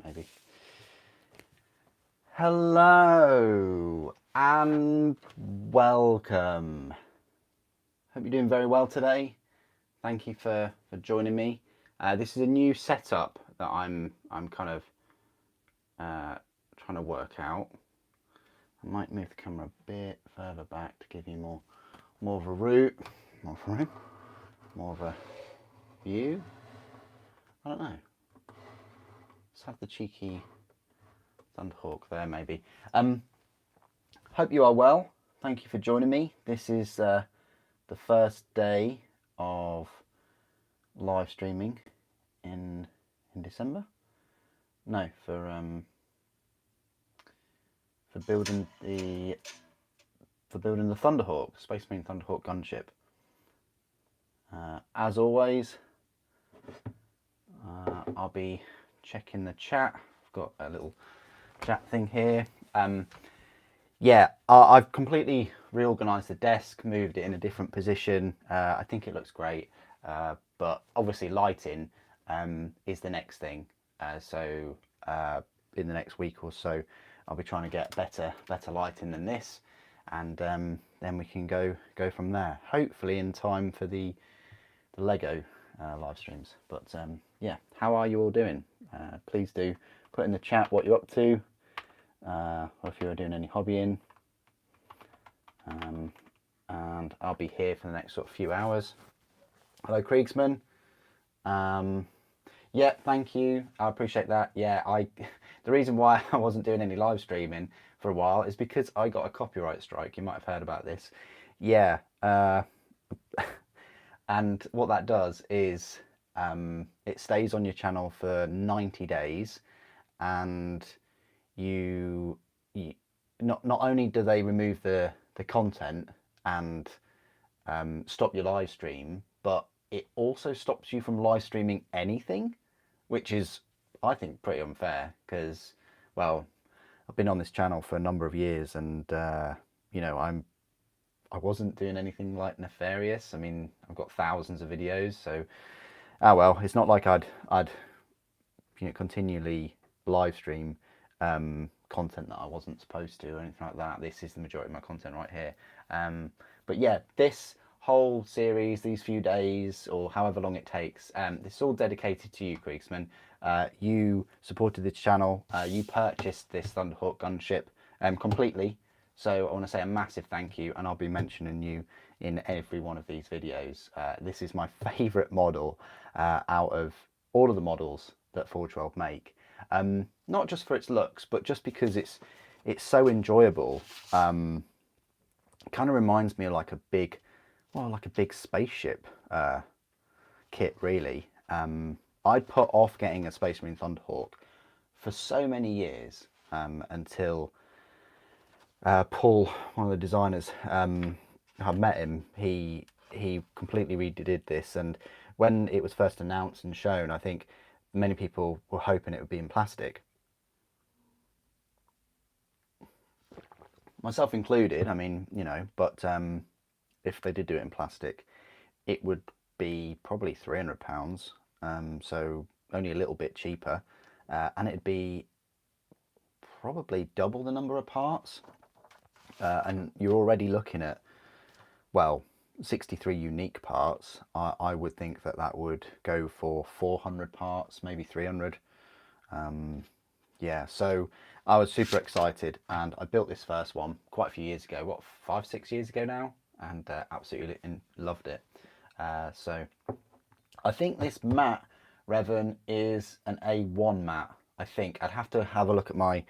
Maybe. Hello and welcome. Hope you're doing very well today. Thank you for joining me. This is a new setup that I'm kind of trying to work out. I might move the camera a bit further back to give you more of a route, more of a view. I don't know. Let's have the cheeky Thunderhawk there, maybe. Hope you are well. Thank you for joining me. This is the first day of live streaming in December. No, for building the Thunderhawk, Spaceman Thunderhawk Gunship. As always, I'll be checking the chat. I've got a little chat thing here. Yeah, I've completely reorganized the desk, moved it in a different position. I think it looks great, but obviously lighting is the next thing. So in the next week or so, I'll be trying to get better lighting than this, and then we can go from there. Hopefully in time for the Lego live streams. But yeah, how are you all doing? Please do put in the chat what you're up to, or if you're doing any hobbying. And I'll be here for the next sort of few hours. Hello, Kriegsman. Yeah, thank you. I appreciate that. Yeah, the reason why I wasn't doing any live streaming for a while is because I got a copyright strike. You might have heard about this. Yeah. And what that does is it stays on your channel for 90 days, and you not only do they remove the content and stop your live stream, but it also stops you from live streaming anything, which is, I think, pretty unfair, because, well, I've been on this channel for a number of years, and you know, I wasn't doing anything like nefarious. I mean, I've got thousands of videos, so well, it's not like I'd continually live stream content that I wasn't supposed to or anything like that. This is the majority of my content right here. But yeah, this whole series, these few days or however long it takes, this is all dedicated to you, Kriegsman. You supported this channel. You purchased this Thunderhawk Gunship completely. So I want to say a massive thank you, and I'll be mentioning you in every one of these videos. This is my favourite model out of all of the models that Forge World make. Not just for its looks, but just because it's so enjoyable. Kind of reminds me of like a big spaceship kit, really. I'd put off getting a Space Marine Thunderhawk for so many years until Paul, one of the designers, I met him. He completely redid this, and when it was first announced and shown, I think many people were hoping it would be in plastic, myself included. I mean, you know, but if they did do it in plastic, it would be probably £300, so only a little bit cheaper, and it'd be probably double the number of parts. And you're already looking at, well, 63 unique parts. I would think that would go for 400 parts, maybe 300. Yeah, so I was super excited, and I built this first one quite a few years ago, what, 5-6 years ago now, and absolutely loved it. So I think this mat, Revan, is an A1 mat. I think I'd have to have a look at my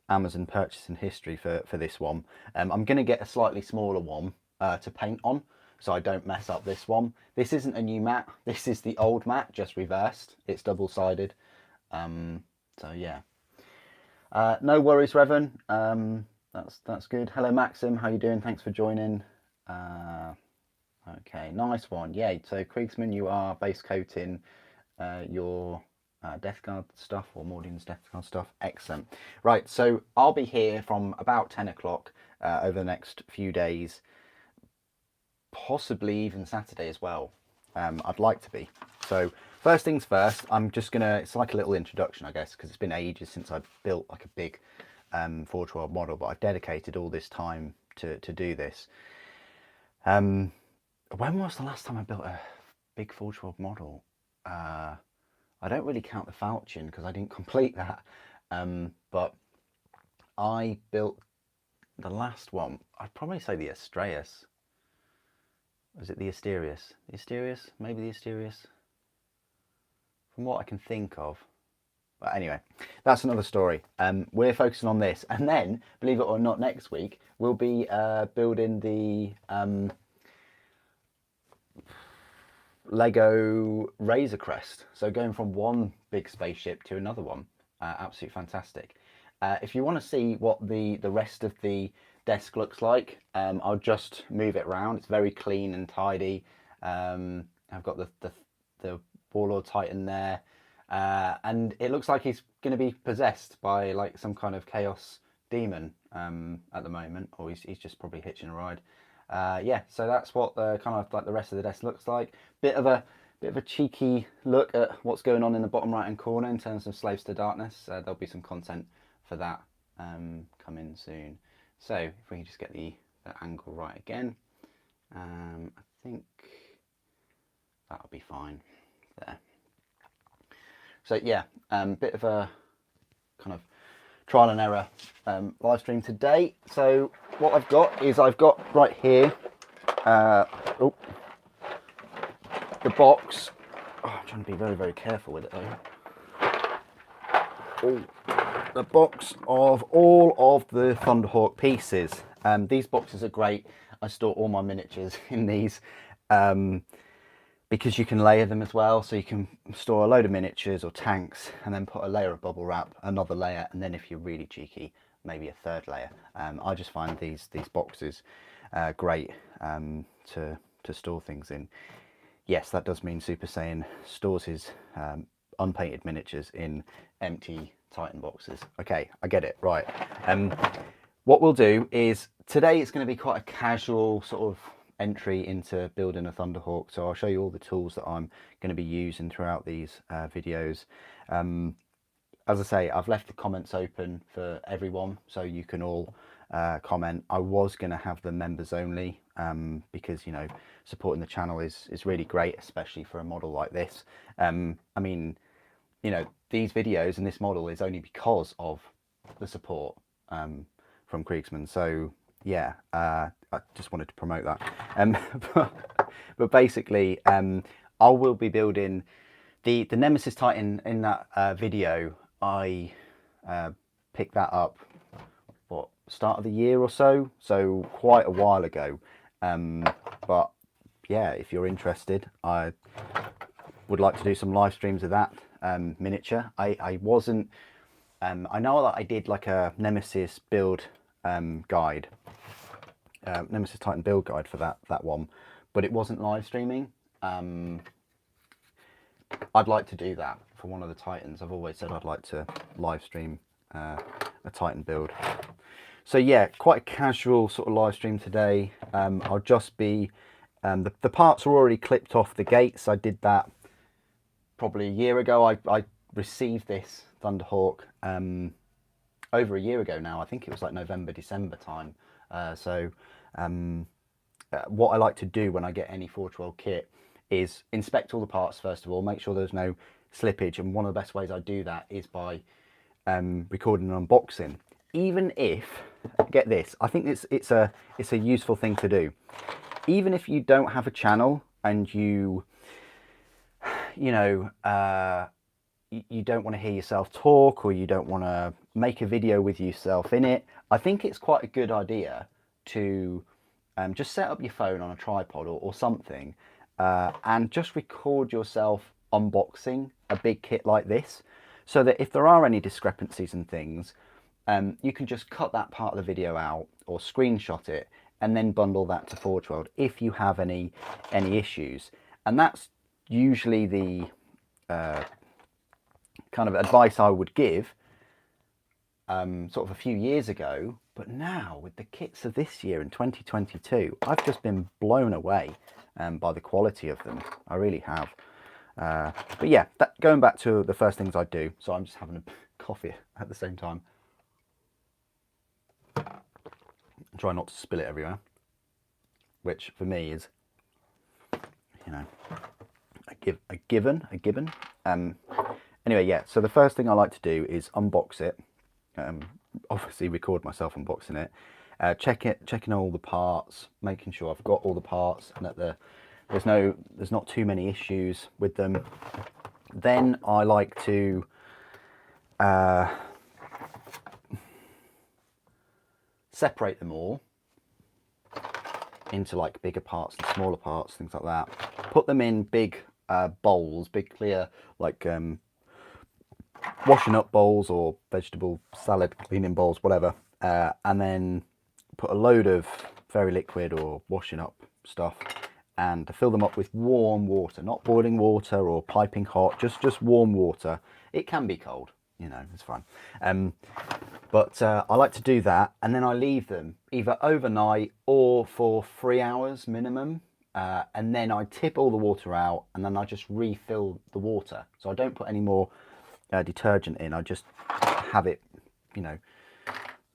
Amazon purchasing history for this one. I'm going to get a slightly smaller one to paint on, so I don't mess up this one. This isn't a new mat. This is the old mat, just reversed. It's double-sided. So yeah. No worries, Revan. That's good. Hello, Maxim. How you doing? Thanks for joining. Okay, nice one. Yeah. So Kriegsman, you are base coating your Death Guard stuff, or Mordian's Death Guard stuff. Excellent. Right, so I'll be here from about 10 o'clock over the next few days, possibly even Saturday as well. I'd like to be. So first things first, I'm just gonna, it's like a little introduction, I guess, because it's been ages since I've built like a big Forge World model, but I've dedicated all this time to do this. When was the last time I built a big Forge World model? I don't really count the Falchion because I didn't complete that, but I built the last one, I'd probably say the Astraeus. Was it the Asterius? The Asterius? Maybe the Asterius? From what I can think of. But anyway, that's another story. We're focusing on this. And then, believe it or not, next week, we'll be building the Lego Razor Crest. So going from one big spaceship to another one. Absolutely fantastic. If you want to see what the rest of the desk looks like, I'll just move it around. It's very clean and tidy. I've got the Warlord Titan there, and it looks like he's going to be possessed by like some kind of chaos demon at the moment, or he's just probably hitching a ride. Yeah, so that's what the kind of like the rest of the desk looks like. Bit of a cheeky look at what's going on in the bottom right hand corner in terms of Slaves to Darkness. There'll be some content for that coming soon. So if we can just get the angle right again, I think that'll be fine there. So yeah, bit of a kind of trial and error live stream today. So what I've got is right here the box. Oh, I'm trying to be very, very careful with it though. The box of all of the Thunderhawk pieces. These boxes are great. I store all my miniatures in these because you can layer them as well. So you can store a load of miniatures or tanks and then put a layer of bubble wrap, another layer, and then if you're really cheeky, maybe a third layer. I just find these boxes great to store things in. Yes, that does mean Super Saiyan stores his unpainted miniatures in empty Titan boxes. Okay, I get it, right. What we'll do is, today it's going to be quite a casual sort of entry into building a Thunderhawk, so I'll show you all the tools that I'm going to be using throughout these videos. As I say, I've left the comments open for everyone, so you can all comment. I was going to have them members only because, you know, supporting the channel is really great, especially for a model like this. I mean, you know, these videos and this model is only because of the support from Kriegsman. So yeah, I just wanted to promote that. But basically, I will be building the Nemesis Titan. In that video, I picked that up, what, start of the year or so quite a while ago. But yeah, if you're interested, I would like to do some live streams of that miniature. I wasn't I know that I did like a Nemesis build guide, Nemesis Titan build guide for that one, but it wasn't live streaming. I'd like to do that for one of the Titans. I've always said I'd like to live stream a Titan build. So yeah, quite a casual sort of live stream today. I'll just be the parts are already clipped off the gates. I did that probably a year ago. I received this Thunderhawk over a year ago now. I think it was like November, December time. What I like to do when I get any Forge World kit is inspect all the parts first of all, make sure there's no slippage, and one of the best ways I do that is by recording an unboxing. Even if, get this, I think it's a useful thing to do. Even if you don't have a channel and you know, you don't want to hear yourself talk, or you don't want to make a video with yourself in it, I think it's quite a good idea to just set up your phone on a tripod or something and just record yourself unboxing a big kit like this, so that if there are any discrepancies and things, you can just cut that part of the video out or screenshot it and then bundle that to Forge World if you have any issues. And that's usually the kind of advice I would give sort of a few years ago. But now with the kits of this year in 2022, I've just been blown away by the quality of them. I really have. But yeah, going back to the first things I do. So I'm just having a coffee at the same time. Try not to spill it everywhere, which for me is, you know, a given. Anyway, yeah, so the first thing I like to do is unbox it. Obviously record myself unboxing it. Checking all the parts, making sure I've got all the parts and that there's not too many issues with them. Then I like to separate them all into like bigger parts and smaller parts, things like that. Put them in big bowls, big clear like washing up bowls or vegetable salad cleaning bowls, whatever, and then put a load of very liquid or washing up stuff and fill them up with warm water, not boiling water or piping hot, just warm water. It can be cold, you know, it's fine. But I like to do that, and then I leave them either overnight or for 3 hours minimum, and then I tip all the water out, and then I just refill the water. So I don't put any more detergent in. I just have it, you know,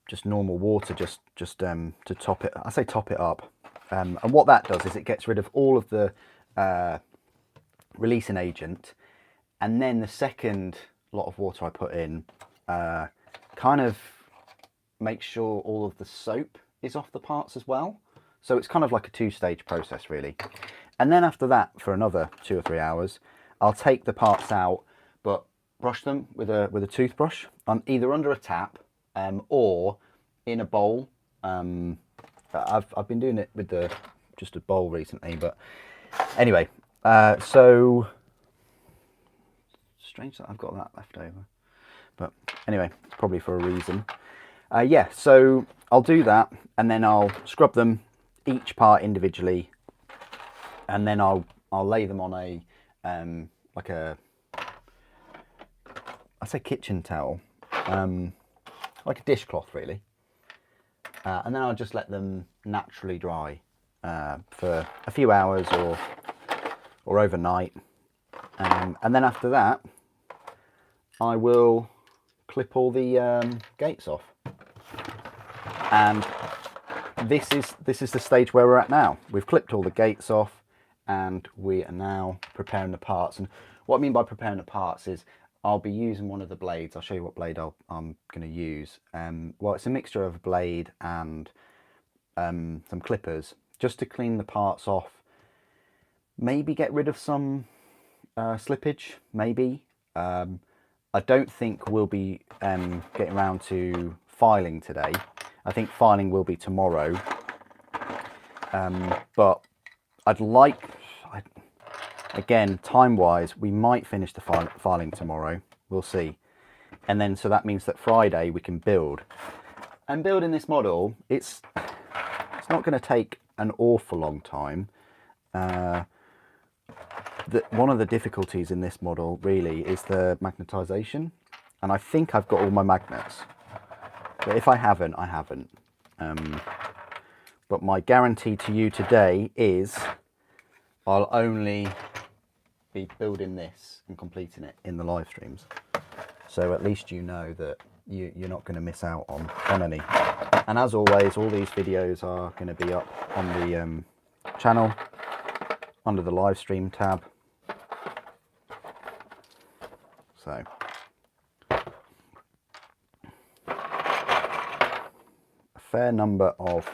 just normal water, just to top it. I say top it up, and what that does is it gets rid of all of the releasing agent, and then the second lot of water I put in kind of makes sure all of the soap is off the parts as well. So it's kind of like a two-stage process really. And then after that, for another 2 or 3 hours, I'll take the parts out, but brush them with a toothbrush, either under a tap or in a bowl. I've been doing it with just a bowl recently, but anyway, so strange that I've got that left over, but anyway, it's probably for a reason. Yeah, so I'll do that, and then I'll scrub them each part individually, and then I'll lay them on a like a, I say kitchen towel, like a dishcloth really, and then I'll just let them naturally dry for a few hours or overnight, and then after that I will clip all the gates off. And this is the stage where we're at now. We've clipped all the gates off, and we are now preparing the parts. And what I mean by preparing the parts is I'll be using one of the blades. I'll show you what blade I'm going to use. Well, it's a mixture of a blade and some clippers, just to clean the parts off. Maybe get rid of some slippage, maybe. I don't think we'll be getting around to filing today. I think filing will be tomorrow. But I'd like, again, time-wise, we might finish the filing tomorrow. We'll see. And then, so that means that Friday we can build. And building this model, it's not going to take an awful long time. One of the difficulties in this model really is the magnetization, and I think I've got all my magnets, but if I haven't, I haven't. But my guarantee to you today is I'll only be building this and completing it in the live streams, so at least you know that you're not going to miss out on any. And as always, all these videos are going to be up on the channel under the live stream tab. So a fair number of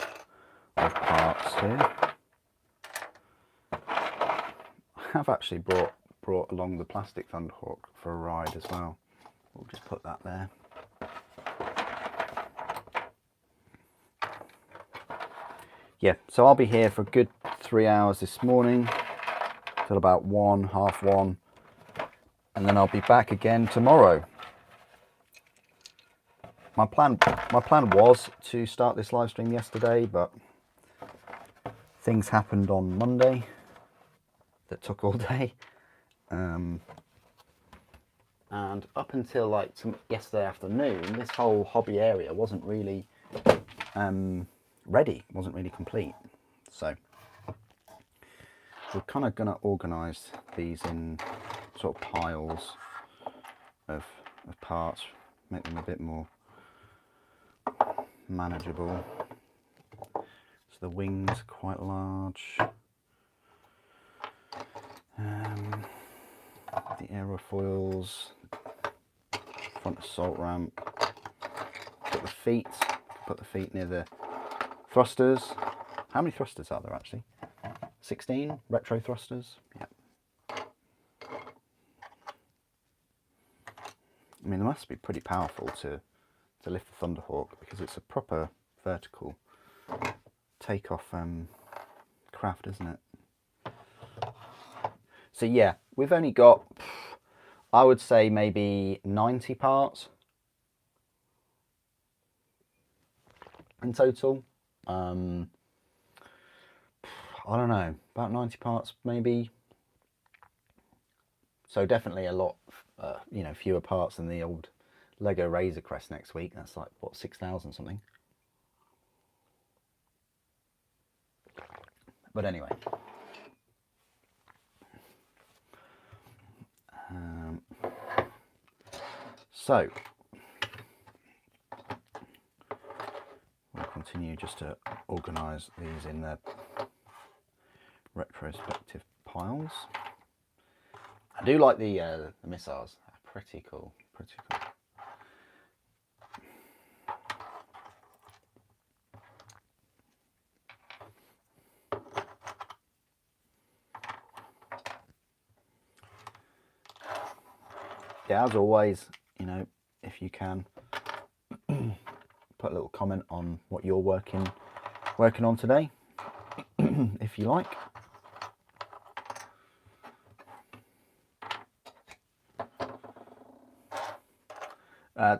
parts here. I have actually brought along the plastic Thunderhawk for a ride as well. We'll just put that there. Yeah, so I'll be here for a good 3 hours this morning till about 1, half 1, and then I'll be back again tomorrow. My plan was to start this live stream yesterday, but things happened on Monday that took all day, and up until like yesterday afternoon, this whole hobby area wasn't really ready, wasn't really complete. So we're kind of going to organise these in sort of piles of parts, make them a bit more manageable. So the wings are quite large. The aerofoils, front assault ramp. Put the feet near the thrusters. How many thrusters are there actually? 16 retro thrusters. Yeah. I mean, they must be pretty powerful to lift the Thunderhawk, because it's a proper vertical takeoff craft, isn't it? So yeah, we've only got, I would say, maybe 90 parts in total. I don't know, about 90 parts maybe. So definitely a lot, you know, fewer parts than the old Lego Razor Crest next week. That's like, what, 6,000 something. But anyway. So we'll continue just to organise these in their retrospective piles. I do like the missiles. They're pretty cool. Pretty cool. Yeah, as always, you know, if you can put a little comment on what you're working on today, if you like.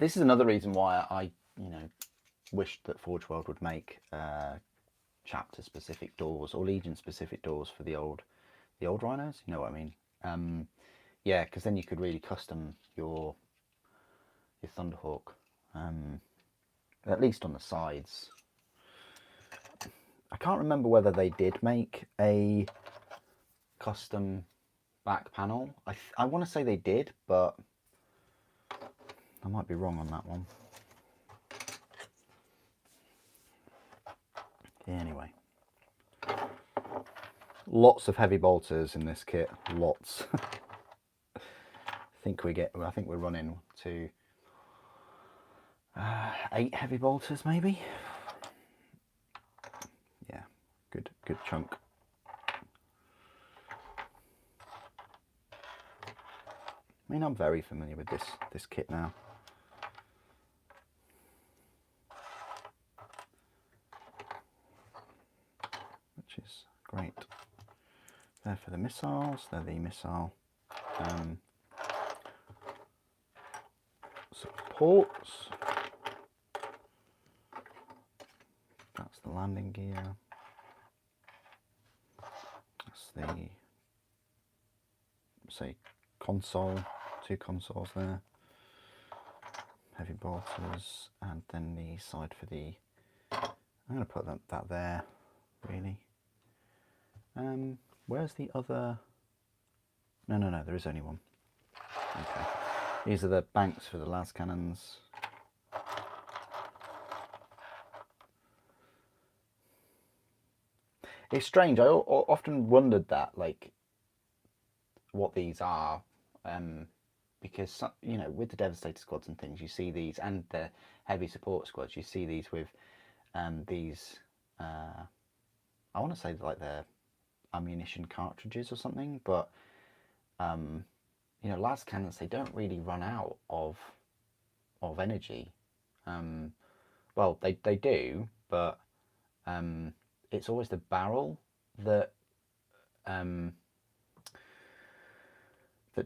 This is another reason why I, you know, wished that Forge World would make chapter specific doors or Legion specific doors for the old rhinos. You know what I mean? Yeah, because then you could really custom your Thunderhawk, at least on the sides. I can't remember whether they did make a custom back panel. I want to say they did, but I might be wrong on that one. Yeah, anyway. Lots of heavy bolters in this kit, lots. I think we're running to 8 heavy bolters maybe. Yeah, good chunk. I mean, I'm very familiar with this kit now. Which is great. There for the missiles, they're the missile supports. That's the landing gear. That's the, say, console, 2 consoles there. Heavy bolters, and then the side for the, I'm going to put that there, really. Where's the other? No, there is only one. Okay. These are the banks for the las cannons. It's strange. I often wondered that, like, what these are, because, you know, with the Devastator squads and things, you see these, and the heavy support squads, you see these with these. I want to say like they're ammunition cartridges or something, but you know, las cannons, they don't really run out of energy. Well, they do, but it's always the barrel that that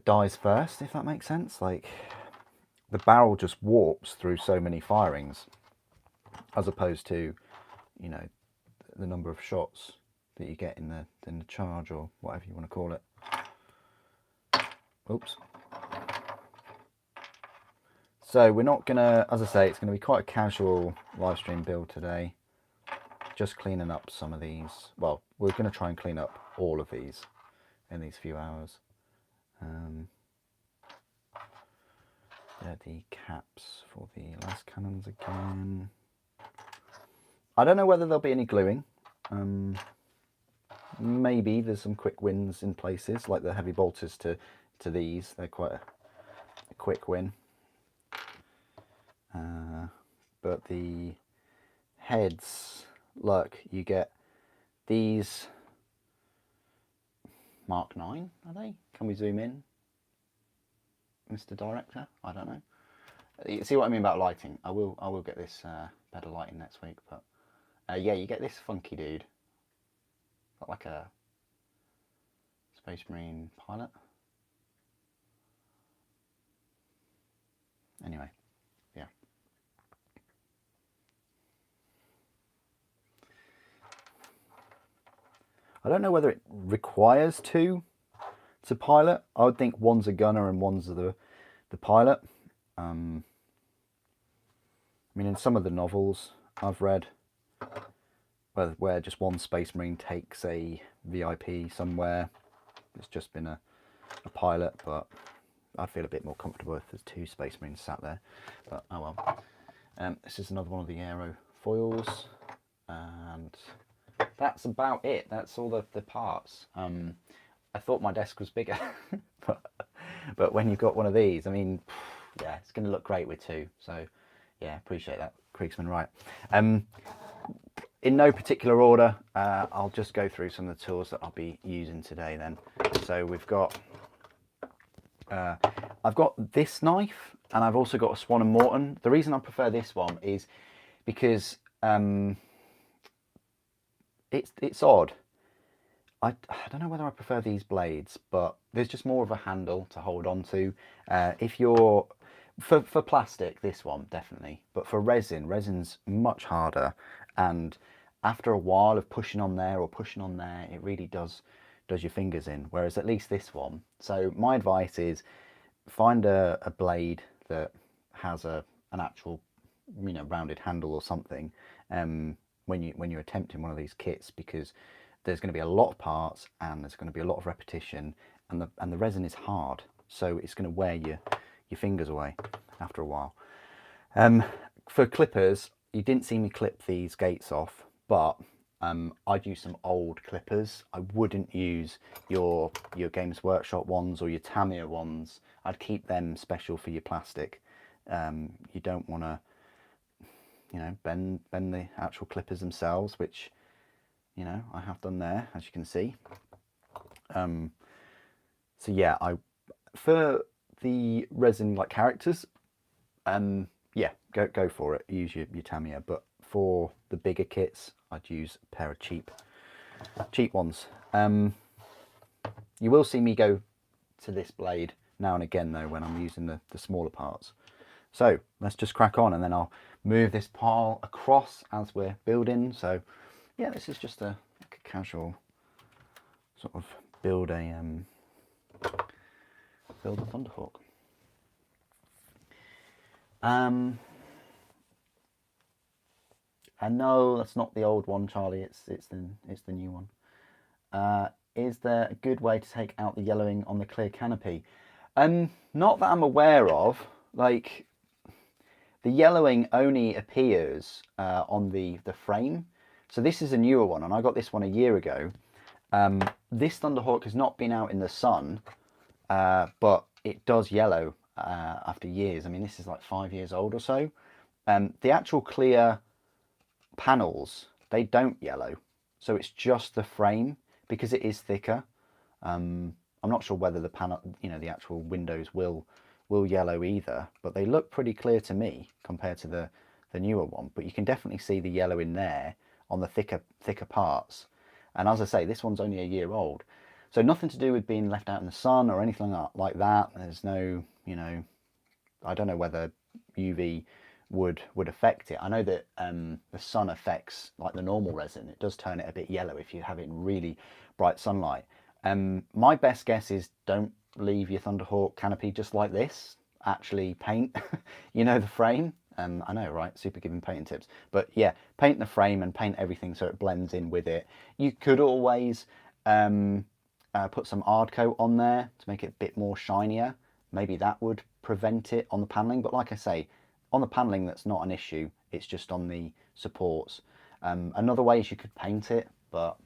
dies first, if that makes sense. Like, the barrel just warps through so many firings, as opposed to, you know, the number of shots that you get in the charge, or whatever you want to call it. Oops. So we're not gonna, as I say, it's gonna be quite a casual live stream build today. Just cleaning up some of these. Well, we're gonna try and clean up all of these in these few hours. They're the caps for the last cannons again. I don't know whether there'll be any gluing. Maybe there's some quick wins in places, like the heavy bolters to these. They're quite a quick win. But the heads, look, you get these Mark 9, are they? Can we zoom in, Mr. Director? I don't know. You see what I mean about lighting? I will get this better lighting next week. But yeah, you get this funky dude, got like a Space Marine pilot. Anyway, yeah. I don't know whether it requires two to pilot. I would think one's a gunner and one's the pilot. I mean, in some of the novels I've read, where just one Space Marine takes a VIP somewhere, it's just been a pilot, but I feel a bit more comfortable if there's two Space Marines sat there. But oh well. This is another one of the aero foils, and that's about it. That's all the parts. I thought my desk was bigger, but when you've got one of these, I mean, yeah, it's going to look great with two. So yeah, appreciate that, Kriegsman. Right. In no particular order, I'll just go through some of the tools that I'll be using today then. So we've got, I've got this knife, and I've also got a Swan and Morton. The reason I prefer this one is because it's odd. I don't know whether I prefer these blades, but there's just more of a handle to hold on to. If you're, for plastic, this one, definitely. But for resin's much harder. And after a while of pushing on there or pushing on there, it really does your fingers in. Whereas at least this one. So my advice is find a blade that has an actual, rounded handle or something when you're attempting one of these kits, because there's going to be a lot of parts and there's going to be a lot of repetition, and the resin is hard, so it's going to wear your fingers away after a while. For clippers, you didn't see me clip these gates off, but I'd use some old clippers. I wouldn't use your Games Workshop ones or your Tamiya ones. I'd keep them special for your plastic. You don't want to, bend the actual clippers themselves, which, I have done there, as you can see. So yeah, for the resin like characters, yeah, go for it. Use your Tamiya, but for the bigger kits, I'd use a pair of cheap ones. You will see me go to this blade now and again though when I'm using the smaller parts. So let's just crack on, and then I'll move this pile across as we're building. So yeah, this is just like a casual sort of build a Thunderhawk. I know that's not the old one, Charlie. It's the new one. Is there a good way to take out the yellowing on the clear canopy? Not that I'm aware of. Like, the yellowing only appears on the frame. So this is a newer one, and I got this one a year ago. This Thunderhawk has not been out in the sun, but it does yellow after years. I mean, this is like 5 years old or so. The actual clear panels, they don't yellow, so it's just the frame, because it is thicker. I'm not sure whether the panel, the actual windows will yellow either, but they look pretty clear to me compared to the newer one. But you can definitely see the yellow in there on the thicker parts. And as I say, this one's only a year old, so nothing to do with being left out in the sun or anything like that. There's no, I don't know whether UV would affect it. I know that the sun affects like the normal resin. It does turn it a bit yellow if you have it in really bright sunlight. My best guess is don't leave your Thunderhawk canopy just like this. Actually paint the frame. I know, right? Super giving painting tips. But yeah, paint the frame and paint everything so it blends in with it. You could always put some Ardcoat on there to make it a bit more shinier. maybe that would prevent it on the paneling. But like I say, on the paneling that's not an issue, it's just on the supports. Another way is you could paint it, but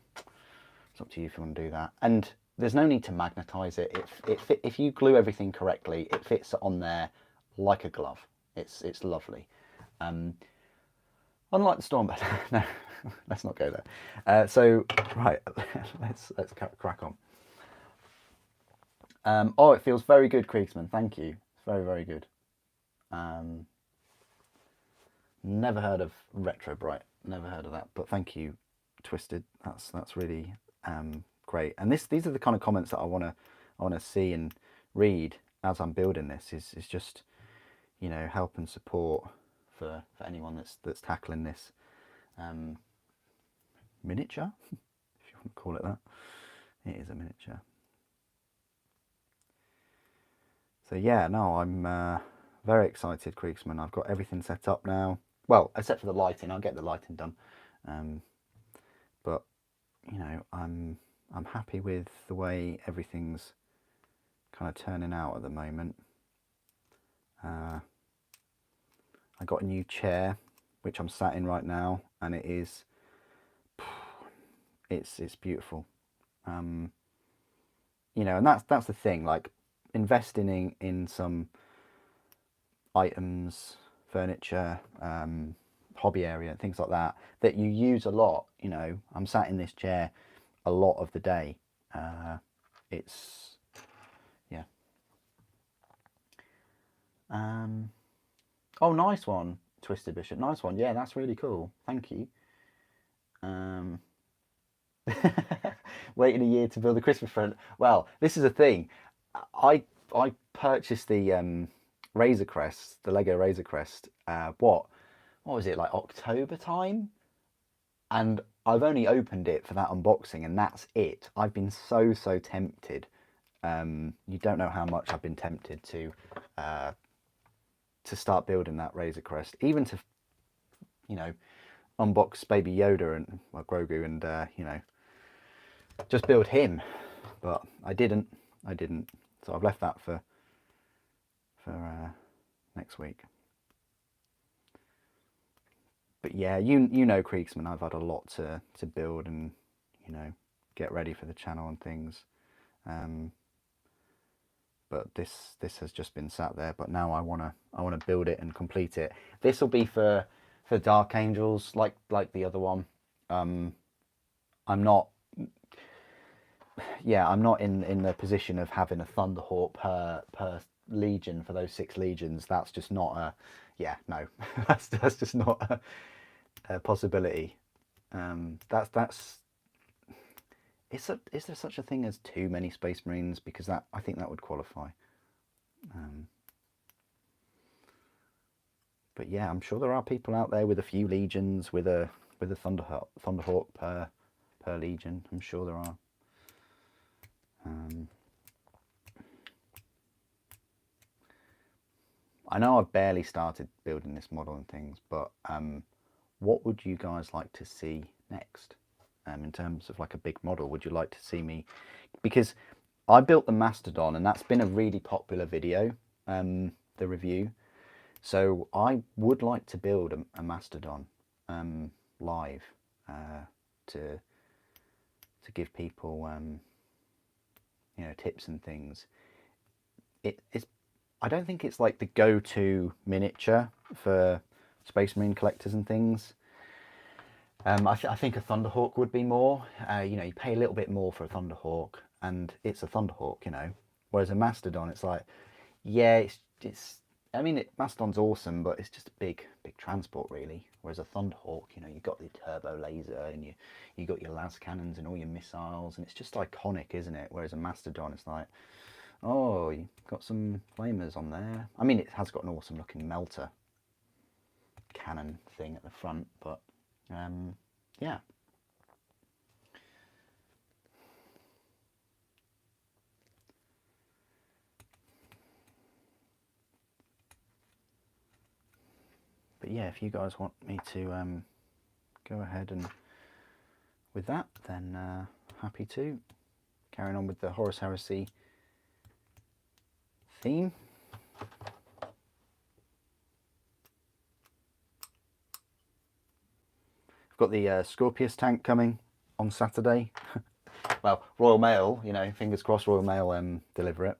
it's up to you if you want to do that. And there's no need to magnetize it. If you glue everything correctly, it fits on there like a glove. It's lovely. Unlike the Stormbird. No, let's not go there. So right, let's crack on. Oh, it feels very good, Kriegsman. Thank you. It's very, very good. Never heard of Retrobrite. Never heard of that. But thank you, Twisted. That's really great. And these are the kind of comments that I wanna see and read as I'm building this. Is just, you know, help and support for anyone that's tackling this miniature, if you want to call it that. It is a miniature. So yeah, no, I'm very excited, Kriegsman. I've got everything set up now. Well, except for the lighting. I'll get the lighting done. But you know, I'm happy with the way everything's kind of turning out at the moment. I got a new chair, which I'm sat in right now, and it's beautiful. You know, and that's the thing, like investing in some items, furniture, hobby area, things like that you use a lot. You know, I'm sat in this chair a lot of the day. It's, yeah. Oh, nice one, Twisted Bishop. Nice one. Yeah, that's really cool. Thank you. Waiting a year to build a Christmas present. Well, this is a thing. I purchased the Razor Crest, the Lego Razor Crest. What was it, like October time? And I've only opened it for that unboxing, and that's it. I've been so tempted. You don't know how much I've been tempted to start building that Razor Crest, even to, you know, unbox Baby Yoda and, well, Grogu, and you know, just build him. But I didn't. So I've left that for next week. But yeah, you know, Kriegsman, I've had a lot to build and, you know, get ready for the channel and things. But this has just been sat there. But now I wanna build it and complete it. This will be for Dark Angels, like the other one. I'm not in the position of having a Thunderhawk per legion for those 6 legions. That's just not a, yeah, no, that's just not a possibility. Is there such a thing as too many Space Marines? Because I think that would qualify. But yeah, I'm sure there are people out there with a few legions with a Thunderhawk per legion. I'm sure there are. I know I've barely started building this model and things, but what would you guys like to see next? In terms of like a big model, would you like to see me? Because I built the Mastodon, and that's been a really popular video, the review. So I would like to build a Mastodon live to give people you know, tips and things. I don't think it's like the go-to miniature for Space Marine collectors and things. I think a Thunderhawk would be more. You know, you pay a little bit more for a Thunderhawk, and it's a Thunderhawk, you know. Whereas a Mastodon, it's like, yeah, it's. I mean, Mastodon's awesome, but it's just a big transport, really. Whereas a Thunderhawk, you know, you've got the turbo laser, and you got your las cannons and all your missiles, and it's just iconic, isn't it? Whereas a Mastodon, it's like, oh, you've got some flamers on there. I mean, it has got an awesome looking melter cannon thing at the front, but yeah. But yeah, if you guys want me to go ahead and with that, then happy to. Carrying on with the Horus Heresy team. I've got the Scorpius tank coming on Saturday. Well, Royal Mail, you know, fingers crossed Royal Mail deliver it.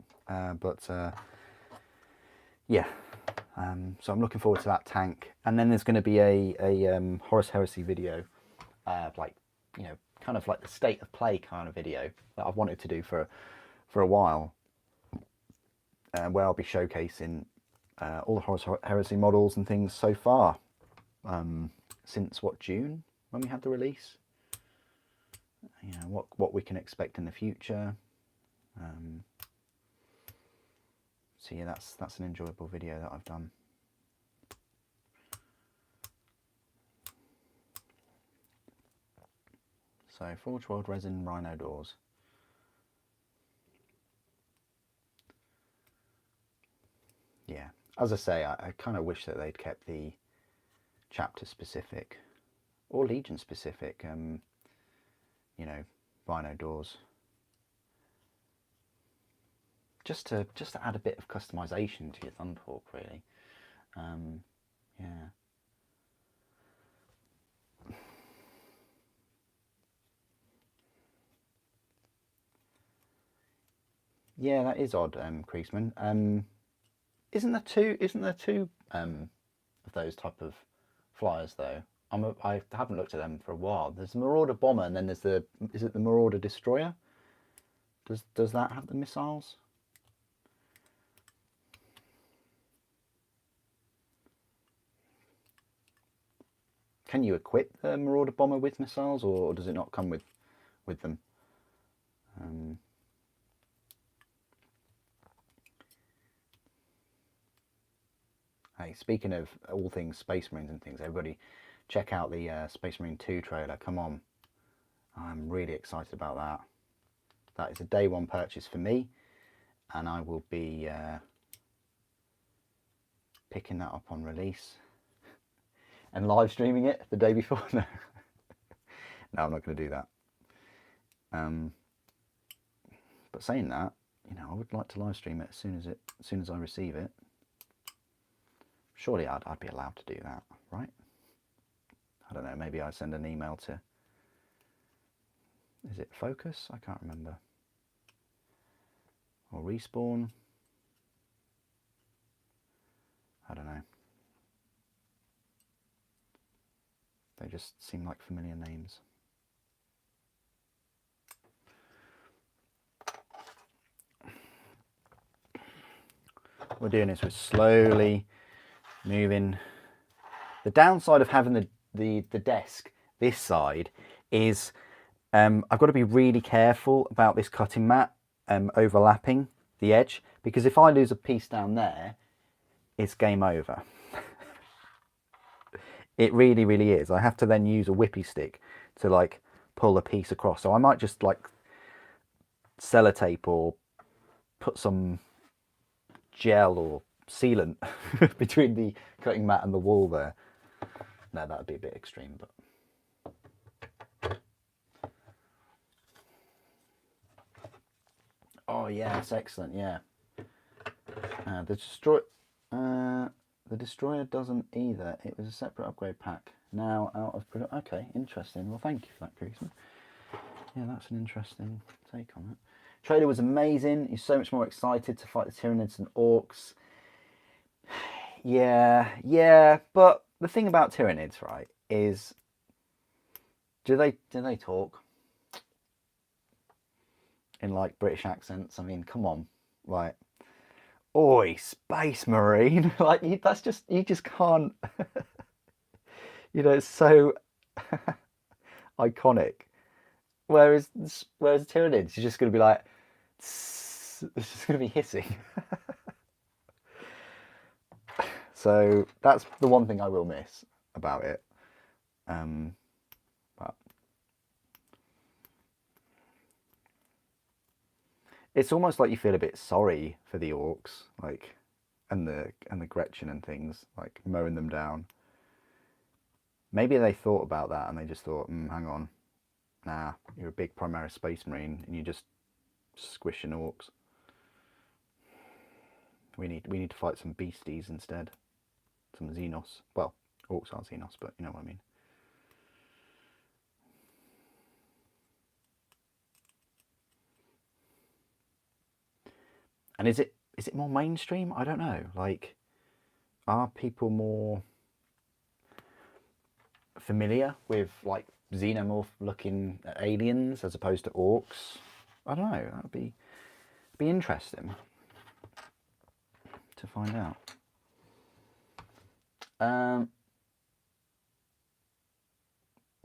Yeah, so I'm looking forward to that tank. And then there's going to be a Horus Heresy video, like, you know, kind of like the state of play kind of video that I've wanted to do for a while, where I'll be showcasing all the Horus Heresy models and things so far, since what, June, when we had the release. You know, what we can expect in the future. So yeah, that's an enjoyable video that I've done. So Forge World resin rhino doors. Yeah, as I say, I kind of wish that they'd kept the chapter specific or legion specific, you know, rhino doors. Just to add a bit of customization to your Thunderhawk, really. Yeah. Yeah, that is odd, Creaseman. Isn't there two of those type of flyers though? I haven't looked at them for a while. There's the Marauder Bomber, and then there's is it the Marauder Destroyer? Does that have the missiles? Can you equip the Marauder Bomber with missiles, or does it not come with them? Hey, speaking of all things Space Marines and things, everybody check out the Space Marine 2 trailer. Come on. I'm really excited about that. That is a day one purchase for me, and I will be picking that up on release and live streaming it the day before. No, no, I'm not going to do that. But saying that, you know, I would like to live stream it as soon as I receive it. Surely I'd be allowed to do that, right? I don't know, maybe I send an email to, is it Focus? I can't remember. Or Respawn? I don't know. They just seem like familiar names. What we're doing is we're slowly moving. The downside of having the desk this side is I've got to be really careful about this cutting mat overlapping the edge, because if I lose a piece down there, it's game over. It really, really is. I have to then use a whippy stick to like pull a piece across. So I might just like sellotape or put some gel or sealant between the cutting mat and the wall there. No, that would be a bit extreme, but oh yeah, it's excellent. Yeah, the destroyer doesn't either. It was a separate upgrade pack. Now out of production. Okay, interesting. Well, thank you for that, Creaseman. Yeah, that's an interesting take on it. Trailer was amazing. You're so much more excited to fight the Tyranids and Orcs. Yeah, but the thing about Tyranids, right, is do they talk in like British accents? I mean, come on, like, oi, Space Marine, like you just can't. You know, it's so iconic. Whereas Tyranids, you're just going to be like, it's just going to be hissing. So that's the one thing I will miss about it. But it's almost like you feel a bit sorry for the Orcs, like, and the Gretchen and things, like mowing them down. Maybe they thought about that and they just thought, hang on, nah, you're a big Primaris Space Marine and you're just squishing Orcs. We need to fight some beasties instead. Some Xenos. Well, orcs are Xenos, but you know what I mean. And is it more mainstream? I don't know. Like, are people more familiar with like xenomorph looking aliens as opposed to orcs? I don't know. That would be interesting to find out.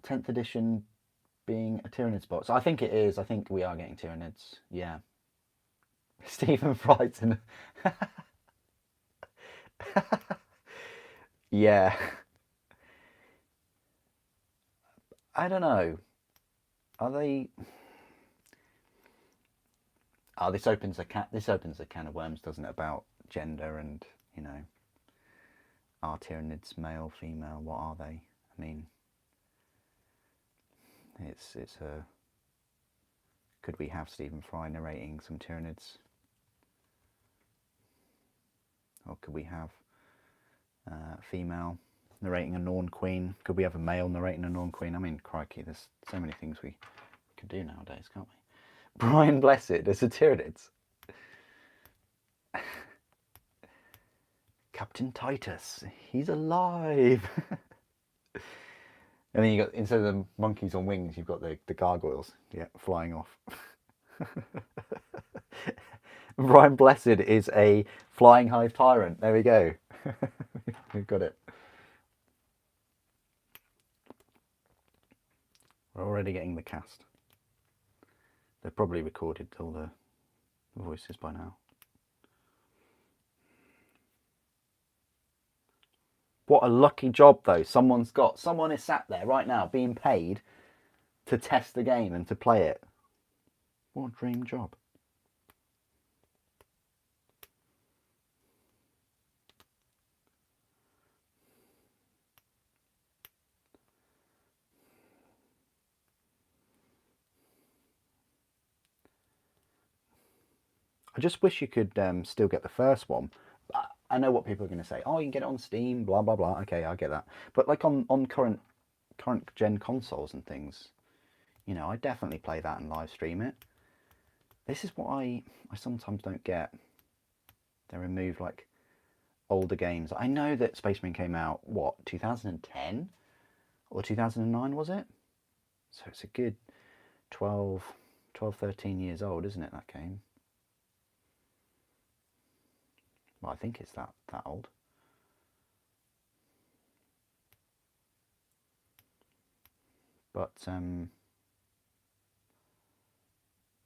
10th edition being a Tyranids box. I think it is. I think we are getting Tyranids. Yeah. Stephen Fry's in. Yeah. I don't know. Are they? Oh, this opens a can of worms, doesn't it? About gender and, you know, are Tyranids male, female? What are they? I mean, it's a. Could we have Stephen Fry narrating some Tyranids? Or could we have female narrating a Norn Queen? Could we have a male narrating a Norn Queen? I mean, crikey, there's so many things we could do nowadays, can't we? Brian Blessed as a Tyranids. Captain Titus, he's alive. And then you got, instead of the monkeys on wings, you've got the gargoyles, yeah, flying off. Brian Blessed is a flying hive tyrant. There we go. We've got it. We're already getting the cast. They've probably recorded all the voices by now. What a lucky job, though. Someone is sat there right now being paid to test the game and to play it. What a dream job. I just wish you could still get the first one. I know what people are going to say. Oh, you can get it on Steam, blah, blah, blah. Okay, I get that. But like on current gen consoles and things, you know, I definitely play that and live stream it. This is what I sometimes don't get. They remove like older games. I know that Spaceman came out, what, 2010 or 2009, was it? So it's a good 12, 13 years old, isn't it, that game? Well, I think it's that old. But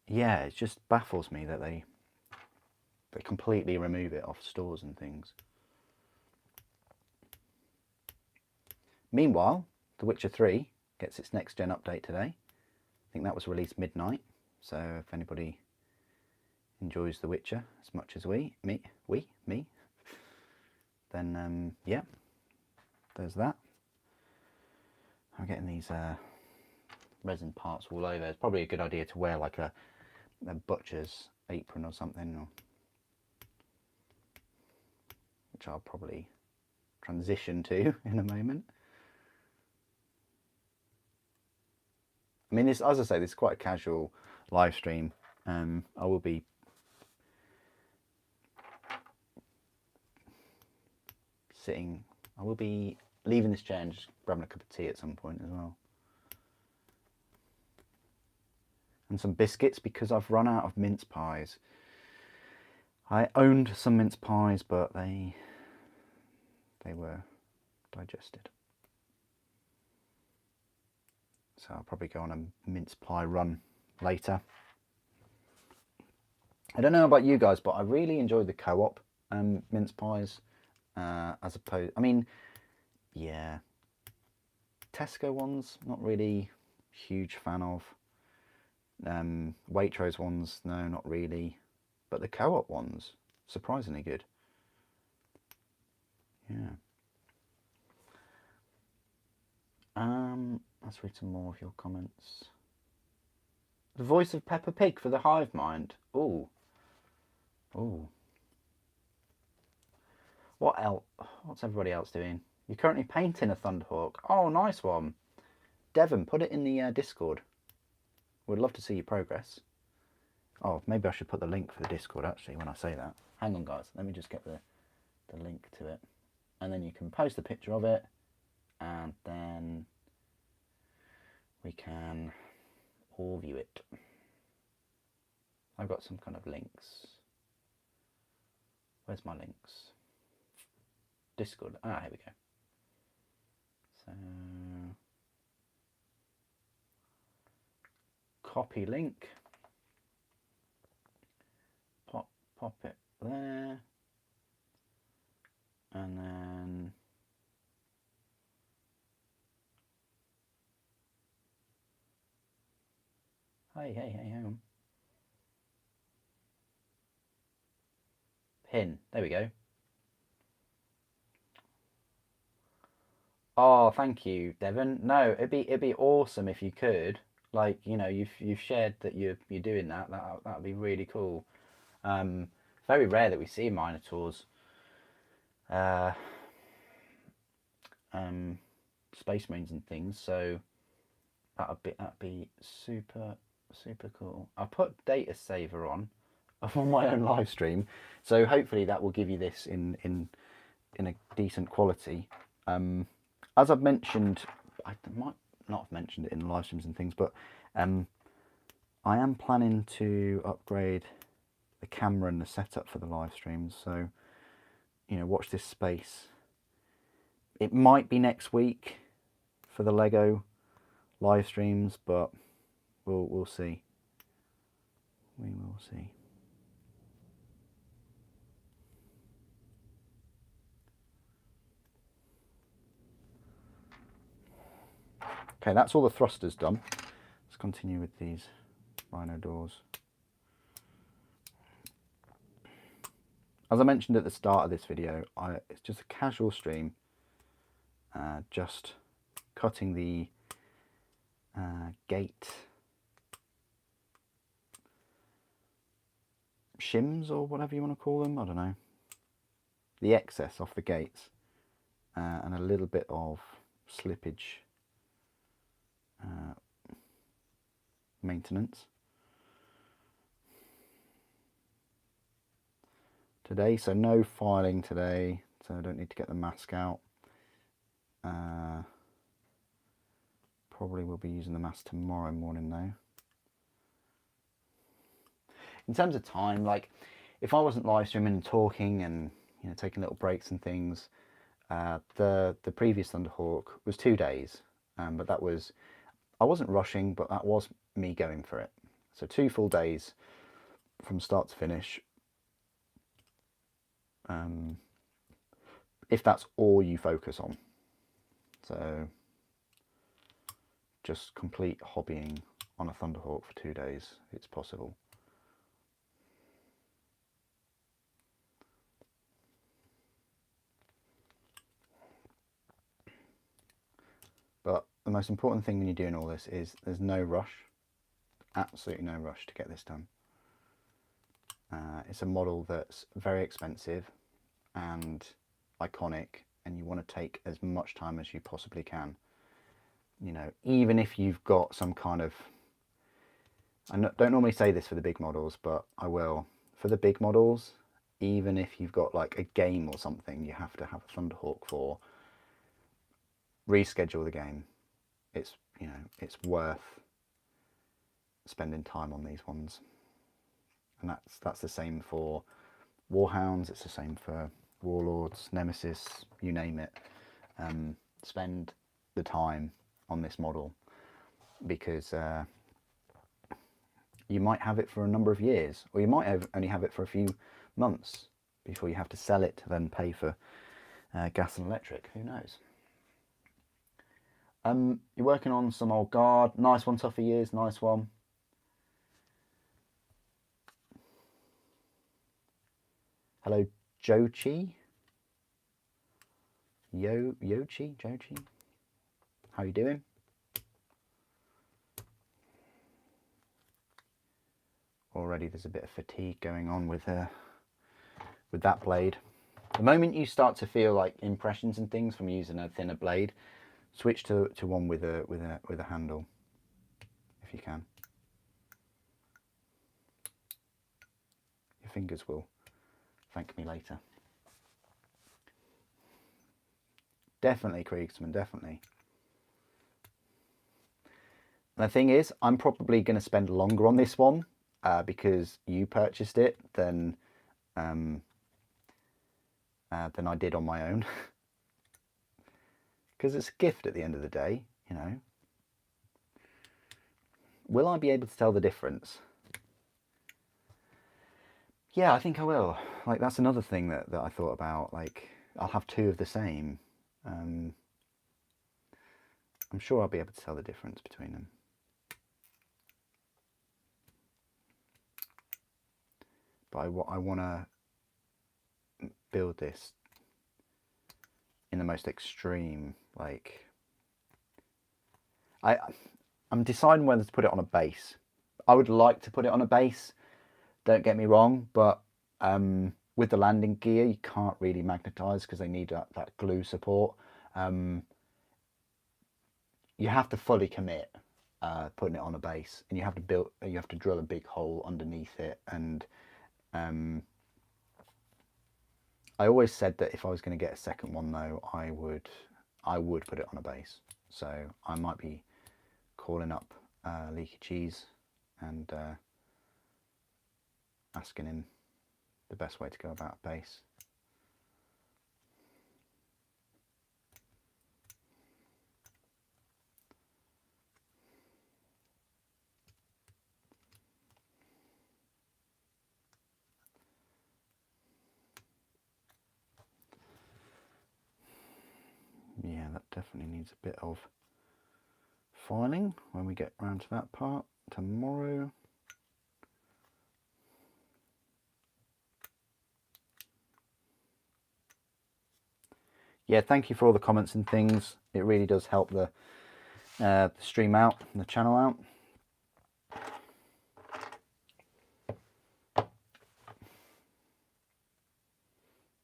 yeah, it just baffles me that they completely remove it off stores and things. Meanwhile, The Witcher 3 gets its next gen update today. I think that was released midnight. So if anybody enjoys The Witcher as much as me, then yeah, there's that. I'm getting these resin parts all over. It's probably a good idea to wear like a butcher's apron or something, which I'll probably transition to in a moment. I mean, this, as I say, this is quite a casual live stream. I will be leaving this chair and just grabbing a cup of tea at some point as well. And some biscuits because I've run out of mince pies. I owned some mince pies, but they were digested. So I'll probably go on a mince pie run later. I don't know about you guys, but I really enjoy the co-op mince pies. As opposed, I mean, yeah, Tesco ones, not really huge fan of. Waitrose ones, no, not really. But the co-op ones, surprisingly good. Yeah. Let's read some more of your comments. The voice of Peppa Pig for the Hive Mind. Ooh. Ooh. What else? What's everybody else doing? You're currently painting a Thunderhawk. Oh, nice one. Devon, put it in the Discord. We'd love to see your progress. Oh, maybe I should put the link for the Discord actually when I say that. Hang on, guys. Let me just get the link to it. And then you can post a picture of it. And then we can all view it. I've got some kind of links. Where's my links? Discord. Ah, here we go. So, copy link. Pop it there. And then hey, hang on. Pin. There we go. Oh, thank you, Devon. No, it'd be awesome if you could. Like, you know, you've shared that you're doing that. That'd be really cool. Very rare that we see Minotaurs. Space Marines and things. So that'd be super cool. I put data saver on my own live stream, so hopefully that will give you this in a decent quality. As I've mentioned, I might not have mentioned it in live streams and things, but I am planning to upgrade the camera and the setup for the live streams. So, you know, watch this space. It might be next week for the Lego live streams, but we'll see. We will see. Okay, that's all the thrusters done. Let's continue with these rhino doors. As I mentioned at the start of this video, it's just a casual stream, just cutting the gate shims or whatever you want to call them, I don't know, the excess off the gates, and a little bit of slippage maintenance today. So no filing today, so I don't need to get the mask out. Probably will be using the mask tomorrow morning though. In terms of time, like if I wasn't live streaming and talking and, you know, taking little breaks and things, the previous Thunderhawk was 2 days, but that was, I wasn't rushing, but that was me going for it. So 2 full days from start to finish. If that's all you focus on. So just complete hobbying on a Thunderhawk for 2 days, it's possible. But the most important thing when you're doing all this is there's no rush, absolutely no rush to get this done. It's a model that's very expensive and iconic, and you want to take as much time as you possibly can. You know, even if you've got some kind of, I don't normally say this for the big models, but I will. For the big models, even if you've got like a game or something you have to have a Thunderhawk for, reschedule the game. It's, you know, it's worth spending time on these ones. And that's the same for Warhounds, it's the same for Warlords, Nemesis, you name it. Spend the time on this model, because you might have it for a number of years, or you might only have it for a few months before you have to sell it to then pay for gas and electric, who knows. You're working on some old guard, nice one, Tougher Years, nice one. Hello, Jochi. Jochi? How you doing? Already there's a bit of fatigue going on with that blade. The moment you start to feel like impressions and things from using a thinner blade, switch to one with a handle, if you can. Your fingers will thank me later. Definitely, Kriegsman, definitely. And the thing is, I'm probably going to spend longer on this one because you purchased it than I did on my own. Because it's a gift at the end of the day, you know. Will I be able to tell the difference? Yeah, I think I will. Like, that's another thing that I thought about. Like, I'll have two of the same. I'm sure I'll be able to tell the difference between them. But I want to build this in the most extreme, like... I'm deciding whether to put it on a base. I would like to put it on a base, don't get me wrong, but with the landing gear, you can't really magnetize because they need that glue support. You have to fully commit putting it on a base, and you have to drill a big hole underneath it. And I always said that if I was going to get a second one, though, I would put it on a base. So I might be calling up Leaky Cheese and asking him the best way to go about base. Yeah, that definitely needs a bit of filing when we get round to that part tomorrow. Yeah, thank you for all the comments and things. It really does help the stream out and the channel out.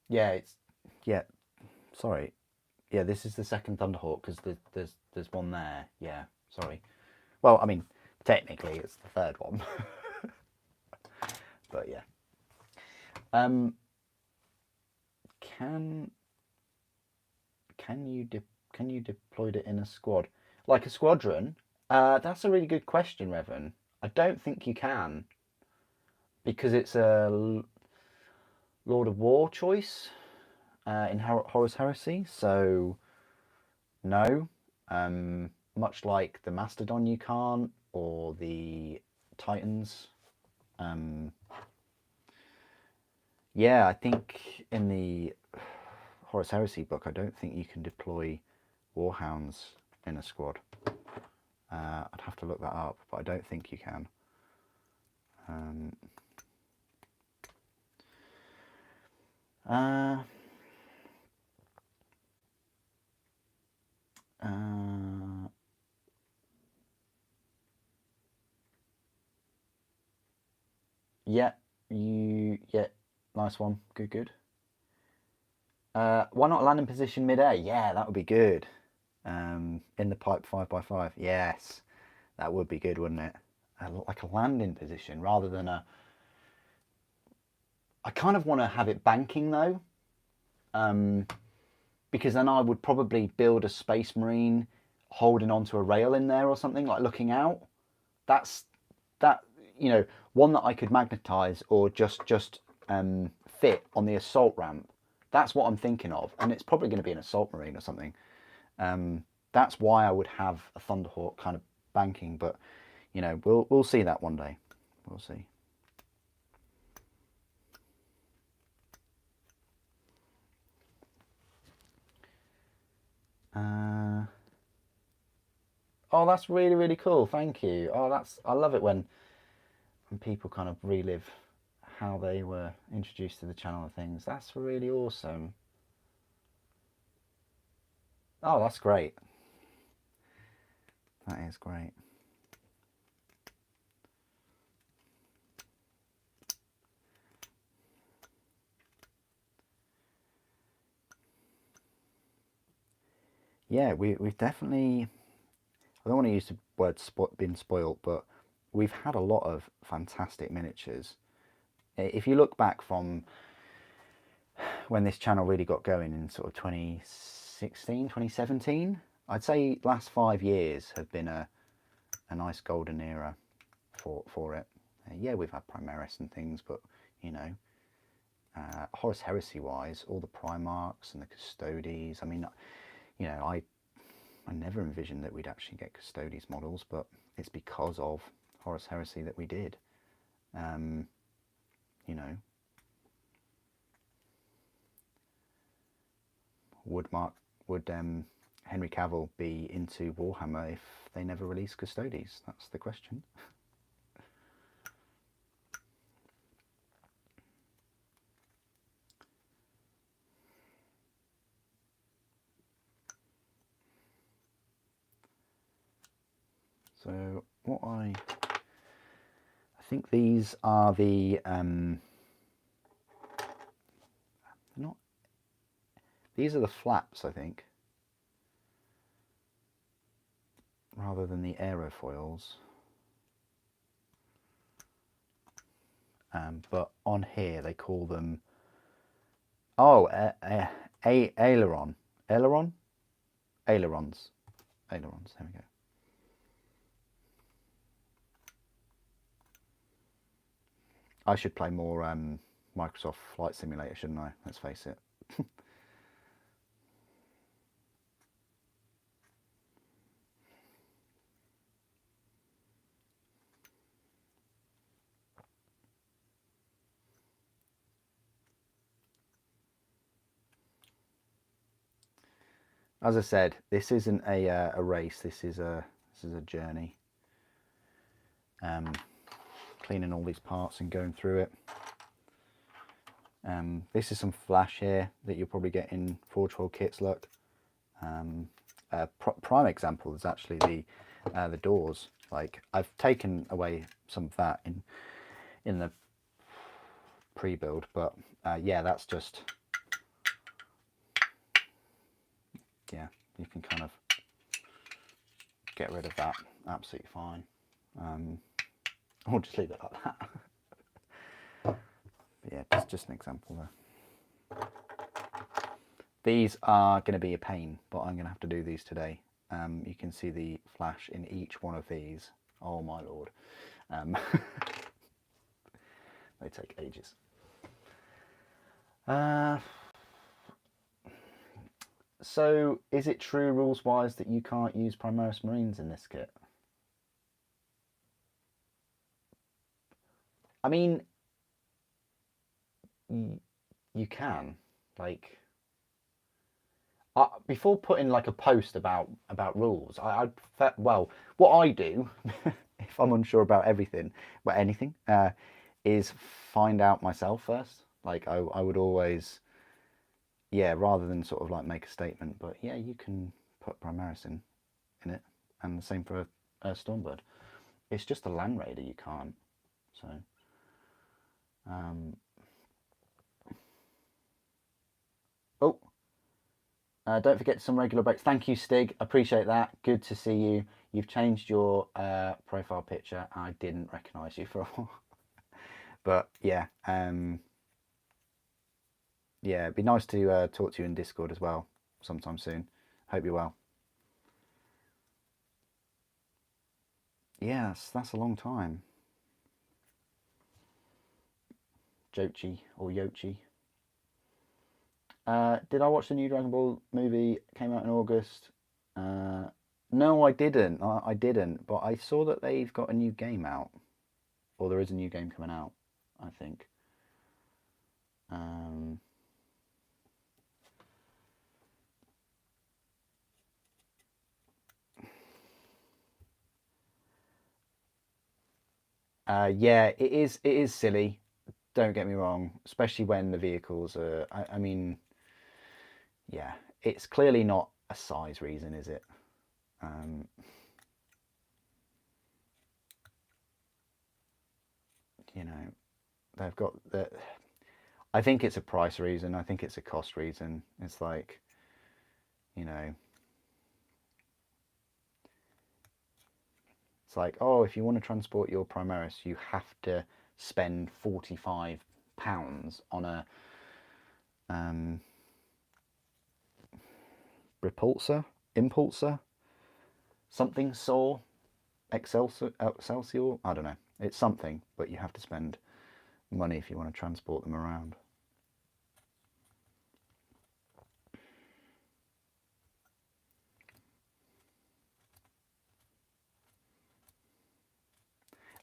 Yeah, sorry. Yeah, this is the second Thunderhawk because there's one there. Yeah, sorry. Well, I mean, technically it's the third one. But yeah. Can you deploy it in a squad? Like a squadron? That's a really good question, Revan. I don't think you can, because it's a Lord of War choice in Horus Heresy. So no. Much like the Mastodon, you can't, or the Titans. Yeah, I think in the Horus Heresy book, I don't think you can deploy Warhounds in a squad. I'd have to look that up, but I don't think you can. Yeah, nice one. Good. Why not land in position mid-air? Yeah, that would be good. In the pipe 5x5. Yes, that would be good, wouldn't it? Like a landing position rather than a... I kind of want to have it banking though, because then I would probably build a Space Marine holding onto a rail in there or something, like looking out. That, you know, one that I could magnetize or just fit on the assault ramp. That's what I'm thinking of, and it's probably going to be an assault marine or something. That's why I would have a Thunderhawk kind of banking, but you know, we'll see that one day. We'll see. Oh, that's really cool. Thank you. Oh, I love it when people kind of relive how they were introduced to the channel and things. That's really awesome. Oh, that's great. That is great. yeah, we've definitely, I don't want to use the word been spoilt, but we've had a lot of fantastic miniatures. If you look back from when this channel really got going in sort of 2016, 2017, I'd say last 5 years have been a nice golden era for it. Yeah, we've had Primaris and things, but you know, Horus heresy wise, all the Primarchs and the Custodes. I mean, you know, I never envisioned that we'd actually get Custodes models, but it's because of Horus heresy that we did. You know, would Henry Cavill be into Warhammer if they never released Custodes? That's the question. So what I think these are the not, these are the flaps, I think, rather than the aerofoils. But on here they call them, oh, ailerons, there we go. I should play more Microsoft Flight Simulator, shouldn't I? Let's face it. As I said, this isn't a race. This is a journey. Cleaning all these parts and going through it. This is some flash here that you'll probably get in Forge World kits. Look, prime example is actually the doors. Like, I've taken away some of that in the pre-build, but yeah, that's just, yeah, you can kind of get rid of that absolutely fine. I'll just leave it like that. But yeah, just an example there. These are going to be a pain, but I'm going to have to do these today. You can see the flash in each one of these. Oh my lord. They take ages. So is it true rules wise that you can't use Primaris Marines in this kit? I mean, you can, like, before putting like a post about rules, well, what I do if I'm unsure about everything, well, anything, is find out myself first. Like, I would always, yeah, rather than sort of like make a statement, but yeah, you can put Primaris in it, and the same for a Stormbird. It's just a Land Raider you can't. So oh, don't forget some regular breaks. Thank you, Stig. Appreciate that. Good to see you. You've changed your profile picture. I didn't recognise you for a while. But yeah, yeah, it'd be nice to talk to you in Discord as well sometime soon. Hope you're well. Yes, that's a long time. Jochi or Yochi. Did I watch the new Dragon Ball movie? Came out in August. No, I didn't. I didn't. But I saw that they've got a new game out, or there is a new game coming out, I think. Yeah, it is. It is silly. Don't get me wrong, especially when the vehicles are. I mean, yeah, it's clearly not a size reason, is it? You know, they've got the. I think it's a price reason. I think it's a cost reason. It's like, you know, It's like, oh, if you want to transport your Primaris, you have to spend £45 on a impulsor, something saw, Excelsior, I don't know. It's something, but you have to spend money if you want to transport them around.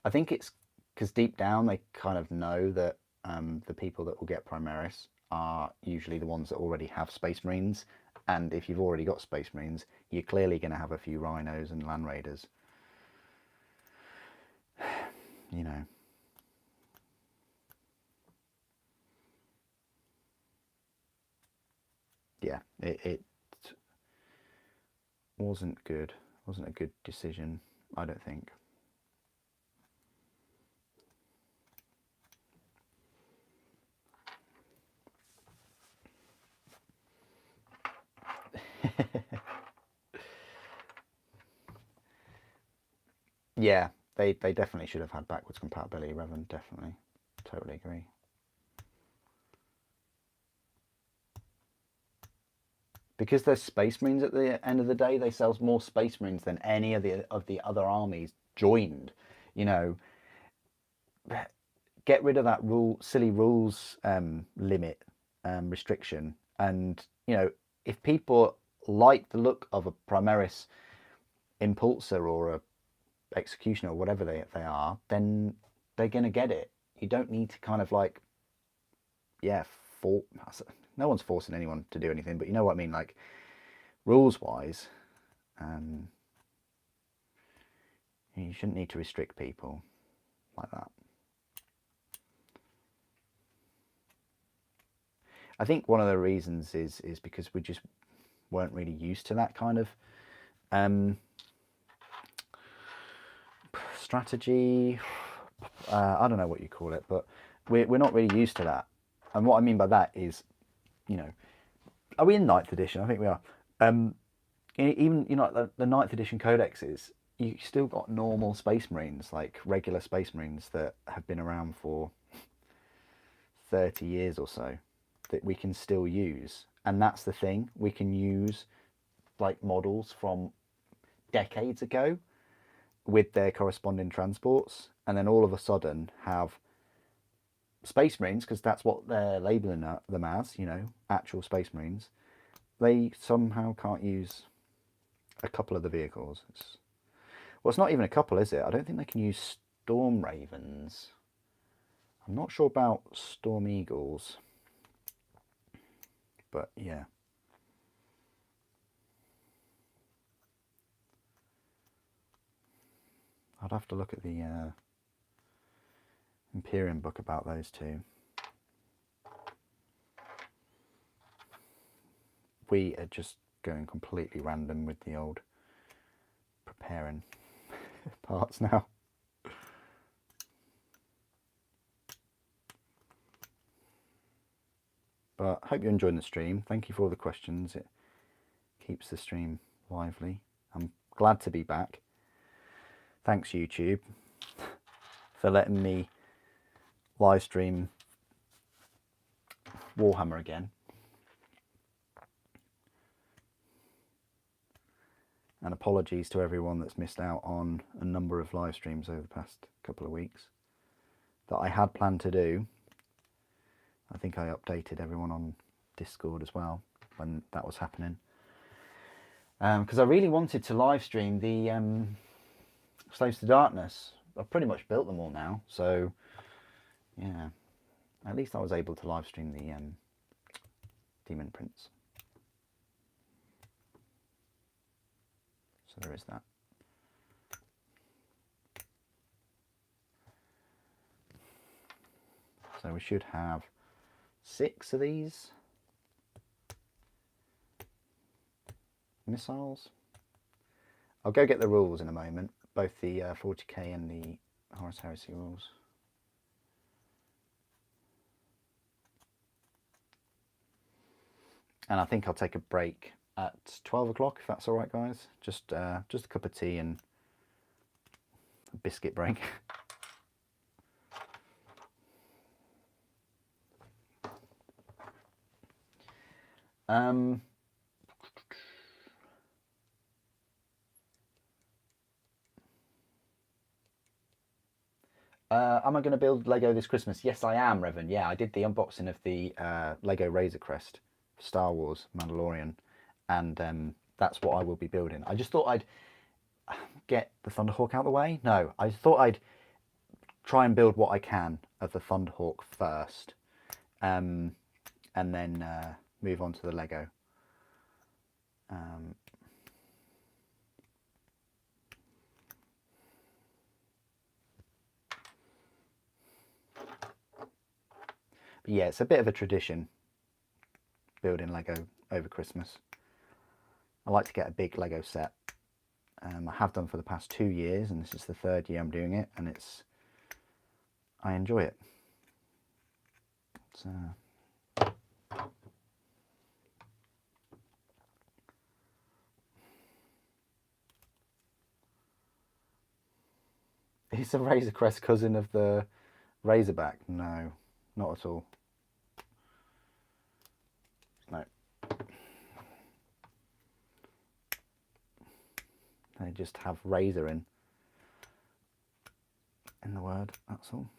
I think it's because deep down they kind of know that the people that will get Primaris are usually the ones that already have Space Marines, and if you've already got Space Marines, you're clearly going to have a few Rhinos and Land Raiders. You know. Yeah, it wasn't good. Wasn't a good decision, I don't think. Yeah, they definitely should have had backwards compatibility, Revan, definitely. Totally agree. Because they're Space Marines at the end of the day, they sell more Space Marines than any of the other armies joined. You know, get rid of that silly rules limit restriction, and you know, if people like the look of a Primaris Impulsor or a Executioner or whatever they are, then they're gonna get it. You don't need to kind of like, yeah, no one's forcing anyone to do anything, but you know what I mean, like rules wise, you shouldn't need to restrict people like that. I think one of the reasons is because we just weren't really used to that kind of strategy. I don't know what you call it, but we're not really used to that. And what I mean by that is, you know, are we in 9th edition? I think we are. Even, you know, the 9th edition codexes, you still got normal Space Marines, like regular Space Marines that have been around for 30 years or so, that we can still use. And that's the thing, we can use like models from decades ago with their corresponding transports, and then all of a sudden have Space Marines, because that's what they're labeling them as, you know, actual Space Marines. They somehow can't use a couple of the vehicles. Well, it's not even a couple, is it? I don't think they can use Storm Ravens. I'm not sure about Storm Eagles, but yeah. I'd have to look at the Imperium book about those two. We are just going completely random with the old preparing parts now. But I hope you're enjoying the stream. Thank you for all the questions. It keeps the stream lively. I'm glad to be back. Thanks, YouTube, for letting me live stream Warhammer again. And apologies to everyone that's missed out on a number of live streams over the past couple of weeks that I had planned to do. I think I updated everyone on Discord as well when that was happening. Because I really wanted to live stream the Slaves to Darkness. I've pretty much built them all now, so yeah, at least I was able to live stream the Demon Prince. So there is that. So we should have 6 of these missiles. I'll go get the rules in a moment, both the 40k and the Horus Heresy rules. And I think I'll take a break at 12 o'clock, if that's all right, guys. Just a cup of tea and biscuit break. Am I going to build Lego this Christmas? Yes, I am, Revan. Yeah, I did the unboxing of the Lego Razor Crest Star Wars Mandalorian, and that's what I will be building. I just thought I'd get the Thunderhawk out of the way. No, I thought I'd try and build what I can of the Thunderhawk first, and then move on to the Lego. But yeah, it's a bit of a tradition building Lego over Christmas. I like to get a big Lego set. I have done for the past 2 years, and this is the 3rd year I'm doing it, and I enjoy it. Is the Razor Crest cousin of the Razorback? No, not at all. No. They just have razor in the word, that's all.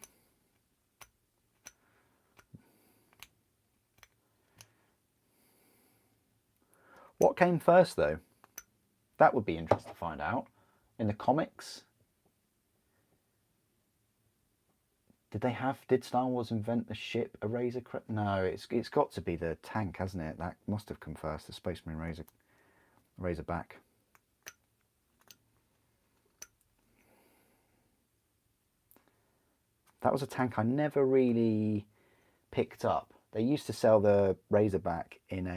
What came first though? That would be interesting to find out. In the comics, did Star Wars invent the ship a Razor Crest? No, it's got to be the tank, hasn't it? That must have come first, the Spaceman Razorback. That was a tank I never really picked up. They used to sell the Razorback in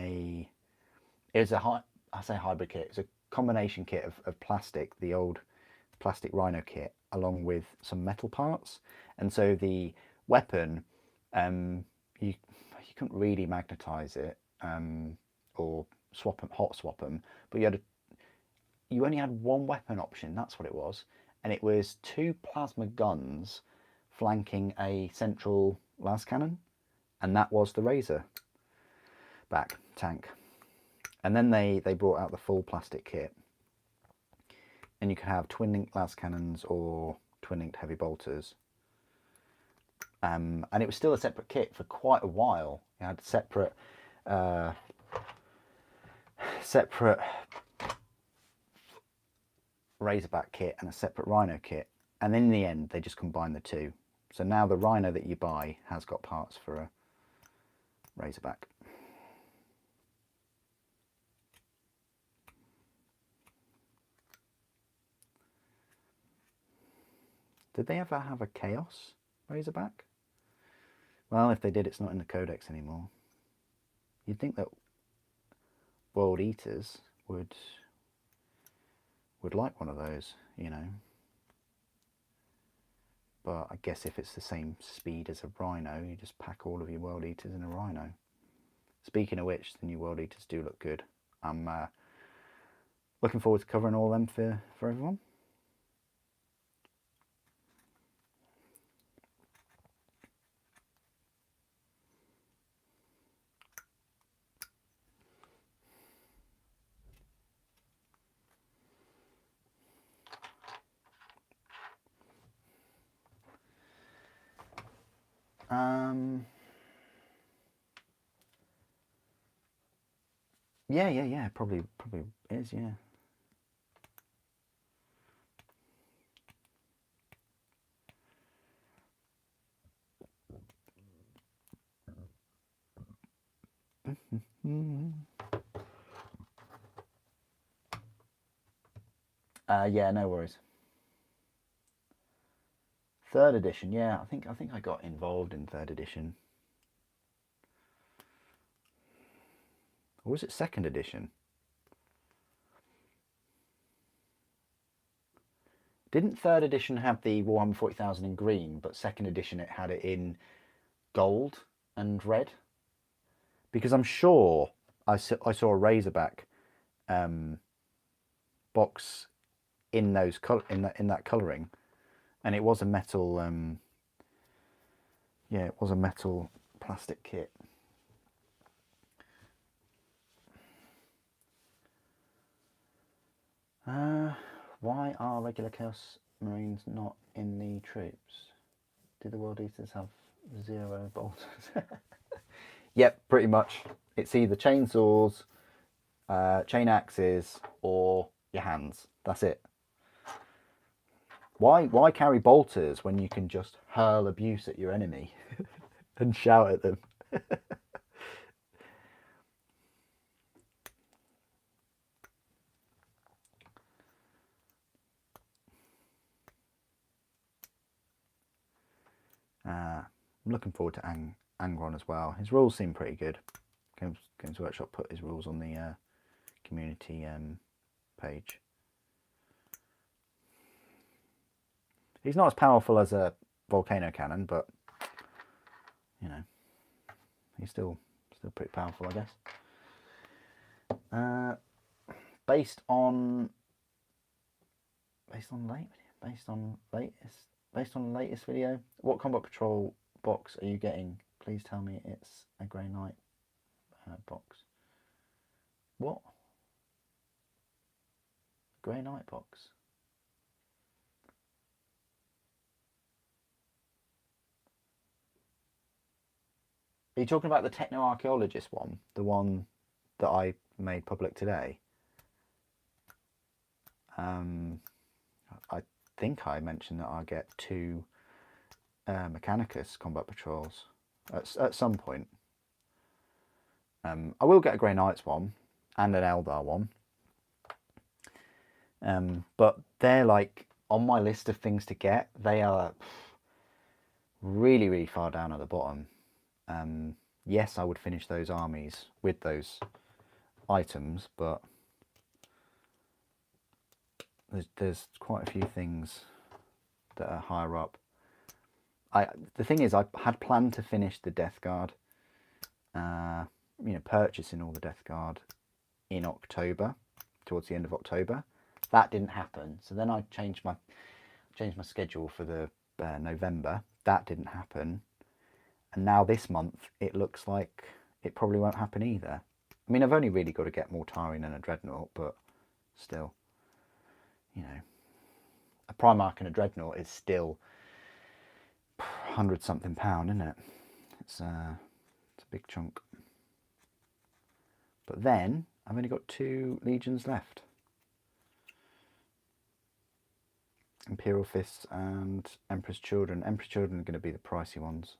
it was I say hybrid kit, it's a combination kit of plastic, the old plastic Rhino kit, along with some metal parts. And so the weapon, you couldn't really magnetize it or hot swap them, but you only had one weapon option, that's what it was. And it was 2 plasma guns flanking a central las cannon, and that was the Razorback tank. And then they brought out the full plastic kit, and you could have twin-linked las cannons or twin-linked heavy bolters. And it was still a separate kit for quite a while. You had separate Razorback kit and a separate Rhino kit, and in the end they just combined the two. So now the Rhino that you buy has got parts for a Razorback. Did they ever have a Chaos Razorback? Well, if they did, it's not in the Codex anymore. You'd think that World Eaters would like one of those, you know. But I guess if it's the same speed as a Rhino, you just pack all of your World Eaters in a Rhino. Speaking of which, the new World Eaters do look good. I'm looking forward to covering all of them for everyone. Yeah, probably is, yeah. Yeah, no worries. 3rd edition, yeah, I think I got involved in 3rd edition. Or was it 2nd edition? Didn't 3rd edition have the Warhammer 40,000 in green, but 2nd edition it had it in gold and red? Because I'm sure I saw a Razorback box in that colouring, And it was a metal, yeah, it was a metal plastic kit. Why are regular Chaos Marines not in the troops? Do the World Eaters have 0 bolters? Yep, pretty much. It's either chainsaws, chain axes, or your hands. That's it. Why carry bolters when you can just hurl abuse at your enemy and shout at them? I'm looking forward to Angron as well. His rules seem pretty good. Games Workshop put his rules on the community page. He's not as powerful as a volcano cannon, but you know, he's still pretty powerful, I guess. Based on the latest video, what Combat Patrol box are you getting? Please tell me it's a Grey Knight box. What? Grey Knight box? Are you talking about the Techno-Archaeologist one? The one that I made public today? I think I mentioned that I get 2 Mechanicus Combat Patrols at some point. I will get a Grey Knights one and an Eldar one. But they're like on my list of things to get. They are really, really far down at the bottom. Yes, I would finish those armies with those items, but there's quite a few things that are higher up. The thing is, I had planned to finish the Death Guard, purchasing all the Death Guard in October, towards the end of October. That didn't happen, so then I changed my schedule for the November. That didn't happen, and now this month it looks like it probably won't happen either. I mean, I've only really got to get more Mortarion and a Dreadnought, but still, you know, a Primarch and a Dreadnought is still 100-something pound, isn't it? It's a big chunk. But then I've only got 2 legions left. Imperial Fists and Emperor's Children. Emperor's Children are going to be the pricey ones,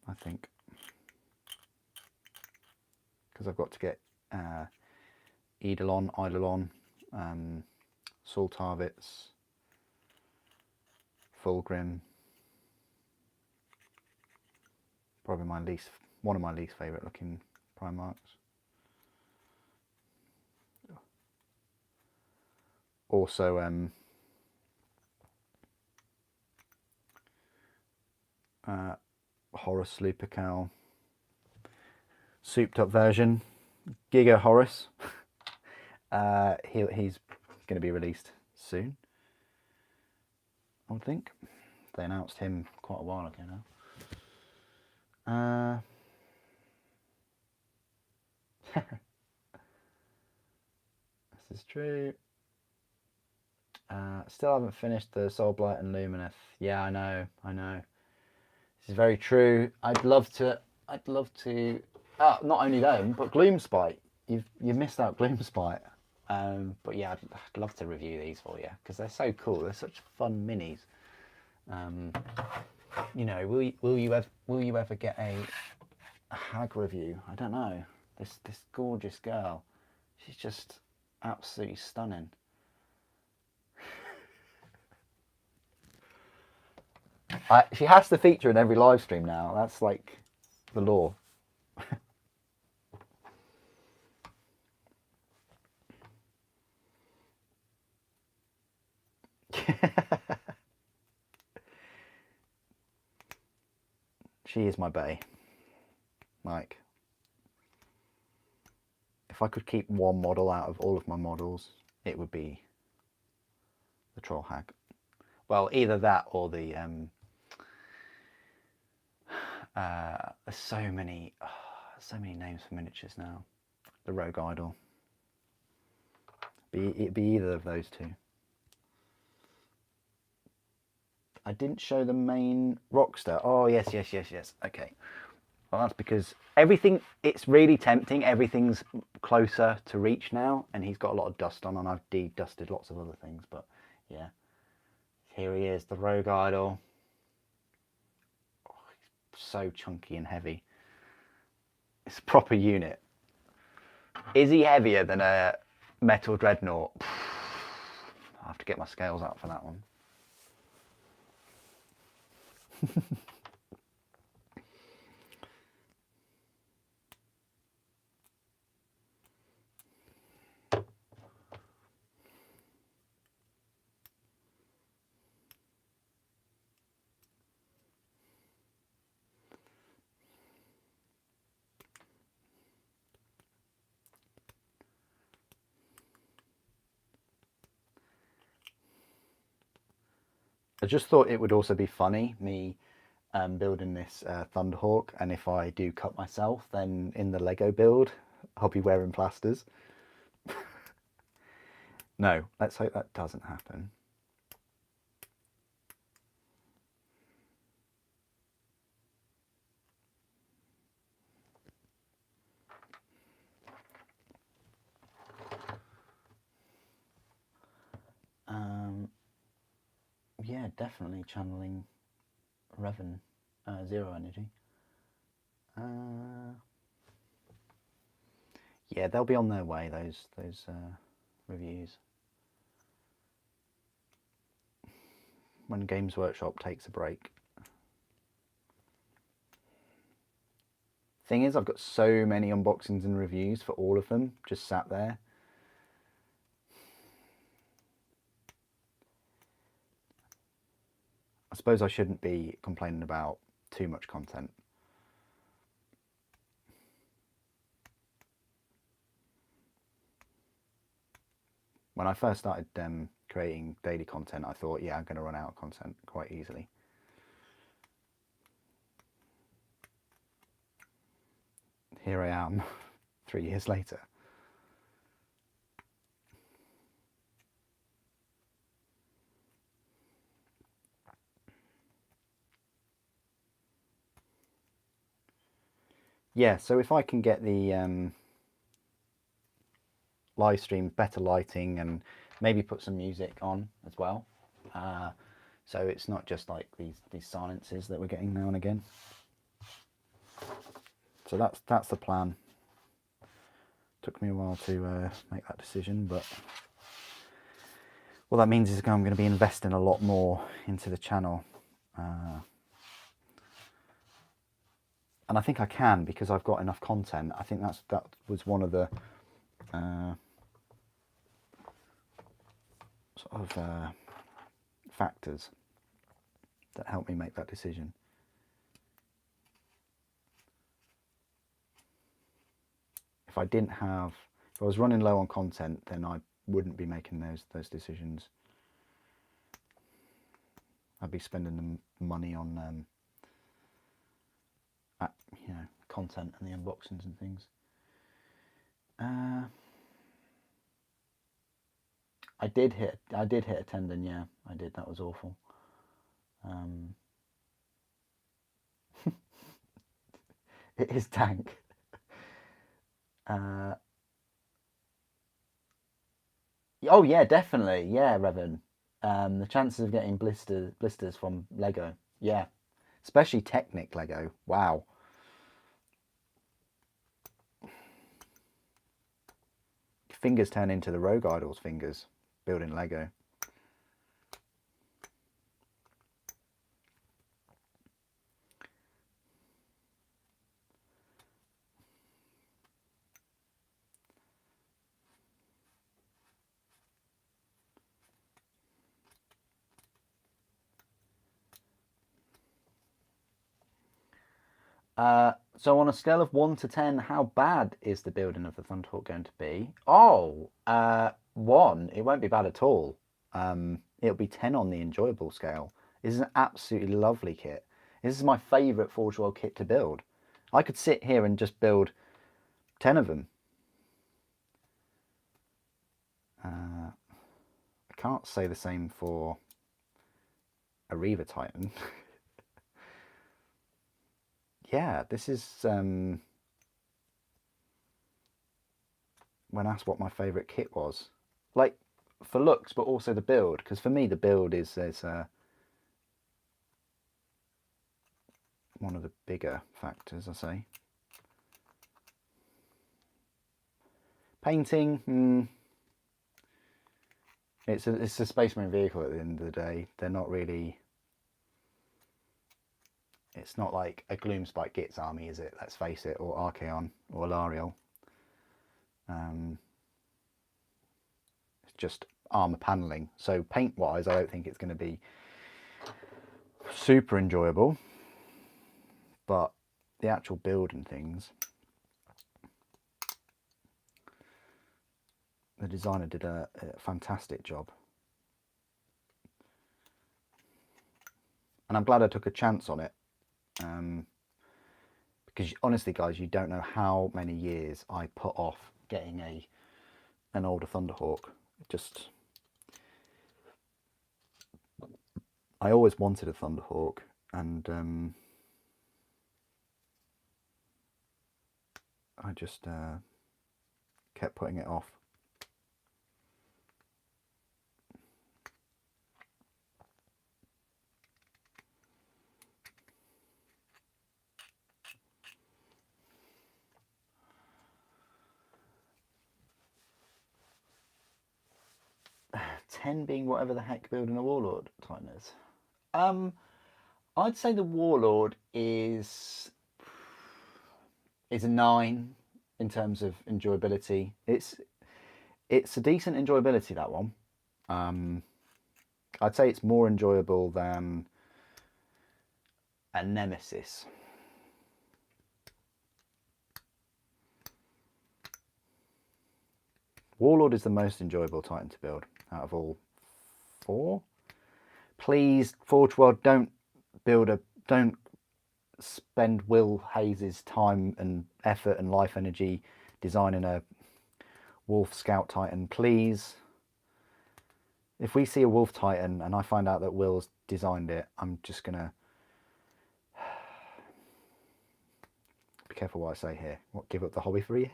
I think, because I've got to get Eidolon, Saltarvits, Fulgrim. Probably one of my least favourite looking Primarchs. Also, Horus Lupercal, souped up version, Giga Horus. He's going to be released soon, I would think. They announced him quite a while ago now. This is true. Still haven't finished the Soulblight and Lumineth. Yeah, I know. This is very true. I'd love to. Not only them, but Gloomspite. You've missed out Gloomspite. But yeah, I'd love to review these for you because they're so cool. They're such fun minis. You know, will you ever get a hag review? I don't know. This gorgeous girl. She's just absolutely stunning. She has to feature in every live stream now. That's like the law. She is my bae. Like, if I could keep one model out of all of my models, it would be the Troll Hag. well, either that or the there's so many names for miniatures now. The Rogue Idol. It'd be either of those two. I didn't show the main Rockstar. Oh yes. Okay. Well, that's because everything, it's really tempting. Everything's closer to reach now, and he's got a lot of dust on, and I've de-dusted lots of other things, but yeah. Here he is, the Rogue Idol. Oh, he's so chunky and heavy. It's a proper unit. Is he heavier than a Metal Dreadnought? I'll have to get my scales out for that one. I just thought it would also be funny, me building this Thunderhawk, and if I do cut myself, then in the Lego build, I'll be wearing plasters. No, let's hope that doesn't happen. Yeah, definitely channeling Revan, Zero Energy. Yeah, they'll be on their way, those reviews. When Games Workshop takes a break. Thing is, I've got so many unboxings and reviews for all of them, just sat there. I suppose I shouldn't be complaining about too much content. When I first started creating daily content, I thought, yeah, I'm going to run out of content quite easily. Here I am 3 years later. Yeah, so if I can get the live stream, better lighting, and maybe put some music on as well, so it's not just like these silences that we're getting now and again. So that's the plan. Took me a while to make that decision, but what that means is I'm going to be investing a lot more into the channel, and I think I can because I've got enough content. I think that was one of the sort of factors that helped me make that decision. If I was running low on content, then I wouldn't be making those decisions. I'd be spending the money on content and the unboxings and things. I did hit a tendon, yeah, I did. That was awful. It is dank. Oh yeah, definitely, yeah, Revan. The chances of getting blisters from Lego, yeah, especially Technic Lego. Wow. Fingers turn into the Rogue Idol's fingers building Lego. So on a scale of 1 to 10, how bad is the building of the Thunderhawk going to be? Oh, 1. It won't be bad at all. it'll be 10 on the enjoyable scale. This is an absolutely lovely kit. This is my favourite Forge World kit to build. I could sit here and just build 10 of them. I can't say the same for a Reaver Titan. Yeah, this is when asked what my favourite kit was. Like, for looks, but also the build. Because for me, the build is one of the bigger factors, I say. Painting, it's a Spaceman vehicle at the end of the day. They're not really... It's not like a Gloomspike Gitz army, is it? Let's face it, or Archaon, or Lariel. It's just armour panelling. So paint-wise, I don't think it's going to be super enjoyable. But the actual build and things, the designer did a fantastic job. And I'm glad I took a chance on it. Because honestly, guys, you don't know how many years I put off getting an older Thunderhawk. I always wanted a Thunderhawk, and I just kept putting it off. $10 being whatever the heck building a Warlord Titan is. I'd say the Warlord is a 9 in terms of enjoyability. It's a decent enjoyability, that one. I'd say it's more enjoyable than a Nemesis. Warlord is the most enjoyable Titan to build out of all 4. Please, Forge World, don't spend Will Hayes' time and effort and life energy designing a Wolf Scout Titan, please. If we see a Wolf Titan and I find out that Will's designed it, I'm just gonna be careful what I say here. What, give up the hobby for a year?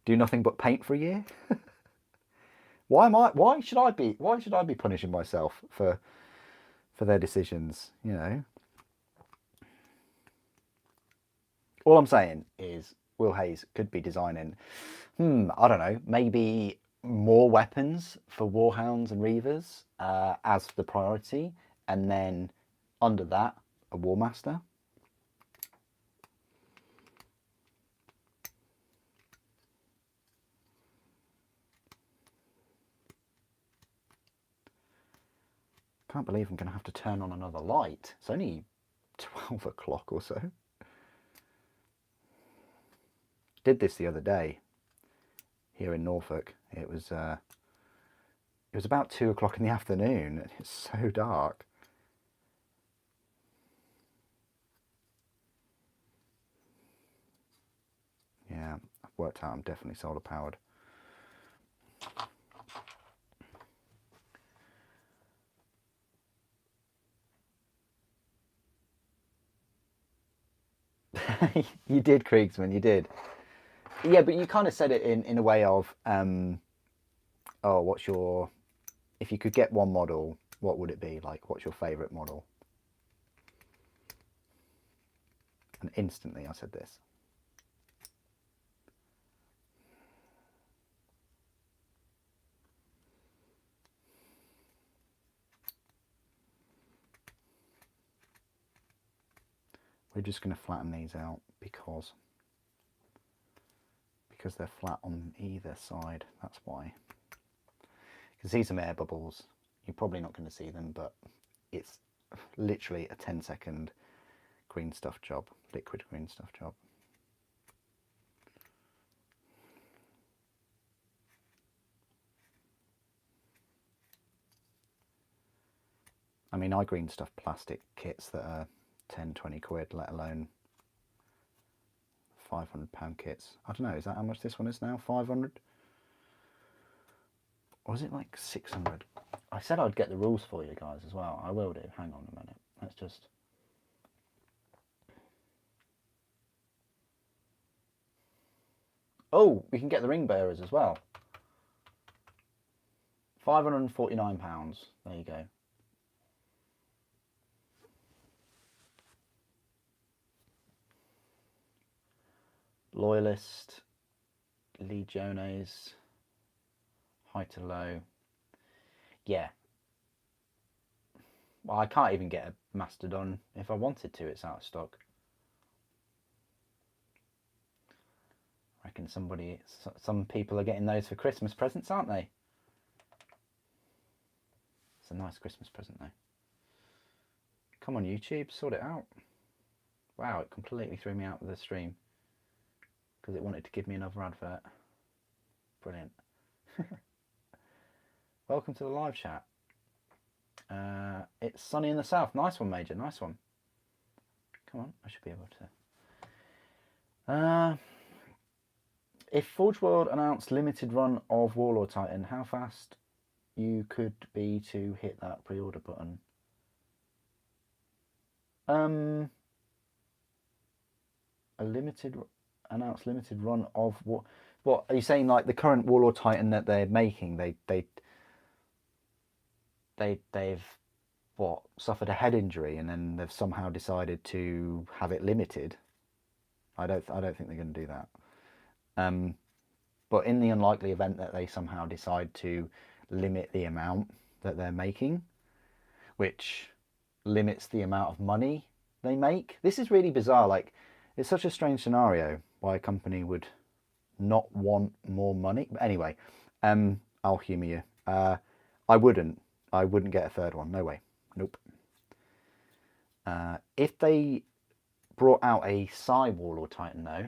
Do nothing but paint for a year? Why should I be punishing myself for their decisions, you know? All I'm saying is Will Hayes could be designing, I don't know, maybe more weapons for Warhounds and Reavers as the priority, and then under that, a Warmaster. Can't believe I'm going to have to turn on another light. It's only 12 o'clock or so. Did this the other day here in Norfolk. It was about 2 o'clock in the afternoon and it's so dark. Yeah, I've worked out I'm definitely solar powered. You did, Kriegsman, you did. Yeah, but you kind of said it in a way of, oh, what's your, if you could get one model, what would it be? Like, what's your favourite model? And instantly I said this. We're just going to flatten these out because they're flat on either side. That's why. You can see some air bubbles. You're probably not going to see them, but it's literally a 10-second green stuff job, liquid green stuff job. I mean, I green stuff plastic kits that are 10, 20 quid, let alone £500 kits. I don't know, is that how much this one is now? 500? Or is it like 600? I said I'd get the rules for you guys as well. I will do. Hang on a minute. Let's just... Oh, we can get the ring bearers as well. £549. There you go. Loyalist, Legiones, high to low. Yeah. Well, I can't even get a Mastodon if I wanted to. It's out of stock. I reckon some people are getting those for Christmas presents, aren't they? It's a nice Christmas present though. Come on YouTube, sort it out. Wow, it completely threw me out of the stream because it wanted to give me another advert. Brilliant. Welcome to the live chat. It's sunny in the south. Nice one, Major. Nice one. Come on, I should be able to. If Forge World announced limited run of Warlord Titan, how fast you could be to hit that pre-order button? A announced limited run of what are you saying? Like the current Warlord Titan that they're making, they've what, suffered a head injury and then they've somehow decided to have it limited. I don't think they're going to do that. But in the unlikely event that they somehow decide to limit the amount that they're making, which limits the amount of money they make, this is really bizarre. Like, it's such a strange scenario why a company would not want more money. But anyway, I'll humour you. I wouldn't get a third one. No way. Nope. If they brought out a Psi Warlord Titan though,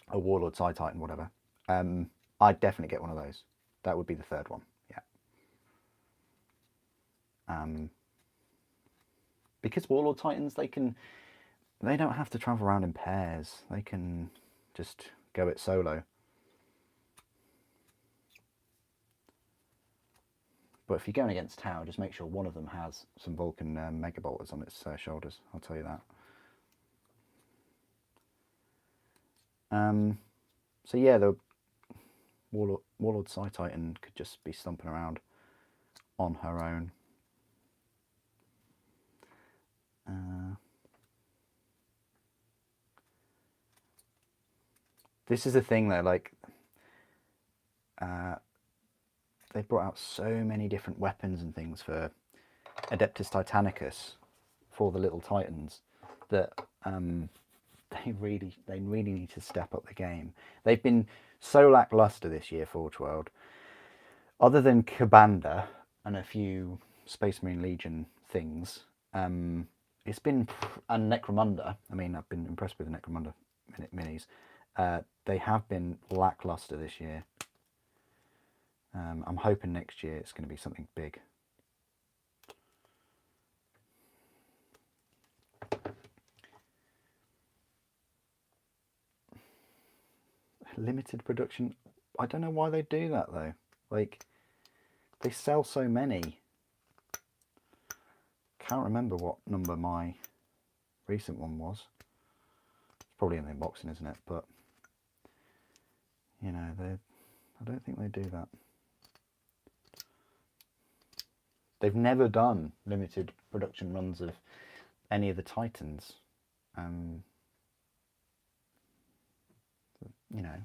a Warlord Psi Titan, whatever, I'd definitely get one of those. That would be the third one. Yeah. Because Warlord Titans, they don't have to travel around in pairs. They can just go it solo. But if you're going against Tau, just make sure one of them has some Vulcan Megabolters on its shoulders. I'll tell you that. So yeah, the Warlord Psi Titan could just be stomping around on her own. This is the thing though, like, they've brought out so many different weapons and things for Adeptus Titanicus for the little Titans that they really need to step up the game. They've been so lackluster this year, Forge World. Other than Kabanda and a few Space Marine Legion things, it's been, and Necromunda. I mean, I've been impressed with the Necromunda minis. They have been lackluster this year. I'm hoping next year it's going to be something big. Limited production. I don't know why they do that though. Like, they sell so many. Can't remember what number my recent one was. It's probably in the unboxing, isn't it? But you know, I don't think they do that. They've never done limited production runs of any of the Titans. You know,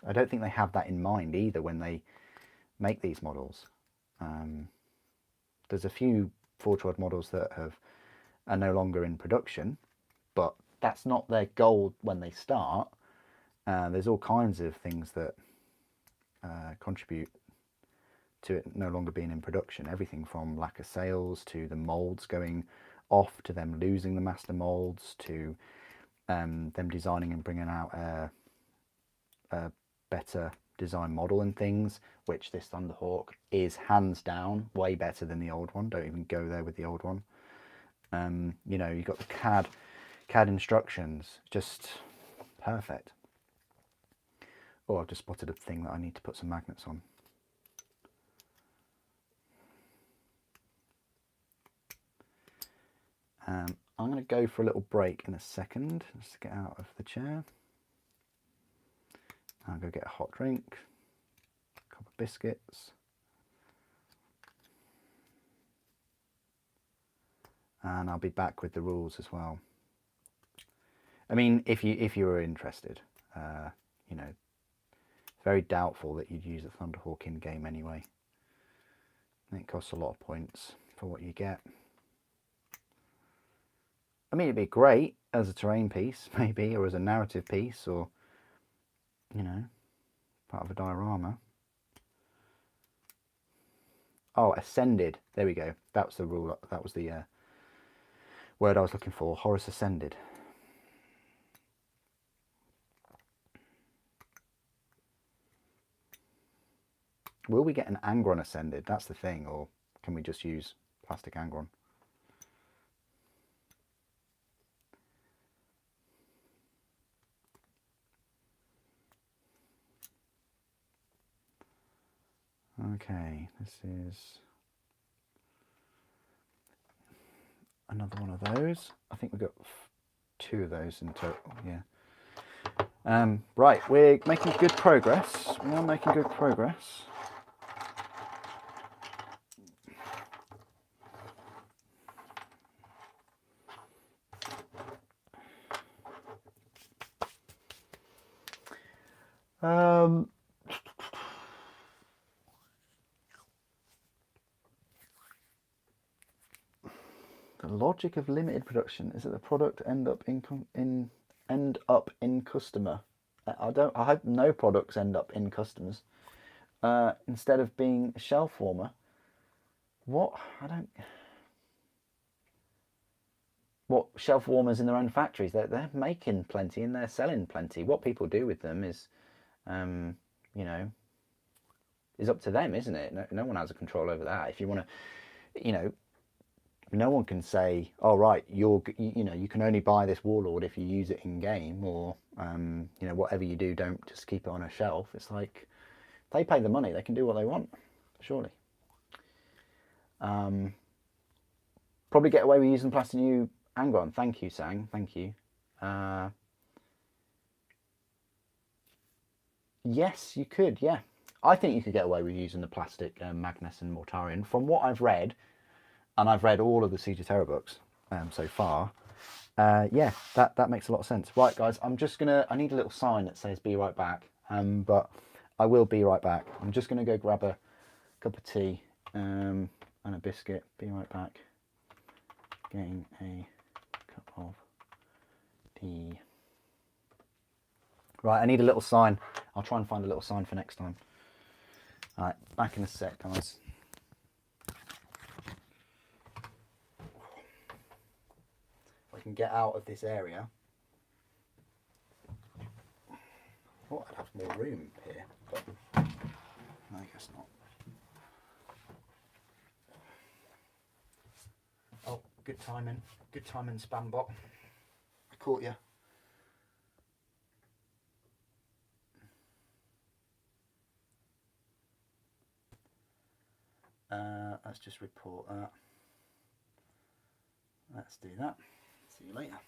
I don't think they have that in mind either when they make these models. There's a few Forge World models that are no longer in production, but that's not their goal when they start. There's all kinds of things that contribute to it no longer being in production. Everything from lack of sales to the molds going off to them losing the master molds to them designing and bringing out a better design model and things, which this Thunderhawk is hands down way better than the old one. Don't even go there with the old one. You know, you've got the CAD instructions, just perfect. Oh, I've just spotted a thing that I need to put some magnets on. I'm going to go for a little break in a second, just to get out of the chair. I'll go get a hot drink, a couple of biscuits. And I'll be back with the rules as well. I mean, if you were interested, you know, it's very doubtful that you'd use a Thunderhawk in game anyway. It costs a lot of points for what you get. I mean, it'd be great as a terrain piece, maybe, or as a narrative piece, or, you know, part of a diorama. Oh, ascended. There we go. That was the rule. That was the word I was looking for. Horus ascended. Will we get an Angron ascended? That's the thing, or can we just use plastic Angron? Okay, this is another one of those. I think we've got 2 of those in total, yeah. Right, we're making good progress. We are making good progress. The logic of limited production is that the product end up in customer. I hope no products end up in customers. Instead of being a shelf warmer. What? What, shelf warmers in their own factories? They're making plenty and they're selling plenty. What people do with them is, you know, is up to them, isn't it? No one has a control over that. If you want to, you know, no one can say, oh right, you know, you can only buy this warlord if you use it in game, or you know, whatever you do, don't just keep it on a shelf. It's like, they pay the money, they can do what they want, surely. Probably get away with using plastic new Angron. Thank you, Sang. Thank you. Yes, you could. Yeah, I think you could get away with using the plastic Magnus and Mortarion. From what I've read, and I've read all of the Siege of Terror books so far, yeah, that makes a lot of sense. Right, guys, I'm just gonna. I need a little sign that says "Be right back," but I will be right back. I'm just gonna go grab a cup of tea and a biscuit. Be right back. Getting a cup of tea. Right, I need a little sign. I'll try and find a little sign for next time. All right, back in a sec, guys. If I can get out of this area. Thought I'd have more room here, but I guess not. Oh, good timing. Good timing, Spambot. I caught you. Let's just report that. Let's do that. See you later.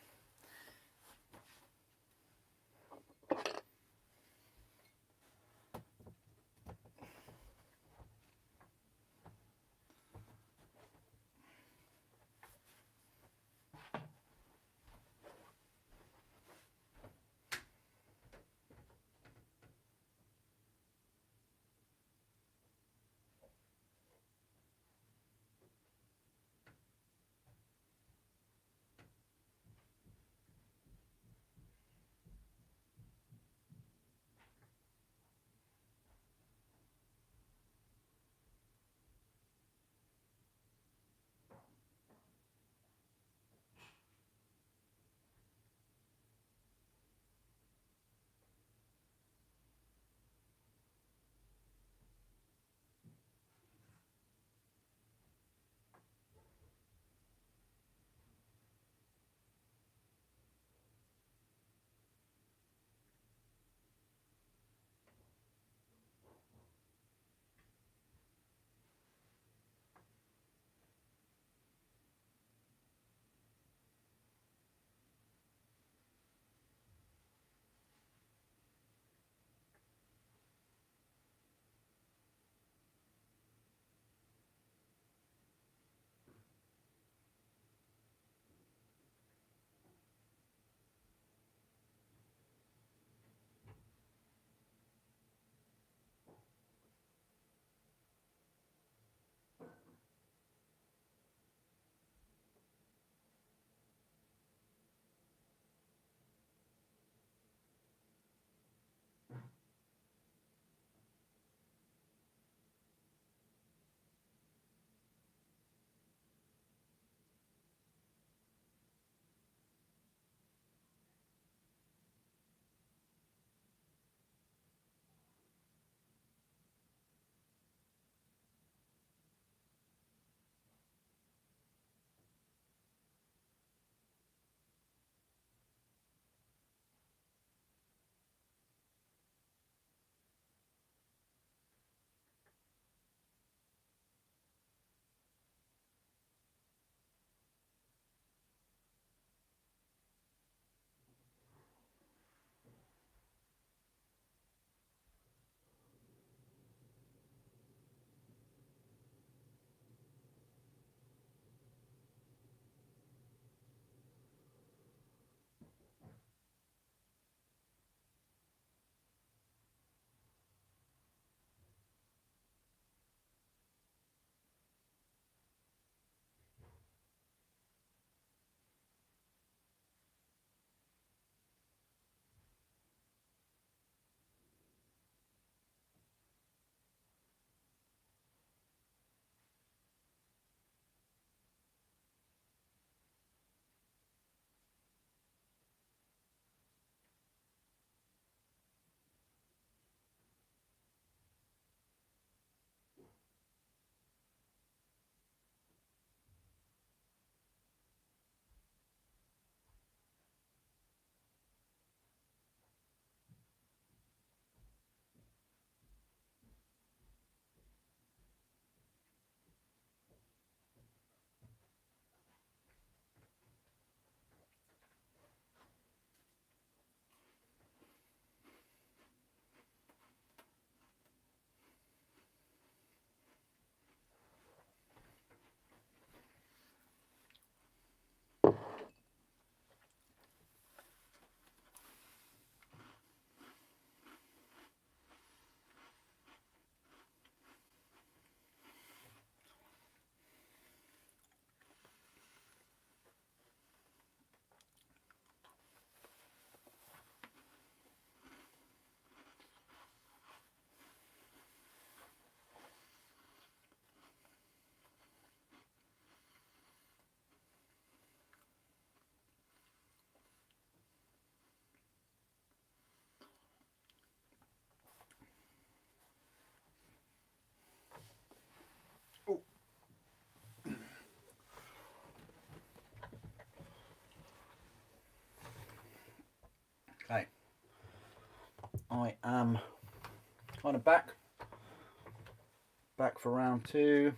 I am kind of back for round 2.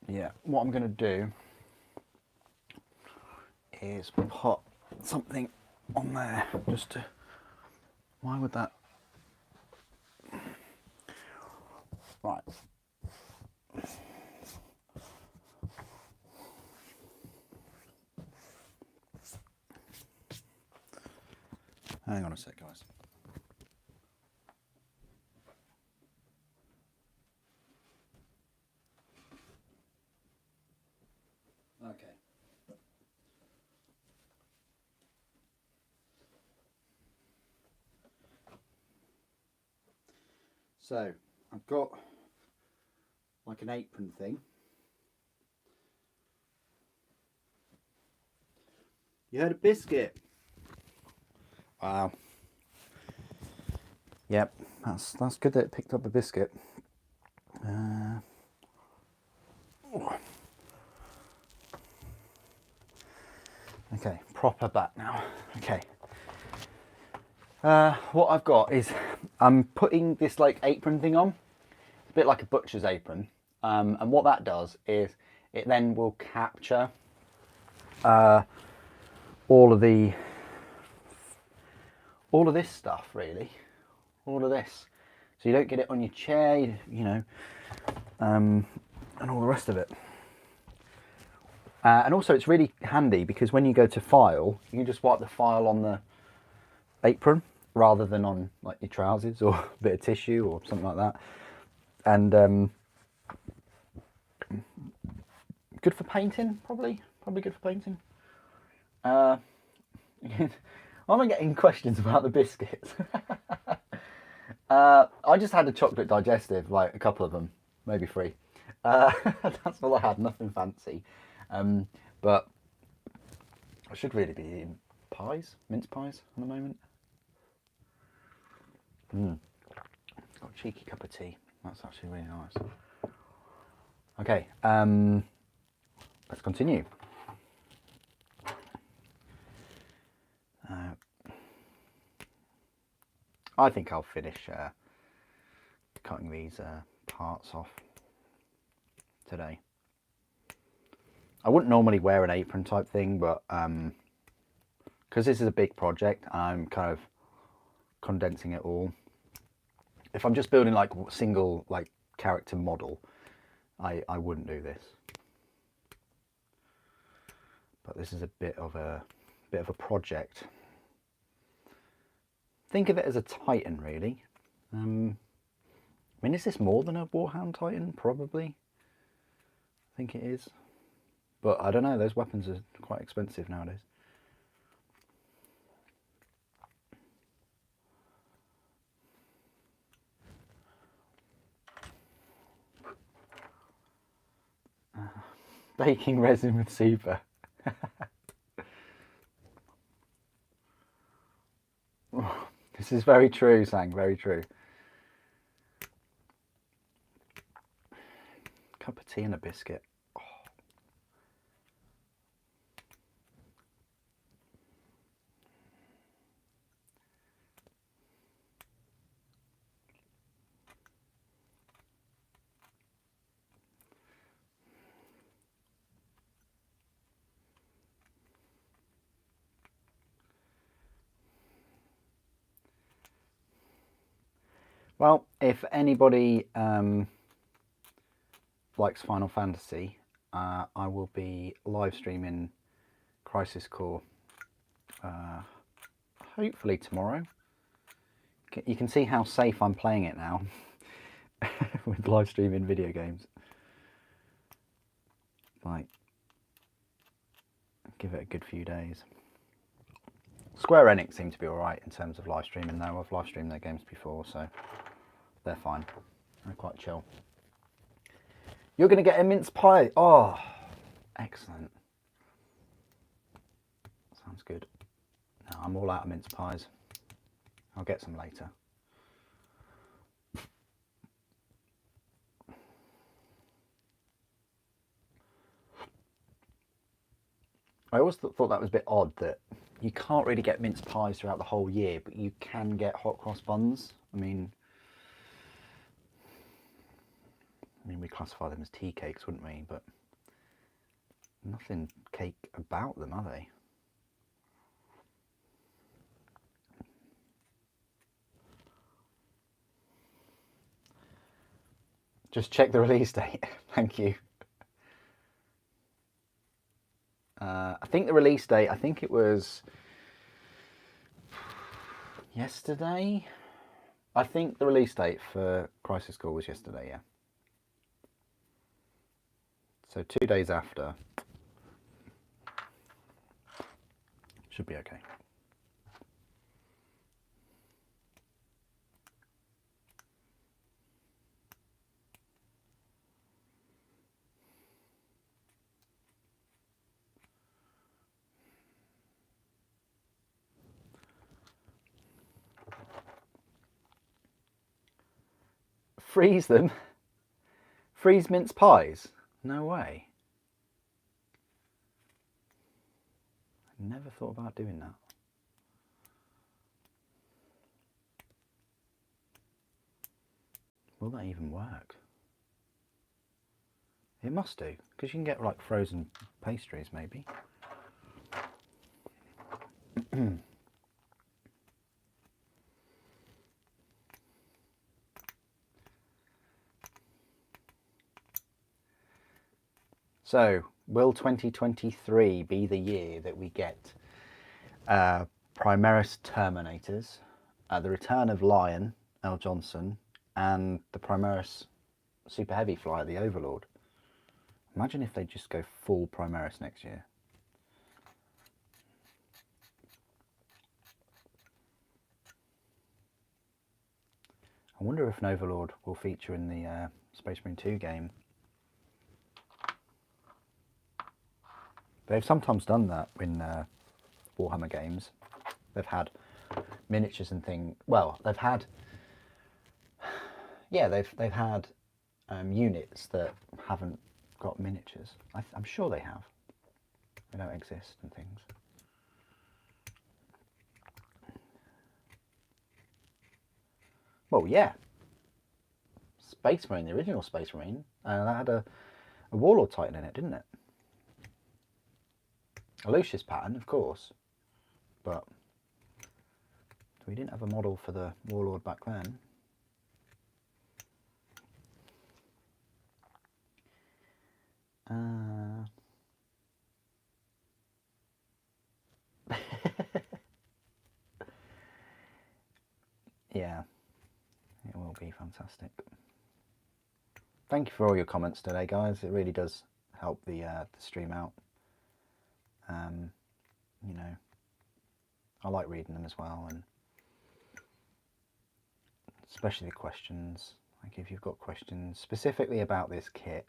Yeah, what I'm going to do is put something on there just to, why would that, right. Hang on a sec, guys. Okay. So I've got like an apron thing. You heard a biscuit? Wow. Yep, that's good that it picked up a biscuit. Okay, proper back now. Okay. What I've got is I'm putting this like apron thing on, a bit like a butcher's apron, and what that does is it then will capture all of this stuff, really, all of this, so you don't get it on your chair, you know, and all the rest of it. And also it's really handy because when you go to file, you can just wipe the file on the apron rather than on like your trousers or a bit of tissue or something like that. And good for painting, probably good for painting. I'm getting questions about the biscuits. I just had a chocolate digestive, like a couple of them, maybe 3. That's all I had, nothing fancy. But I should really be eating pies, mince pies at the moment. Got a cheeky cup of tea. That's actually really nice. Okay, let's continue. I think I'll finish cutting these parts off today. I wouldn't normally wear an apron type thing, but because this is a big project, I'm kind of condensing it all. If I'm just building like a single like character model, I wouldn't do this. But this is a bit of a project. Think of it as a Titan, really. I mean, is this more than a Warhound Titan? Probably. I think it is. But I don't know, those weapons are quite expensive nowadays. Baking resin with super. This is very true, Sang, very true. Cup of tea and a biscuit. Oh. Well, if anybody likes Final Fantasy, I will be live streaming Crisis Core hopefully tomorrow. You can see how safe I'm playing it now with live streaming video games. Like, give it a good few days. Square Enix seem to be alright in terms of live streaming though. I've live streamed their games before, so they're fine. They're quite chill. You're going to get a mince pie. Oh, excellent. Sounds good. No, I'm all out of mince pies. I'll get some later. I always thought that was a bit odd that you can't really get mince pies throughout the whole year, but you can get hot cross buns. I mean, we classify them as tea cakes, wouldn't we? But nothing cake about them, are they? Just check the release date. Thank you. I think the release date, I think it was yesterday. I think the release date for Crisis Core was yesterday, yeah. So 2 days after. Should be okay. Freeze them? Freeze mince pies? No way. I never thought about doing that. Will that even work? It must do, because you can get like frozen pastries maybe. So, will 2023 be the year that we get Primaris Terminators, the return of Lion, L. Johnson, and the Primaris Super Heavy Flyer, the Overlord? Imagine if they just go full Primaris next year. I wonder if an Overlord will feature in the Space Marine 2 game. They've sometimes done that in Warhammer games. They've had miniatures and things. Well, they've had, yeah, they've had units that haven't got miniatures. I'm sure they have. They don't exist and things. Well, yeah. Space Marine, the original Space Marine, that had a Warlord Titan in it, didn't it? A Lucius pattern, of course, but we didn't have a model for the Warlord back then. Yeah, it will be fantastic. Thank you for all your comments today, guys. It really does help the stream out. You know, I like reading them as well, and especially the questions. Like if you've got questions specifically about this kit,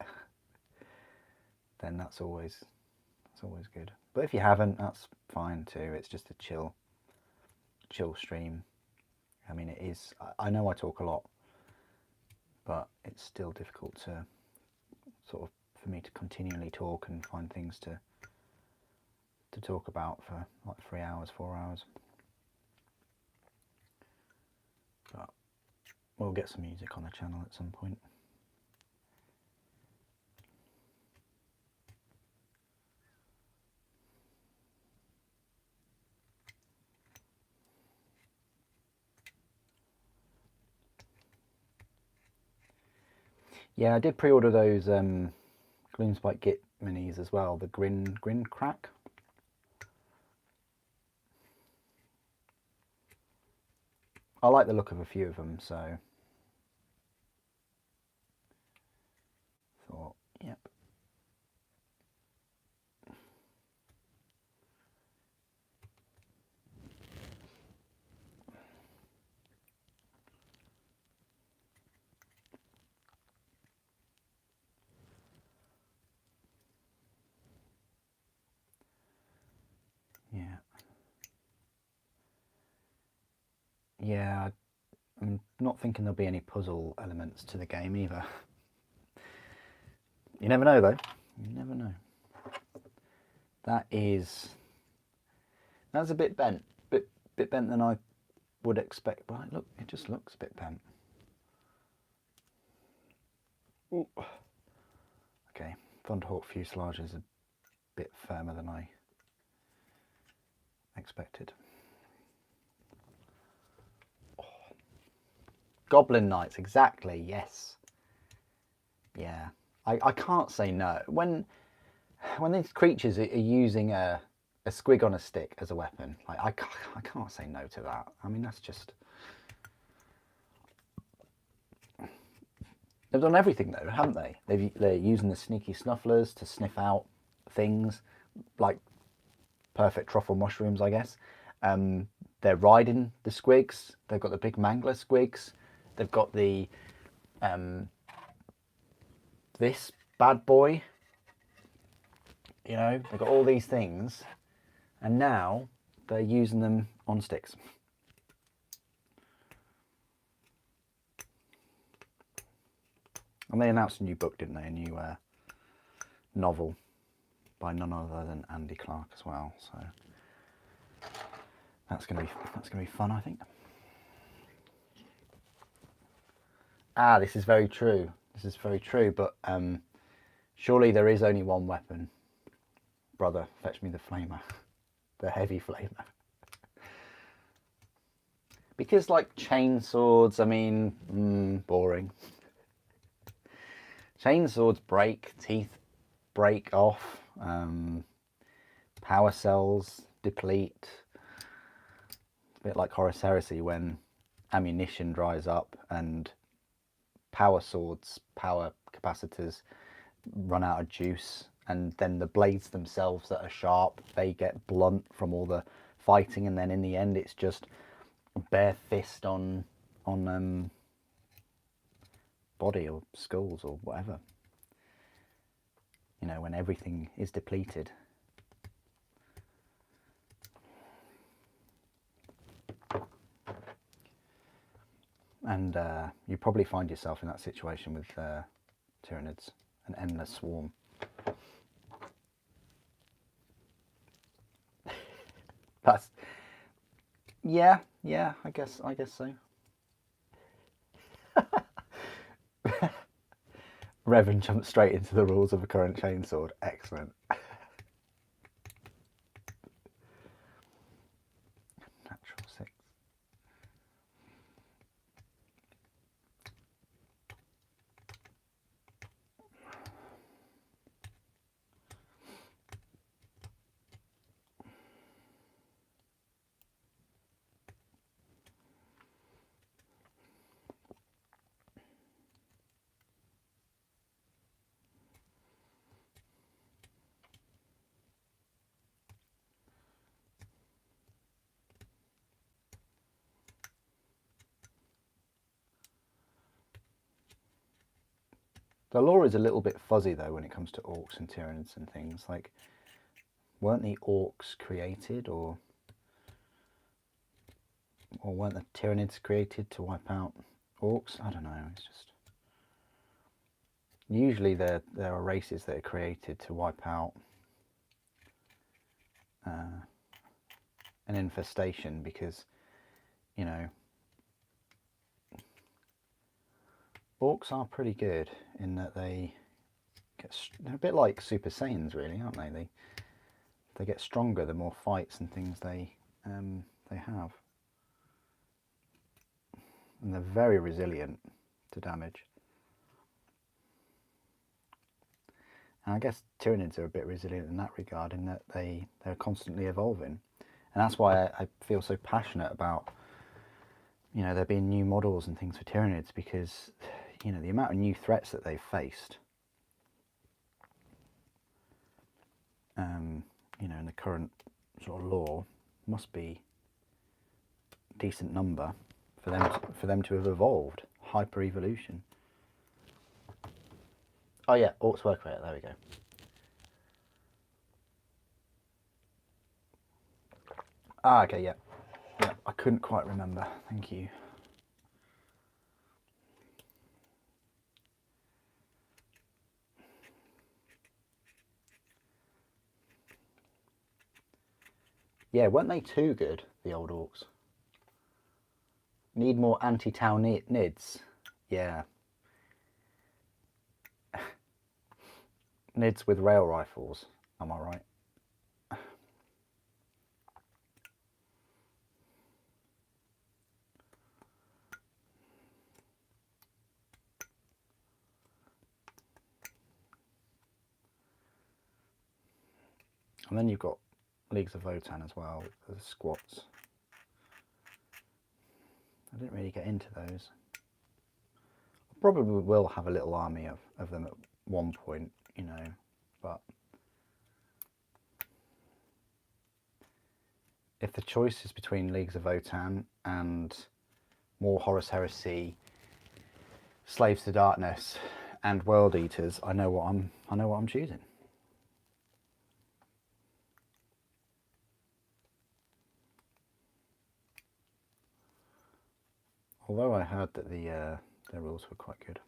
then that's always good. But if you haven't, that's fine too. It's just a chill stream. I mean, it is. I know I talk a lot, but it's still difficult to sort of for me to continually talk and find things to talk about for like 3 hours, 4 hours. But we'll get some music on the channel at some point. Yeah, I did pre-order those Gloomspike Git minis as well, the Grin Crack. I like the look of a few of them, so thought, yep. yeah, I'm not thinking there'll be any puzzle elements to the game either. You never know though. You never know. That's a bit bent. Bit bent than I would expect. But look, it just looks a bit bent. Ooh. Okay, Thunderhawk fuselage is a bit firmer than I expected. Oh. Goblin Knights, exactly, yes. Yeah, I can't say no. When these creatures are using a squig on a stick as a weapon, like I can't say no to that. I mean, that's just... They've done everything though, haven't they? They're using the sneaky snufflers to sniff out things, like perfect truffle mushrooms, I guess. They're riding the squigs. They've got the big mangler squigs. They've got the this bad boy. You know, they've got all these things, and now they're using them on sticks. And they announced a new book, didn't they? A new novel by none other than Andy Clark as well. So that's gonna be fun, I think. Ah, this is very true. This is very true. But surely there is only one weapon. Brother, fetch me the flamer, the heavy flamer. Because like chainswords, I mean, boring. Chainswords break, teeth break off, power cells deplete. It's a bit like Horus heresy when ammunition dries up and power swords, power capacitors run out of juice, and then the blades themselves that are sharp, they get blunt from all the fighting, and then in the end it's just bare fist on body or skulls or whatever. You know, when everything is depleted. And you probably find yourself in that situation with Tyranids, an endless swarm. That's, yeah, I guess so. Revan jumped straight into the rules of a current chainsword. Excellent. Natural 6. The lore is a little bit fuzzy though when it comes to orcs and Tyranids and things. Like, weren't the orcs created, or weren't the Tyranids created to wipe out orcs? I don't know. It's just usually there are races that are created to wipe out an infestation, because, you know, orcs are pretty good in that they're a bit like Super Saiyans, really, aren't they? They get stronger the more fights and things they have, and they're very resilient to damage. And I guess Tyranids are a bit resilient in that regard, in that they're constantly evolving, and that's why I feel so passionate about, you know, there being new models and things for Tyranids, because, you know, the amount of new threats that they've faced, you know, in the current sort of lore, must be a decent number for them to have evolved. Hyper evolution. Oh yeah, orcs work rate. There we go. Ah, okay, yeah. I couldn't quite remember. Thank you. Yeah, weren't they too good, the old orcs? Need more anti-tau nids. Yeah. Nids with rail rifles, am I right? And then you've got Leagues of Votan as well, the squats. I didn't really get into those. I probably will have a little army of them at one point, you know, but if the choice is between Leagues of Votan and more Horus Heresy, Slaves to Darkness, and World Eaters, I know what I'm choosing. Although I heard that their rules were quite good.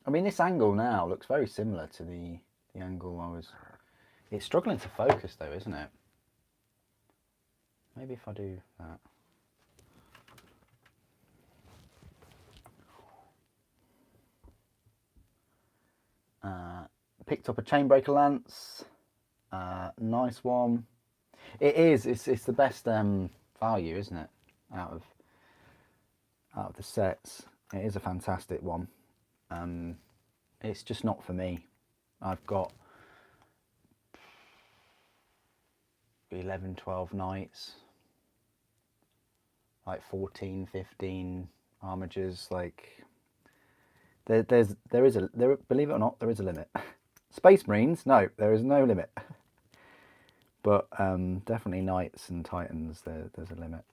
I mean, this angle now looks very similar to the angle I was... It's struggling to focus though, isn't it? Maybe if I do that. Picked up a Chainbreaker Lance. Nice one. It is. It's the best value, isn't it? Out of the sets, it is a fantastic one. It's just not for me. I've got 11, 12 knights, like 14, 15 armigers. Like believe it or not, there is a limit. Space Marines, no, there is no limit. But definitely knights and titans, there's a limit.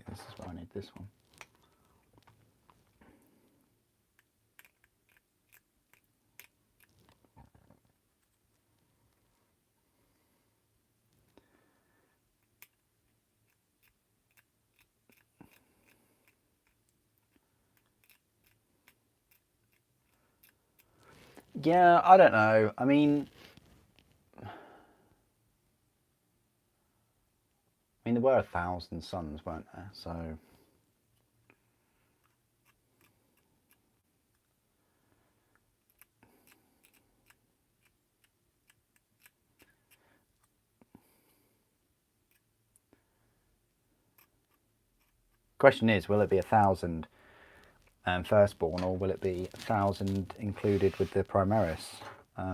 This is why I need this one. Yeah, I don't know. I mean, there were 1,000 suns, weren't there? So question is, will it be 1,000 firstborn, or will it be 1,000 included with the Primaris? I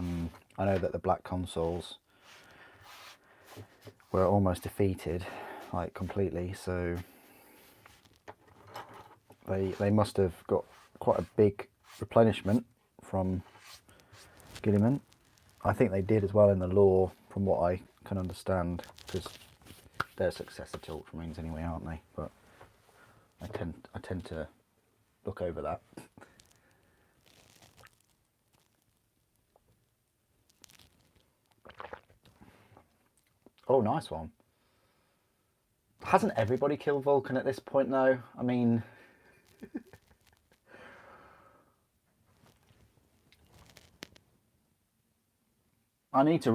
know that the Black Consuls were almost defeated, like completely, so they must have got quite a big replenishment from Guilliman. I think they did as well in the lore, from what I can understand, because they're successor to Ultramarines anyway, aren't they? But I tend to look over that. Oh, nice one. Hasn't everybody killed Vulcan at this point though? I mean, I need to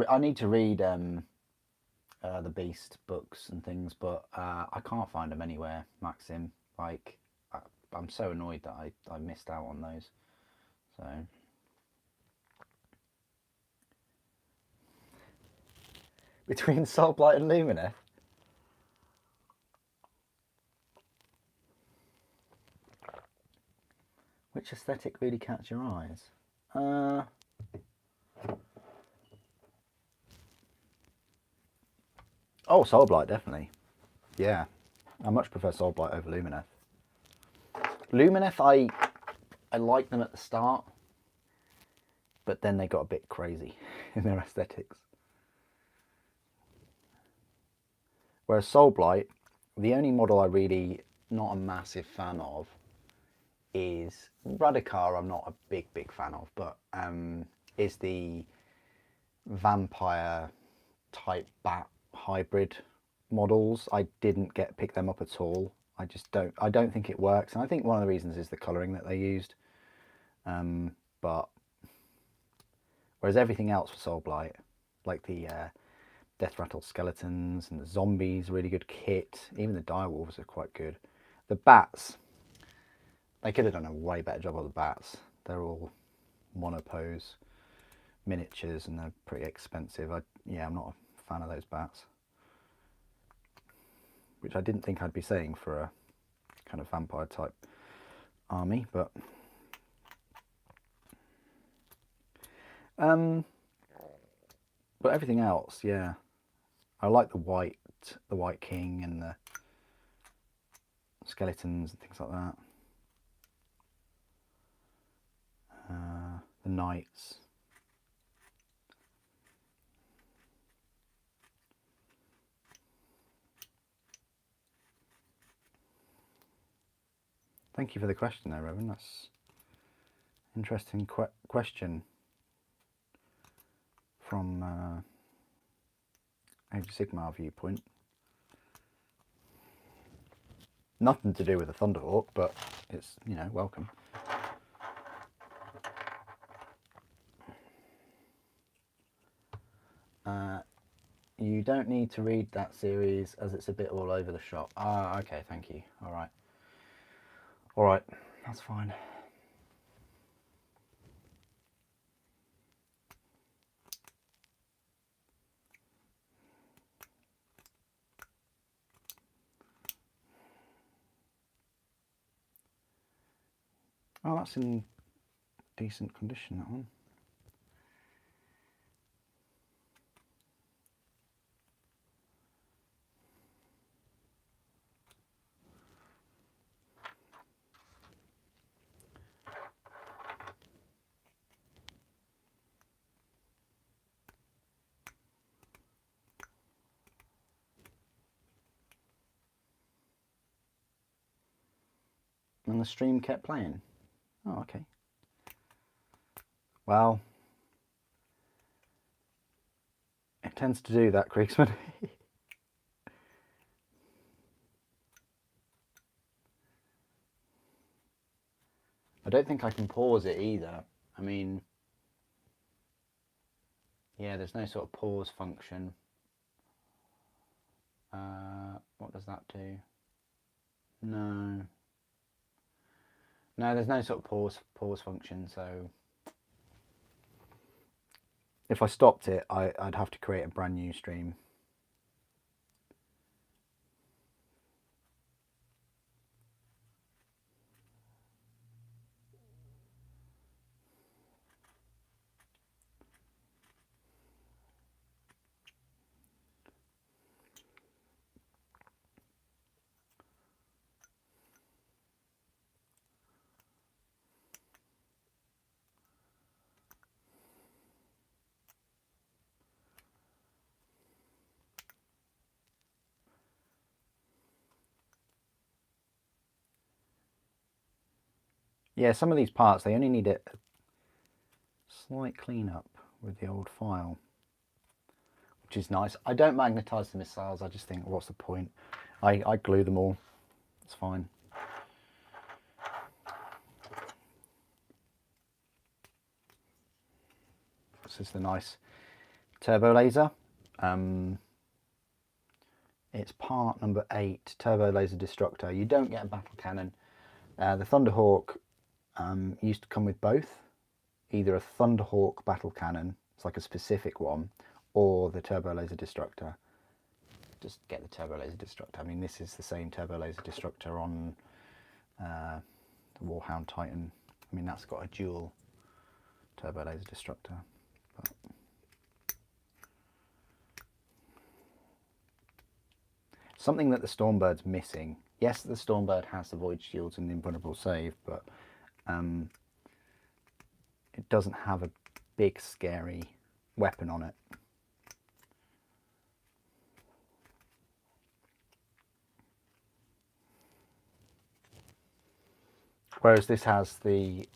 read the Beast books and things, but I can't find them anywhere, Maxim. Like, I'm so annoyed that I missed out on those. So between Soulblight and Lumineth. Which aesthetic really catch your eyes? Oh, Soulblight, definitely. Yeah, I much prefer Soulblight over Lumineth. Lumineth, I liked them at the start, but then they got a bit crazy in their aesthetics. Whereas Soulblight, the only model I really not a massive fan of is Radikar. I'm not a big fan of, but is the vampire type bat hybrid models. I didn't pick them up at all. I don't think it works, and I think one of the reasons is the colouring that they used. But whereas everything else for Soulblight, like the Death Rattle skeletons and the zombies, really good kit. Even the direwolves are quite good. The bats, they could have done a way better job of the bats. They're all monopose miniatures and they're pretty expensive. Yeah, I'm not a fan of those bats, which I didn't think I'd be saying for a kind of vampire type army, but everything else, yeah, I like the white king and the skeletons and things like that. The knights. Thank you for the question there, Revan. That's an interesting question from Age of Sigmar viewpoint. Nothing to do with the Thunderhawk, but it's, you know, welcome. You don't need to read that series as it's a bit all over the shop. Ah, okay, thank you. All right. All right, that's fine. Oh, that's in decent condition, that one. And the stream kept playing. Oh, okay. Well, it tends to do that, Kriegsman. I don't think I can pause it either. I mean, yeah, there's no sort of pause function. What does that do? No. No, there's no sort of pause function, so if I stopped it, I'd have to create a brand new stream. Yeah, some of these parts, they only need a slight cleanup with the old file, which is nice. I don't magnetize the missiles. I just think, what's the point? I glue them all. It's fine. This is the nice turbo laser. It's part number 8, turbo laser destructor. You don't get a battle cannon. The Thunderhawk used to come with both, either a Thunderhawk battle cannon, it's like a specific one, or the turbo laser destructor. Just get the turbo laser destructor. I mean, this is the same turbo laser destructor on the Warhound Titan. I mean, that's got a dual turbo laser destructor. But something that the Stormbird's missing. Yes, the Stormbird has the Void Shields and the Invulnerable Save, but it doesn't have a big scary weapon on it. Whereas this has the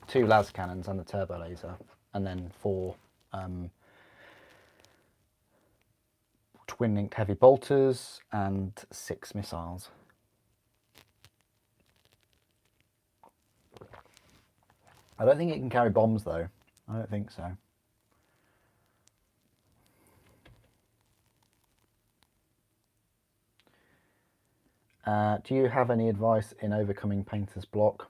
2 las cannons and the turbo laser, and then 4 twin-linked heavy bolters and 6 missiles. I don't think it can carry bombs though. I don't think so. Do you have any advice in overcoming painter's block?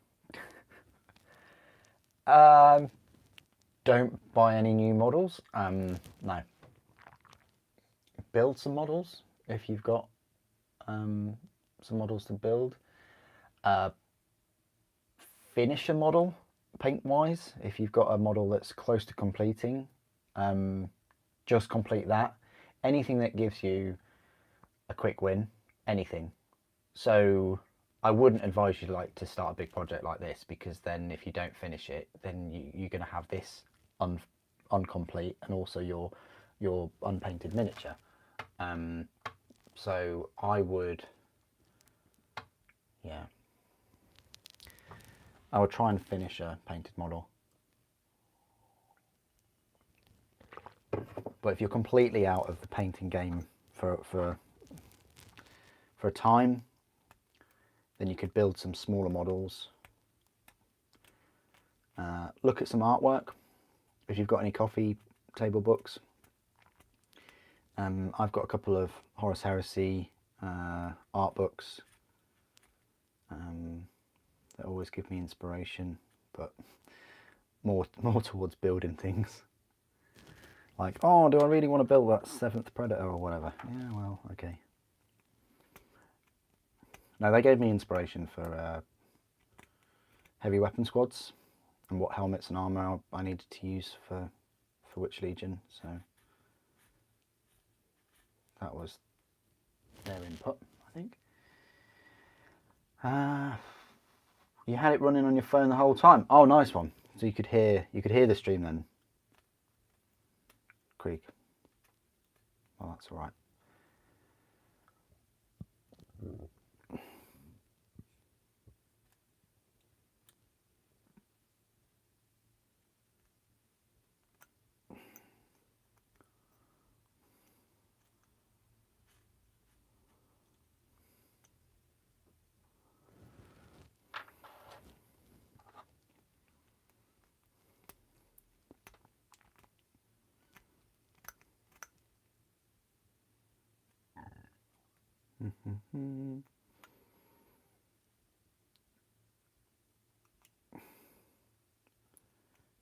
Don't buy any new models. No. Build some models if you've got some models to build. Finish a model paint-wise if you've got a model that's close to completing. Just complete that. Anything that gives you a quick win, anything. So I wouldn't advise you to start a big project like this, because then if you don't finish it, then you're going to have this uncomplete and also your unpainted miniature. So I would, yeah, I would try and finish a painted model. But if you're completely out of the painting game for a time, then you could build some smaller models. Look at some artwork if you've got any coffee table books. I've got a couple of Horus Heresy art books that always give me inspiration, but more towards building things. Like, oh, do I really want to build that 7th Predator or whatever? Yeah, well, okay. No, they gave me inspiration for heavy weapon squads and what helmets and armour I needed to use for which legion, so that was their input, I think. You had it running on your phone the whole time. Oh, nice one. So you could hear the stream then. Creek. Well, that's all right.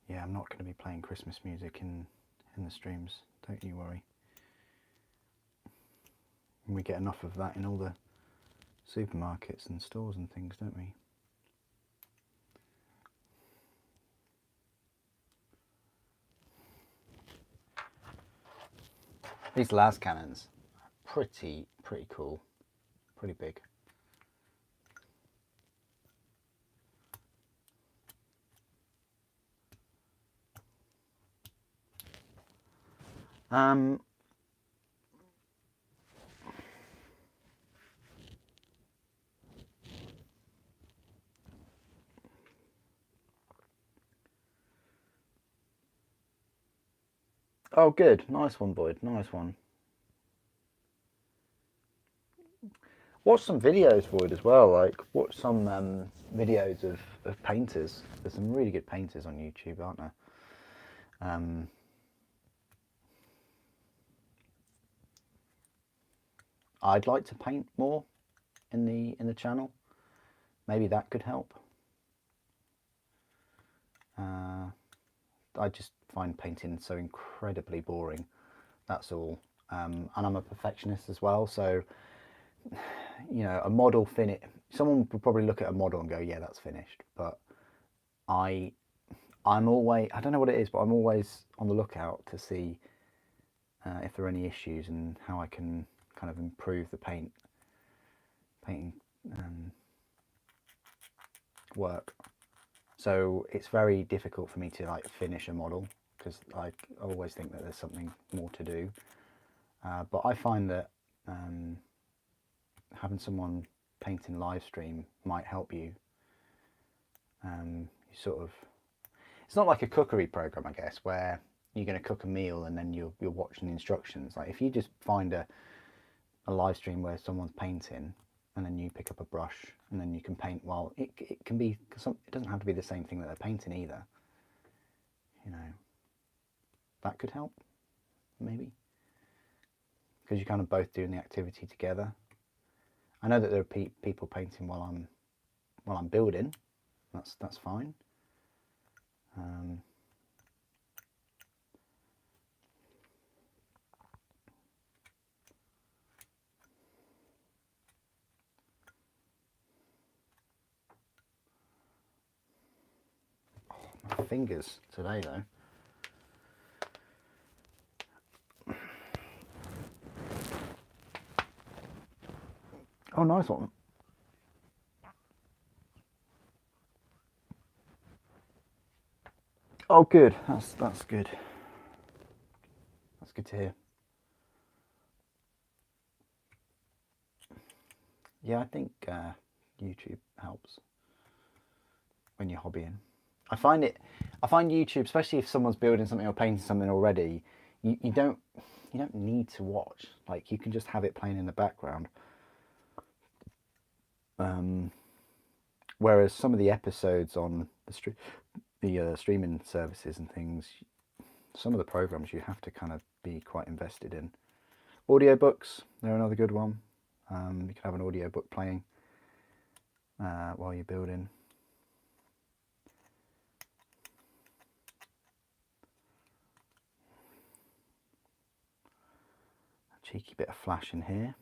Yeah, I'm not going to be playing Christmas music in the streams, don't you worry. And we get enough of that in all the supermarkets and stores and things, don't we? These las cannons, pretty cool, pretty big. Oh, good. Nice one, Boyd. Nice one. Watch some videos, Boyd, as well. Like, watch some videos of painters. There's some really good painters on YouTube, aren't there? I'd like to paint more in the channel. Maybe that could help. I just find painting so incredibly boring. That's all. And I'm a perfectionist as well, so you know, a model someone would probably look at a model and go, yeah, that's finished. But I'm always, I don't know what it is, but I'm always on the lookout to see if there are any issues and how I can kind of improve the paint. work. So it's very difficult for me to like finish a model because I always think that there's something more to do. But I find that having someone painting live stream might help you. You sort of, it's not like a cookery program, I guess, where you're going to cook a meal and then you're watching the instructions. Like if you just find a live stream where someone's painting and then you pick up a brush and then you can paint, well, it can be, it doesn't have to be the same thing that they're painting either. You know, that could help, maybe, because you're kind of both doing the activity together. I know that there are people painting while I'm building. That's fine. Oh, my fingers today though. Oh, nice one. Oh, good. That's good. That's good to hear. Yeah, I think YouTube helps when you're hobbying. I find YouTube, especially if someone's building something or painting something already, you don't need to watch. Like you can just have it playing in the background. Whereas some of the episodes on the streaming services and things, some of the programs you have to kind of be quite invested in. Audiobooks, they're another good one. You can have an audiobook playing while you're building. A cheeky bit of flash in here.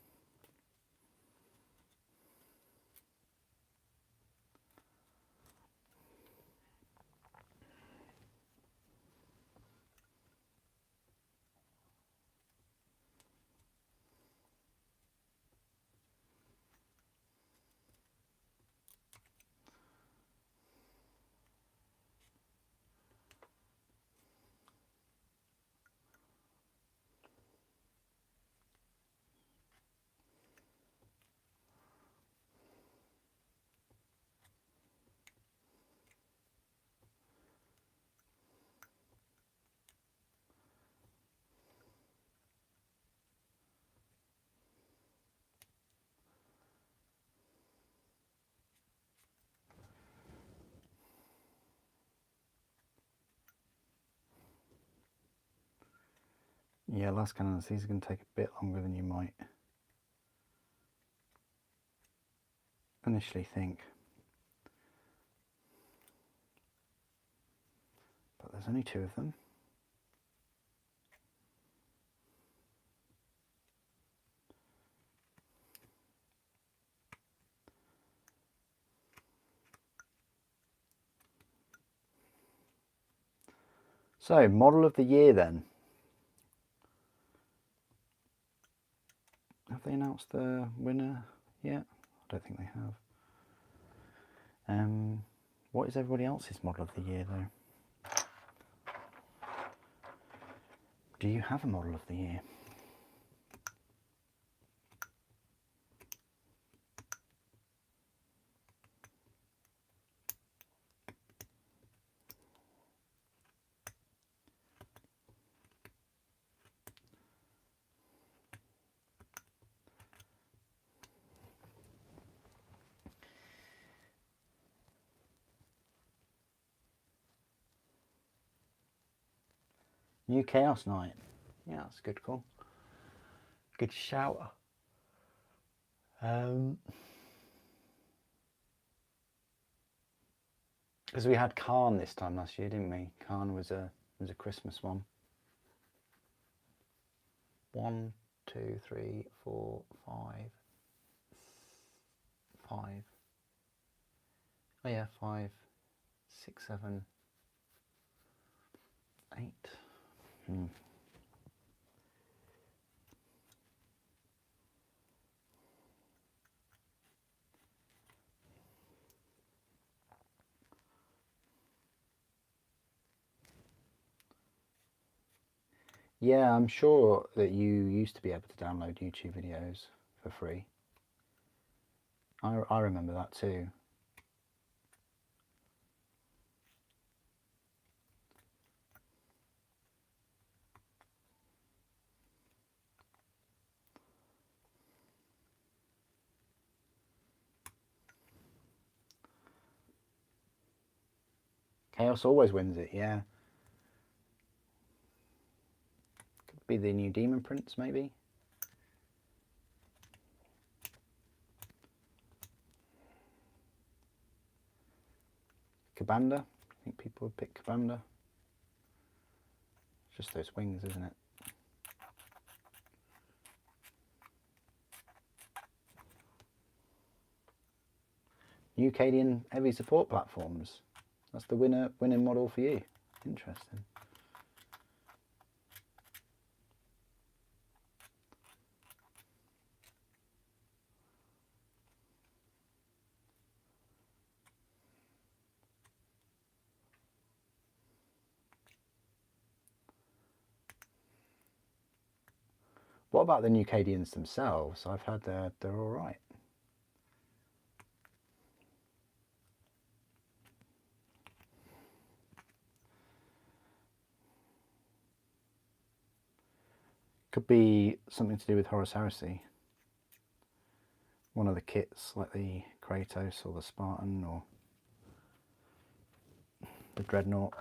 Yeah, last cannons, these are going to take a bit longer than you might initially think. But there's only 2 of them. So, model of the year then. Have they announced the winner yet? I don't think they have. What is everybody else's model of the year though? Do you have a model of the year? New Chaos Night. Yeah, that's a good call. Good shout. Because we had Khan this time last year, didn't we? Khan was a Christmas one. 1, 2, 3, 4, 5, 5. Oh yeah, 5, 6, 7, 8. Yeah, I'm sure that you used to be able to download YouTube videos for free. I remember that too. Chaos always wins it, yeah. Could be the new Demon Prince, maybe. Kabanda. I think people would pick Kabanda. It's just those wings, isn't it? New Cadian heavy support platforms. That's the winning model for you. Interesting. What about the new Cadians themselves? I've heard they're all right. Could be something to do with Horus heresy. One of the kits, like the Kratos or the Spartan or the Dreadnought.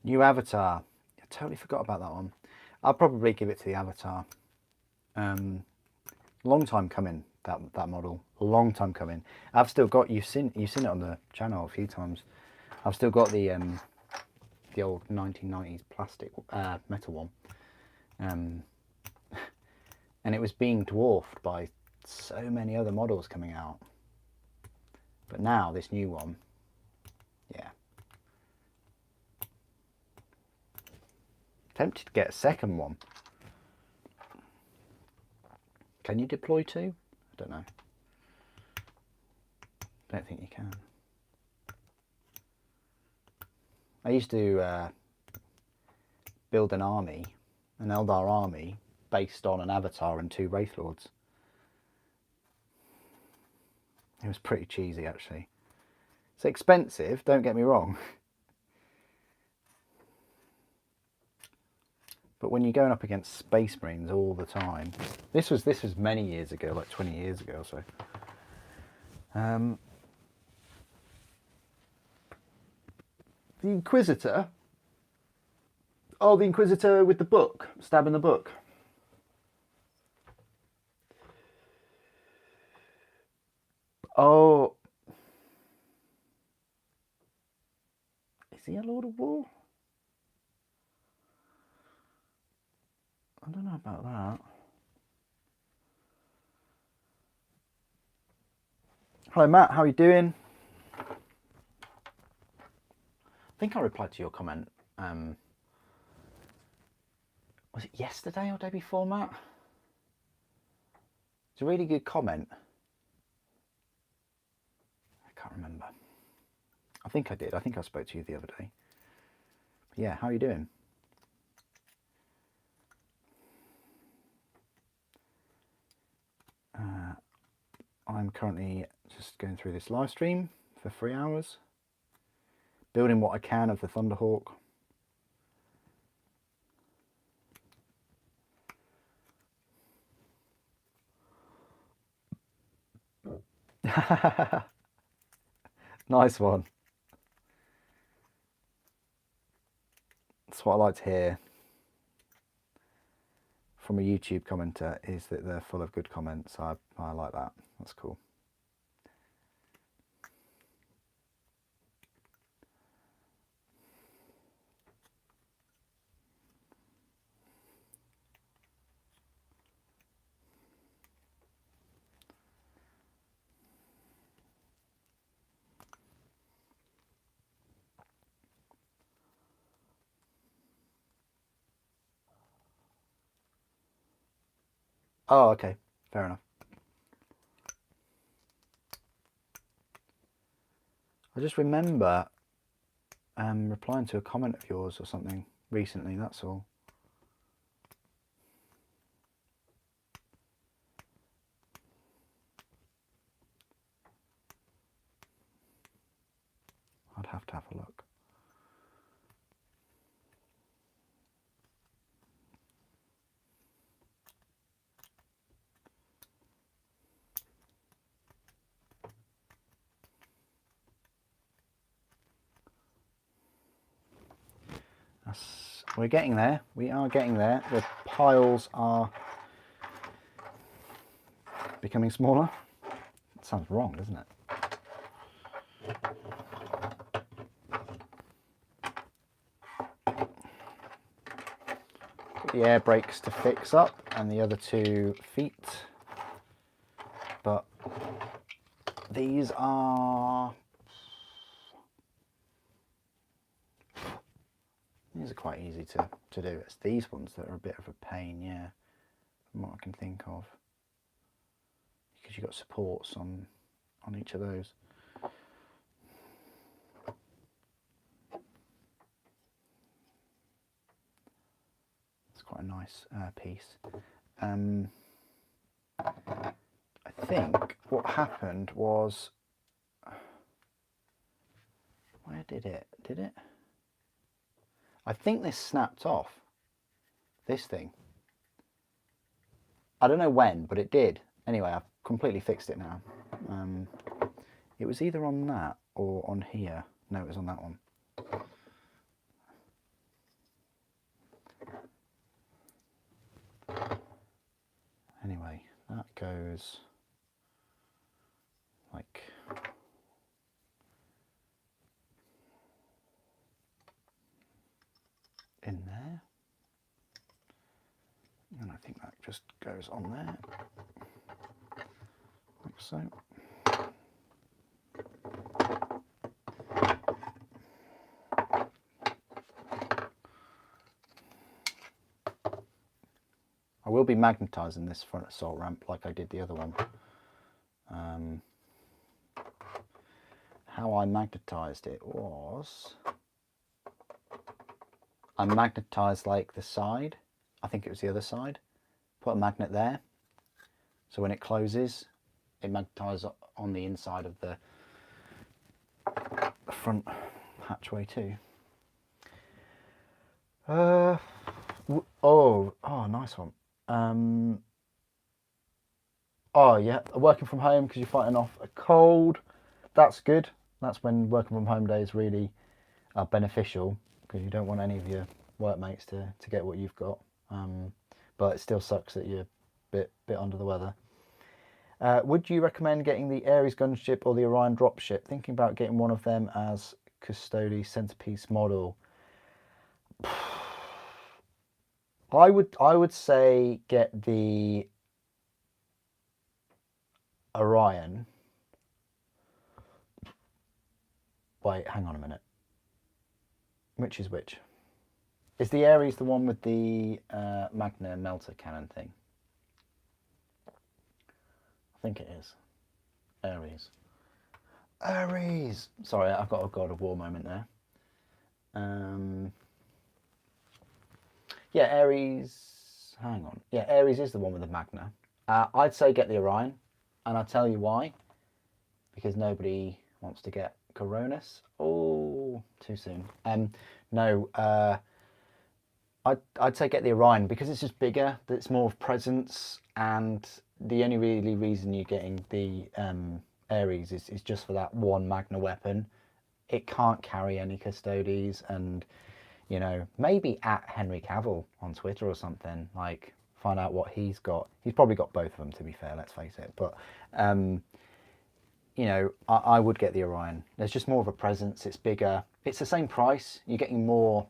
New Avatar. I totally forgot about that one. I'll probably give it to the Avatar. Long time coming, that model. Long time coming. I've still got, you've seen it on the channel a few times. I've still got the old 1990s plastic metal one. And it was being dwarfed by so many other models coming out. But now this new one, yeah. Tempted to get a second one. Can you deploy two? I don't know. Don't think you can. I used to build an army, an Eldar army, based on an Avatar and 2 Wraith Lords. It was pretty cheesy, actually. It's expensive, don't get me wrong. But when you're going up against Space Marines all the time, this was many years ago, like 20 years ago or so. The Inquisitor. Oh, the Inquisitor with the book, stabbing the book. Oh, is he a Lord of War? I don't know about that. Hello Matt, how are you doing? I think I replied to your comment Was it yesterday or day before, Matt? It's a really good comment. I can't remember. I think I did. I think I spoke to you the other day. But yeah, how are you doing? I'm currently just going through this live stream for 3 hours, building what I can of the Thunderhawk. Nice one. That's what I like to hear from a YouTube commenter, is that they're full of good comments. I like that. That's cool. Oh, okay. Fair enough. I just remember replying to a comment of yours or something recently, that's all. I'd have to have a look. We're getting there. We are getting there. The piles are becoming smaller. That sounds wrong, doesn't it? Got the air brakes to fix up and the other 2 feet. But these are quite easy to do. It's these ones that are a bit of a pain, yeah, from what I can think of, because you've got supports on each of those. It's quite a nice piece. I think what happened was, where did it? I think this snapped off, this thing. I don't know when, but it did. Anyway, I've completely fixed it now. It was either on that or on here. No, it was on that one. Anyway, that goes like in there, and I think that just goes on there, like so. I will be magnetising this front assault ramp like I did the other one. How I magnetised it was, I magnetised like the side, I think it was the other side, put a magnet there, so when it closes it magnetises on the inside of the front hatchway too. Oh, nice one. Oh yeah, working from home because you're fighting off a cold. That's good. That's when working from home days really are beneficial, because you don't want any of your workmates to get what you've got. But it still sucks that you're a bit under the weather. Would you recommend getting the Ares gunship or the Orion dropship? Thinking about getting one of them as Custody centerpiece model. I would say get the Orion. Wait, hang on a minute. Which is which? Is the Ares the one with the Magna melter cannon thing? I think it is. Ares. Ares! Sorry, I've got a God of War moment there. Yeah, Ares... Hang on. Yeah, Ares is the one with the Magna. I'd say get the Orion, and I'll tell you why. Because nobody wants to get Coronis. Oh, too soon. No, I'd say get the Orion because it's just bigger. It's more of presence, and the only really reason you're getting the Ares is just for that one Magna weapon. It can't carry any Custodes, and you know, maybe at Henry Cavill on Twitter or something, like find out what he's got. He's probably got both of them, to be fair, let's face it. But you know, I would get the Orion. There's just more of a presence. It's bigger. It's the same price. You're getting more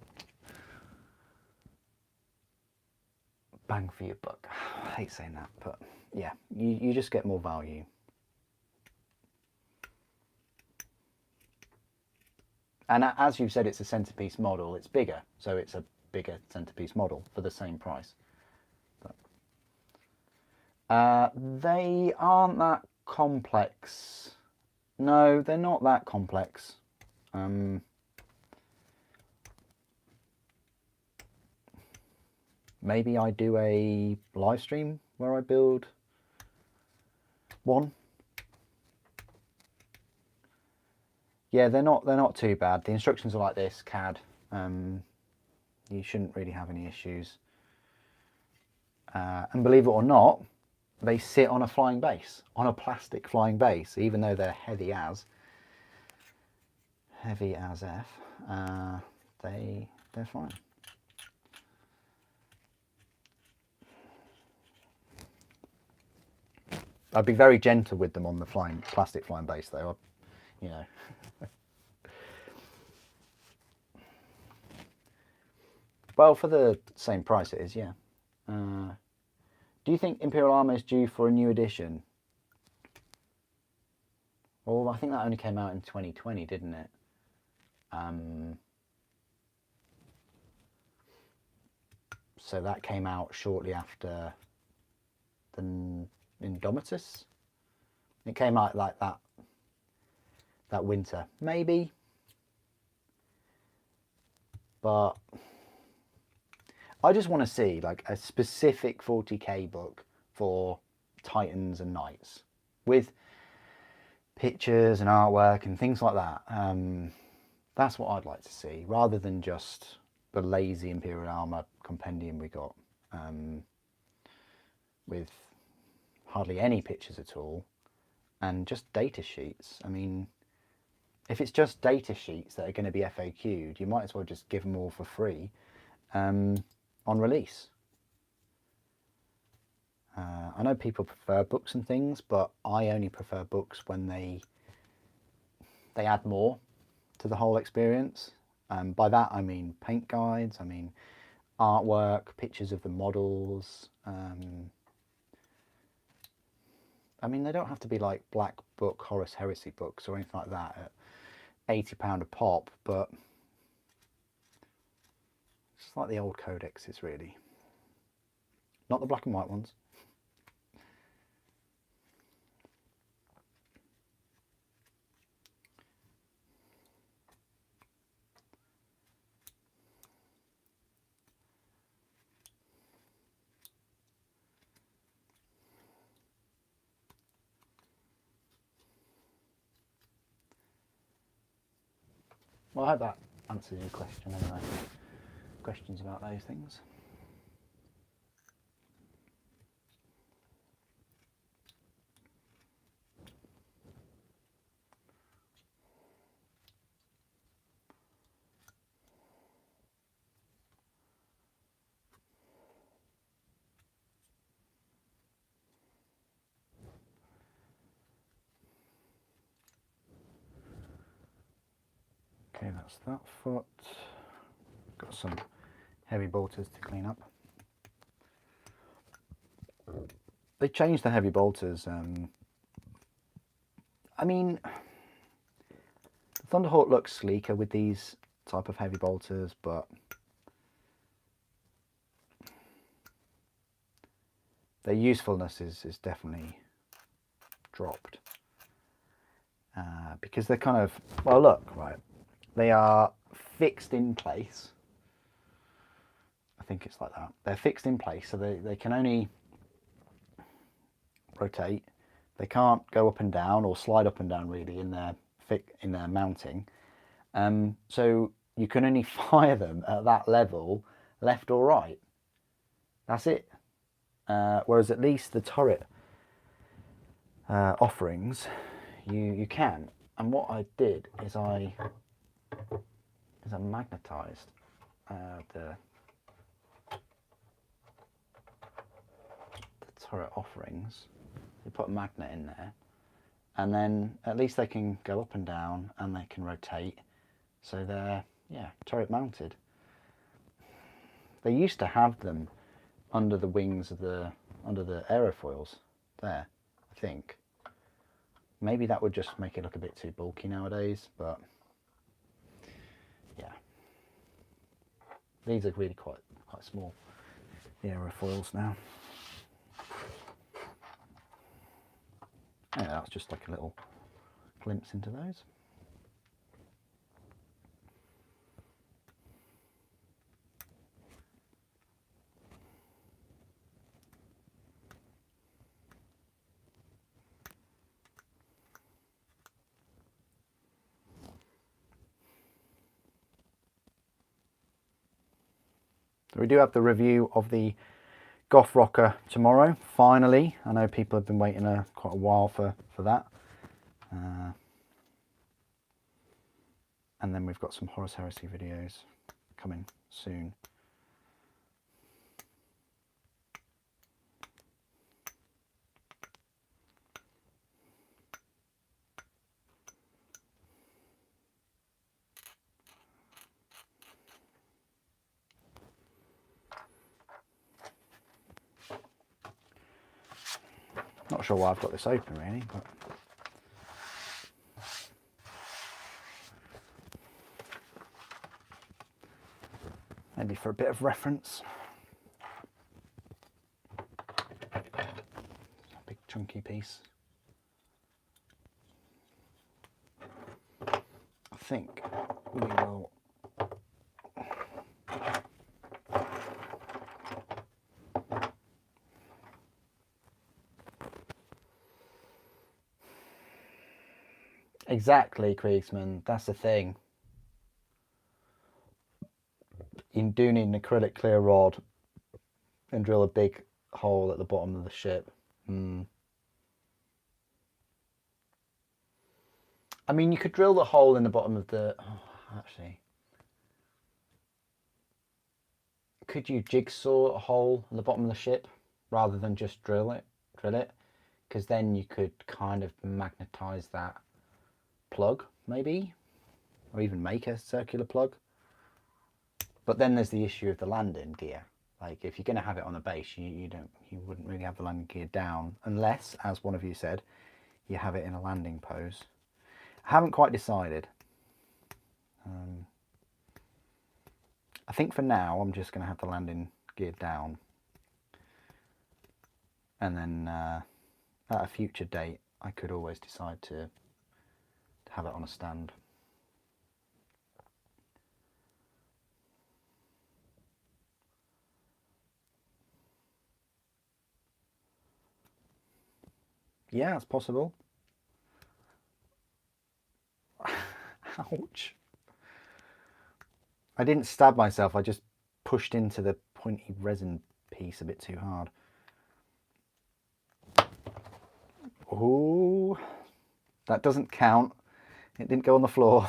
bang for your buck. I hate saying that, but yeah, you just get more value. And as you've said, it's a centerpiece model. It's bigger, so it's a bigger centerpiece model for the same price. But, they aren't that complex. No, they're not that complex. Maybe I do a live stream where I build one. Yeah, they're not too bad. The instructions are like this, CAD. You shouldn't really have any issues. And believe it or not, they sit on a flying base, on a plastic flying base, even though they're heavy as F. They're fine. I'd be very gentle with them on the plastic flying base, though. You know. Well, for the same price it is, yeah. Do you think Imperial Armour is due for a new edition? Well, I think that only came out in 2020, didn't it? So that came out shortly after the Indomitus. It came out like that winter, maybe. But I just want to see like a specific 40k book for Titans and Knights with pictures and artwork and things like that. That's what I'd like to see, rather than just the lazy Imperial Armour compendium we got with hardly any pictures at all and just data sheets. I mean, if it's just data sheets that are going to be FAQ'd, you might as well just give them all for free on release. I know people prefer books and things, but I only prefer books when they add more to the whole experience. By that I mean paint guides, I mean artwork, pictures of the models. I mean, they don't have to be like Black Book, Horus Heresy books or anything like that at £80 a pop, but it's like the old codexes, really. Not the black and white ones. Well, I hope that answers your question anyway. Questions about those things? Okay, that's that foot. Got some heavy bolters to clean up. They changed the heavy bolters. I mean, the Thunderhawk looks sleeker with these type of heavy bolters, but their usefulness is definitely dropped. Because they're kind of, well, look, right, they are fixed in place. I think it's like that. They're fixed in place, so they can only rotate. They can't go up and down or slide up and down really in their mounting. So you can only fire them at that level, left or right. That's it. Whereas at least the turret offerings, you can. And what I did is I magnetized the turret offerings. You put a magnet in there, and then at least they can go up and down and they can rotate, so they're, yeah, turret mounted. They used to have them under the wings of under the aerofoils there, I think. Maybe that would just make it look a bit too bulky nowadays, but yeah, these are really quite small, the aerofoils now. Yeah, that's just like a little glimpse into those. So we do have the review of the Goth Rocker tomorrow, finally. I know people have been waiting quite a while for that. And then we've got some Horus Heresy videos coming soon. Not sure why I've got this open really, but maybe for a bit of reference. A big chunky piece. I think we will exactly, Kriegsman, that's the thing. You do need an acrylic clear rod and drill a big hole at the bottom of the ship. I mean, you could drill the hole in the bottom of the... Oh, actually. Could you jigsaw a hole in the bottom of the ship rather than just drill it? Because then you could kind of magnetize that plug, maybe? Or even make a circular plug. But then there's the issue of the landing gear. Like, if you're going to have it on a base, you wouldn't really have the landing gear down unless, as one of you said, you have it in a landing pose. I haven't quite decided. I think for now I'm just going to have the landing gear down, and then at a future date I could always decide to have it on a stand. Yeah, it's possible. Ouch. I didn't stab myself, I just pushed into the pointy resin piece a bit too hard. Oh, that doesn't count. It didn't go on the floor.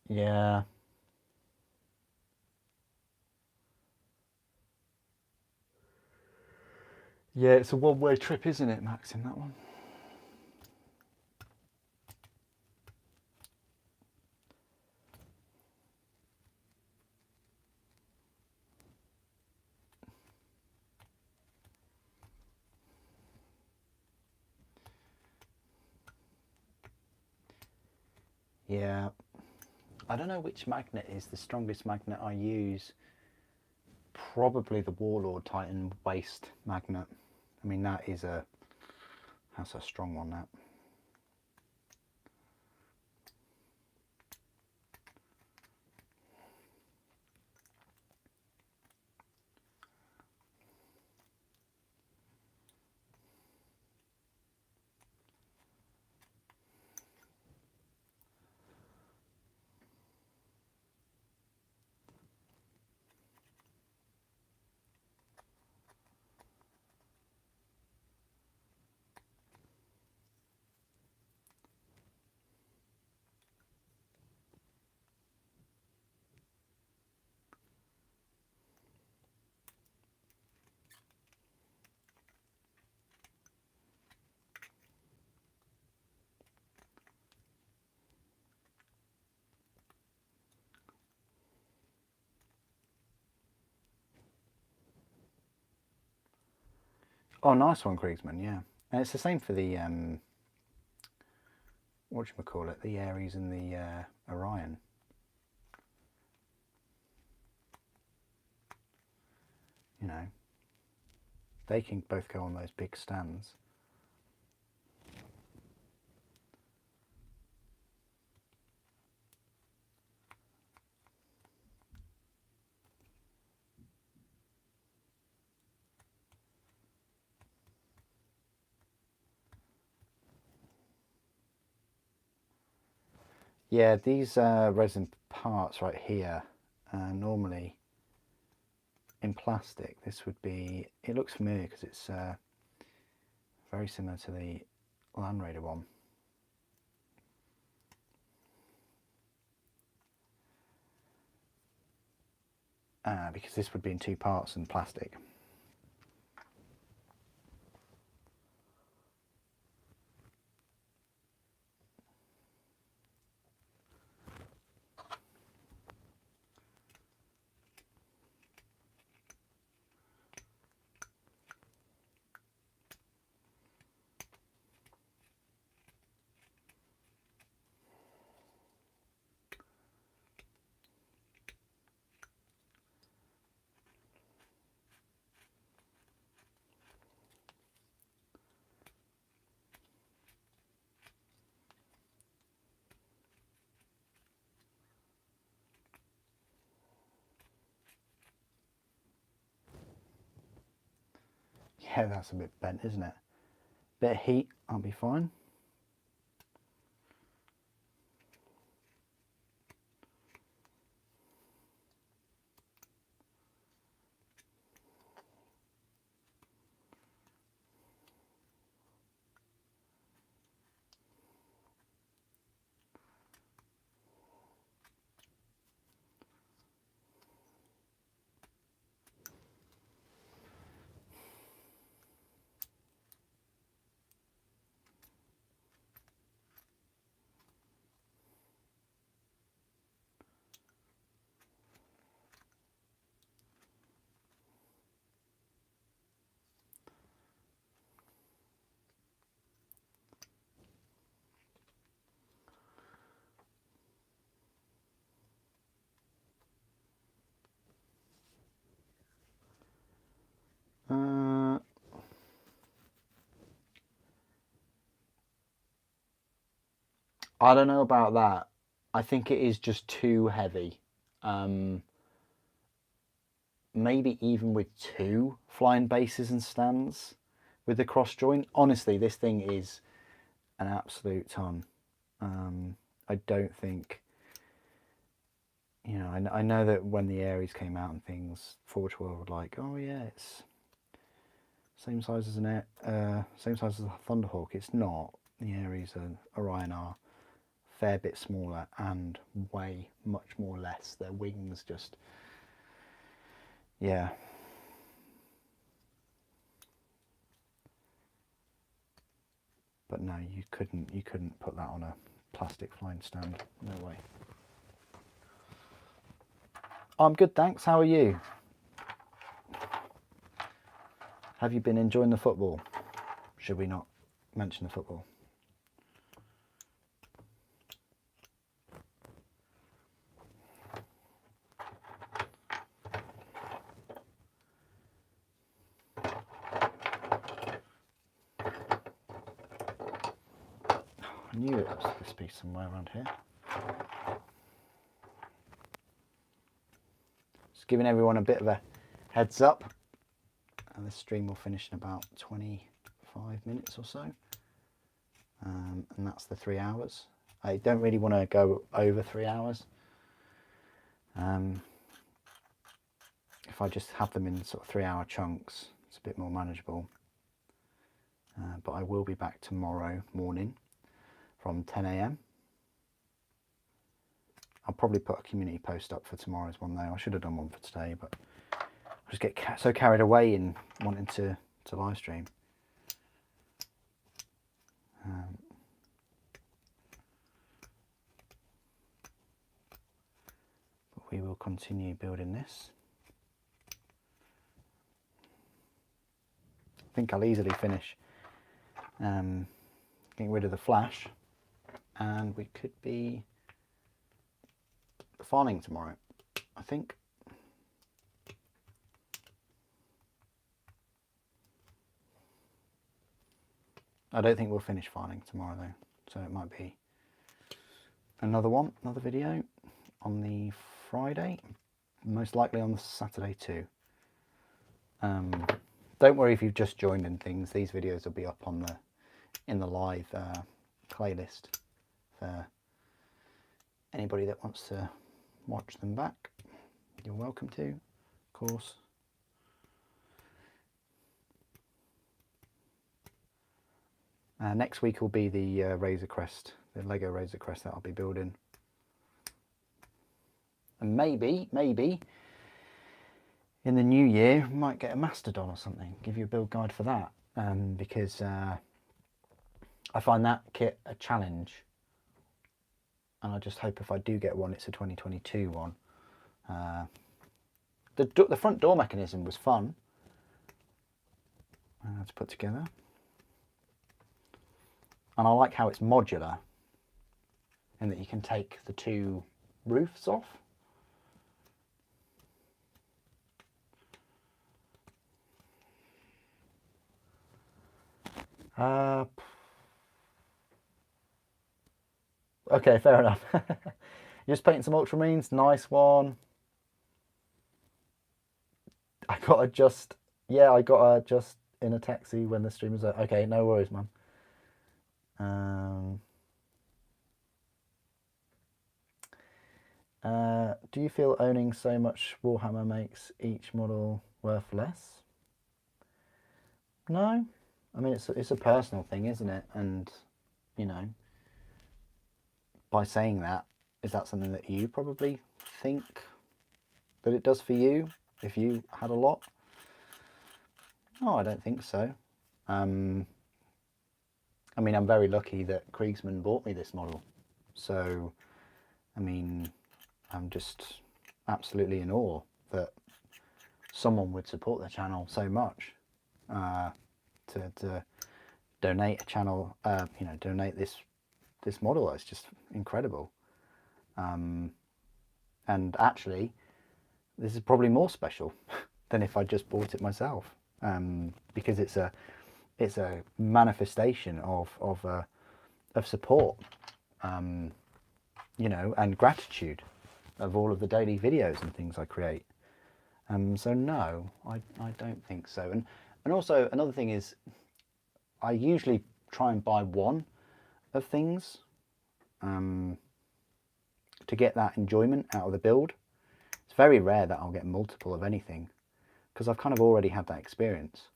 Yeah. Yeah, it's a one-way trip, isn't it, Max, in that one? Yeah. I don't know which magnet is the strongest magnet I use. Probably the Warlord Titan waste magnet. I mean, that's a strong one, that. Oh, nice one, Kriegsman, yeah. And it's the same for the, whatchamacallit, the Ares and the Orion. You know, they can both go on those big stands. Yeah, these resin parts right here are normally in plastic. This would be, it looks familiar because it's very similar to the Land Raider one. Because this would be in two parts in plastic. Yeah, that's a bit bent, isn't it? Bit of heat, I'll be fine. I don't know about that. I think it is just too heavy. Maybe even with two flying bases and stands with the cross joint. Honestly, this thing is an absolute ton. I don't think, you know, I know that when the Ares came out and things, Forge World were like, oh yeah, it's same size as same size as a Thunderhawk. It's not. The Ares and Orion are a fair bit smaller and weigh much more less. Their wings just, yeah. But no, you couldn't put that on a plastic flying stand. No way. I'm good, thanks. How are you? Have you been enjoying the football? Should we not mention the football? I knew it was supposed to be somewhere around here. Just giving everyone a bit of a heads up. And this stream will finish in about 25 minutes or so. And that's the 3 hours. I don't really want to go over 3 hours. If I just have them in sort of 3-hour chunks, it's a bit more manageable. But I will be back tomorrow morning from 10 AM. I'll probably put a community post up for tomorrow's one though. I should have done one for today, but I just get so carried away in wanting to live stream. But we will continue building this. I think I'll easily finish getting rid of the flash, and we could be farming tomorrow, I think. I don't think we'll finish farming tomorrow though, so it might be another video on the Friday, most likely on the Saturday too. Don't worry if you've just joined and things, these videos will be up on in the live playlist for anybody that wants to watch them back. You're welcome to, of course. Next week will be the Razor Crest, the Lego Razor Crest that I'll be building. And maybe in the new year we might get a Mastodon or something, give you a build guide for that, because I find that kit a challenge, and I just hope if I do get one, it's a 2022 one. The front door mechanism was fun to put together, and I like how it's modular and that you can take the 2 roofs off. Okay, fair enough. You're just painting some ultramarines, nice one. I got adjust in a taxi when the stream was over. Okay, no worries, man. Do you feel owning so much Warhammer makes each model worth less? No, I mean it's a personal thing, isn't it? And you know, by saying that, is that something that you probably think that it does for you if you had a lot? No, I don't think so. I mean, I'm very lucky that Kriegsman bought me this model. So, I mean, I'm just absolutely in awe that someone would support the channel so much to donate a channel, you know, donate this model. It's just incredible. And actually, this is probably more special than if I just bought it myself, because it's a manifestation of support, you know, and gratitude of all of the daily videos and things I create. So no, I don't think so. And also another thing is, I usually try and buy one of things to get that enjoyment out of the build. It's very rare that I'll get multiple of anything, because I've kind of already had that experience.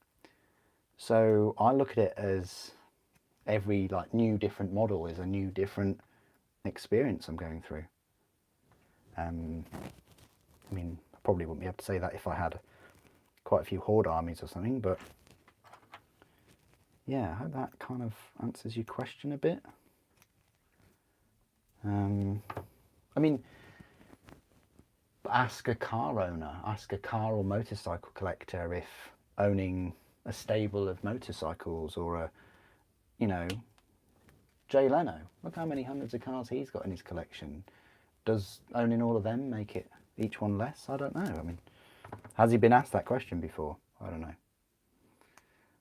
So I look at it as every new different model is a new different experience I'm going through. I mean, I probably wouldn't be able to say that if I had quite a few Horde armies or something, but yeah, I hope that kind of answers your question a bit. I mean, ask a car owner, ask a car or motorcycle collector if owning a stable of motorcycles, or a, you know, Jay Leno, look how many hundreds of cars he's got in his collection. Does owning all of them make it each one less? I don't know. I mean, has he been asked that question before? I don't know.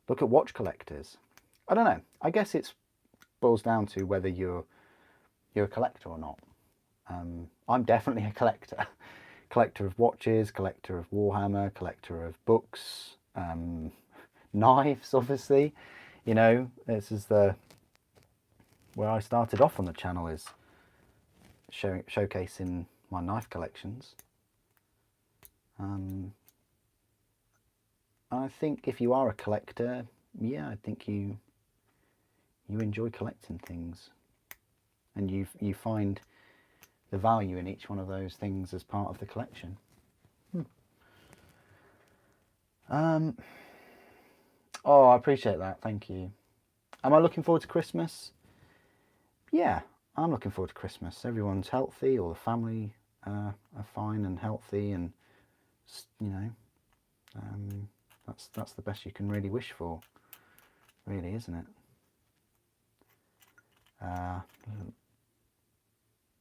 Look at watch collectors. I don't know. I guess it's boils down to whether you're a collector or not. I'm definitely a collector. Collector of watches, collector of Warhammer, collector of books, knives, obviously. You know, this is where I started off on the channel, is showcasing my knife collections. I think if you are a collector, yeah, I think you enjoy collecting things, and you find the value in each one of those things as part of the collection. Oh, I appreciate that, thank you. Am I looking forward to Christmas? Yeah, I'm looking forward to Christmas. Everyone's healthy, all the family are fine and healthy, and you know, that's the best you can really wish for, really, isn't it?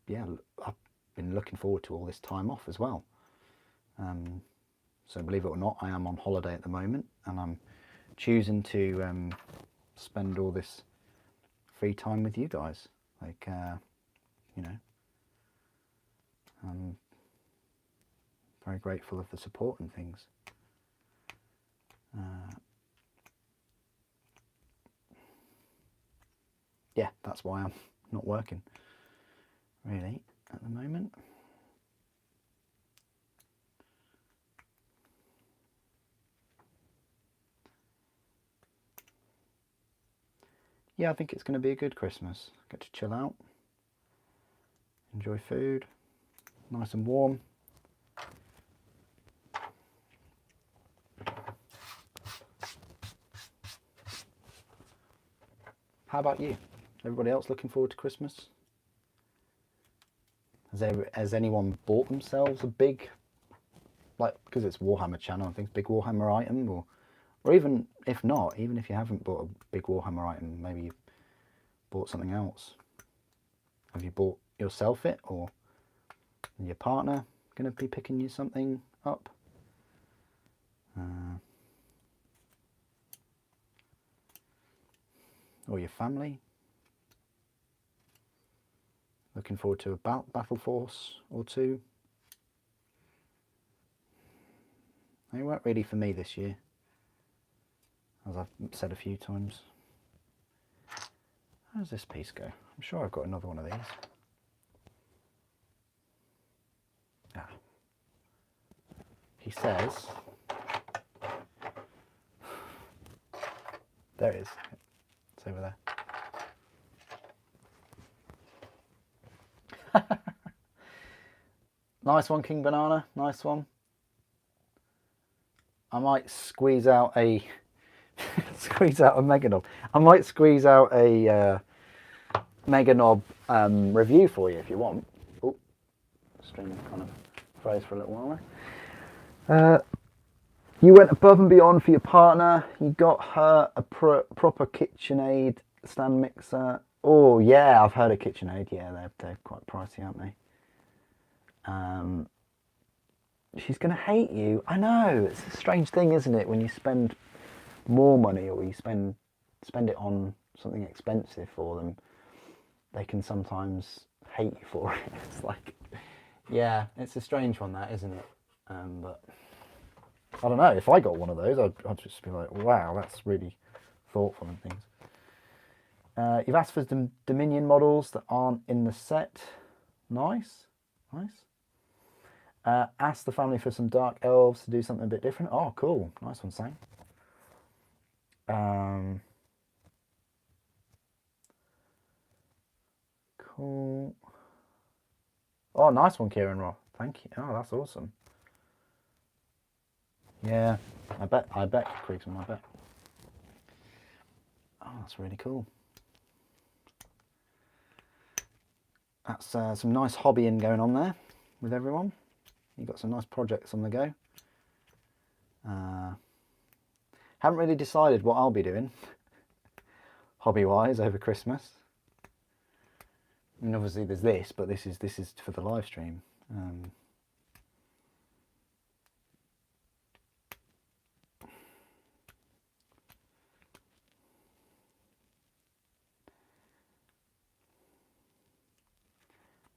Yeah, I've been looking forward to all this time off as well. So believe it or not, I am on holiday at the moment, and I'm choosing to spend all this free time with you guys. Like, you know, I'm very grateful of the support and things. Yeah, that's why I'm not working, really, at the moment. Yeah, I think it's going to be a good Christmas. Get to chill out, enjoy food, nice and warm. How about you? Everybody else looking forward to Christmas? Has anyone bought themselves a big, like, because it's Warhammer channel, I think, big Warhammer item, or even if not, even if you haven't bought a big Warhammer item, maybe you bought something else. Have you bought yourself it, or your partner going to be picking you something up? Or your family? Looking forward to a battle force or two? They weren't really for me this year, as I've said a few times. How does this piece go? I'm sure I've got another one of these. Ah. He says, there it is, it's over there. Nice one, King Banana, nice one. I might squeeze out a Mega Knob. I might squeeze out a Mega Knob review for you if you want. Oh, string kind of froze for a little while there. You went above and beyond for your partner. You got her a proper KitchenAid stand mixer. Oh yeah, I've heard of KitchenAid. Yeah, they're quite pricey, aren't they? She's gonna hate you. I know, it's a strange thing, isn't it, when you spend more money, or you spend it on something expensive for them, they can sometimes hate you for it. It's like, yeah, it's a strange one, that, isn't it? But I don't know, if I got one of those, I'd just be like, wow, that's really thoughtful and things. You've asked for some Dominion models that aren't in the set. Nice, nice. Asked the family for some Dark Elves to do something a bit different. Oh, cool. Nice one, Sam. Cool. Oh, nice one, Kieran Roth. Thank you. Oh, that's awesome. Yeah, I bet, Kriegsman, I bet. Oh, that's really cool. That's some nice hobbying going on there with everyone. You've got some nice projects on the go. Haven't really decided what I'll be doing hobby-wise over Christmas. I mean, obviously there's this, but this is for the live stream.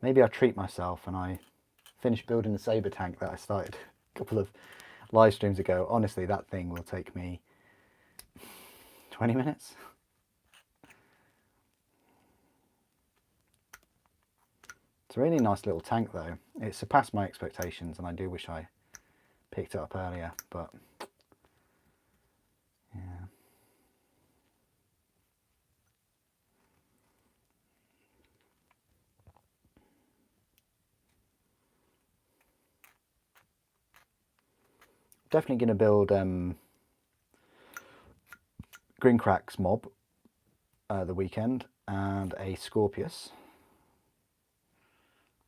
maybe I treat myself and I finish building the saber tank that I started a couple of live streams ago. Honestly, that thing will take me 20 minutes. It's a really nice little tank though. It surpassed my expectations and I do wish I picked it up earlier, but yeah. Definitely going to build Grincrack's mob the weekend and a Scorpius,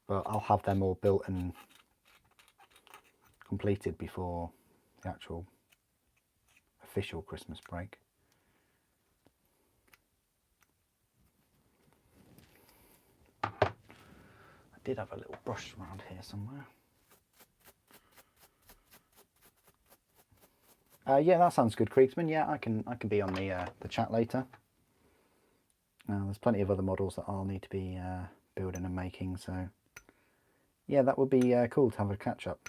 but I'll have them all built and completed before the actual official Christmas break. I did have a little brush around here somewhere. Yeah, that sounds good, Kriegsman. Yeah, I can be on the chat later. There's plenty of other models that I'll need to be building and making, so yeah, that would be cool to have a catch up.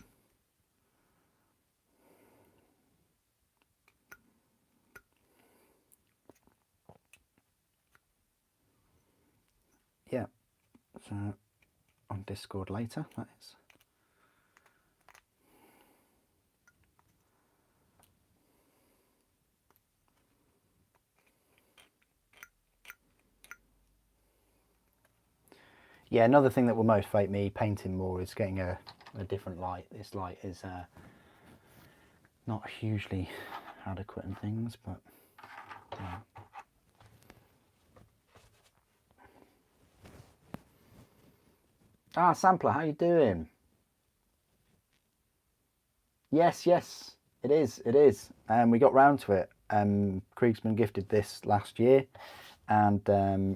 Yeah, so on Discord later, that is. Yeah, another thing that will motivate me painting more is getting a different light. This light is not hugely adequate and things, but yeah. Ah, Sampler, how you doing? Yes, yes, it is, it is. We got round to it. Kriegsman gifted this last year, and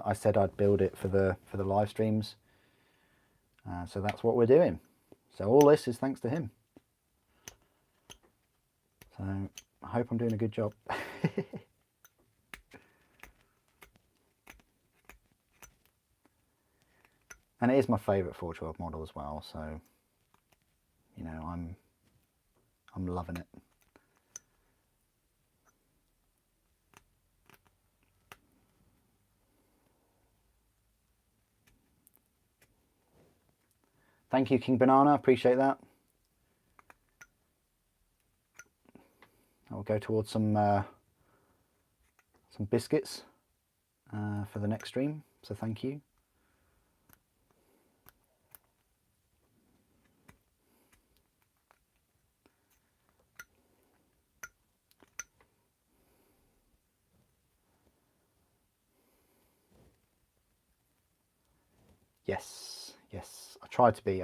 I said I'd build it for the live streams. So that's what we're doing. So all this is thanks to him. So I hope I'm doing a good job. And it is my favourite 412 model as well, so you know, I'm loving it. Thank you, King Banana, appreciate that. I'll go towards some biscuits for the next stream, so thank you. Yes, yes, I try to be.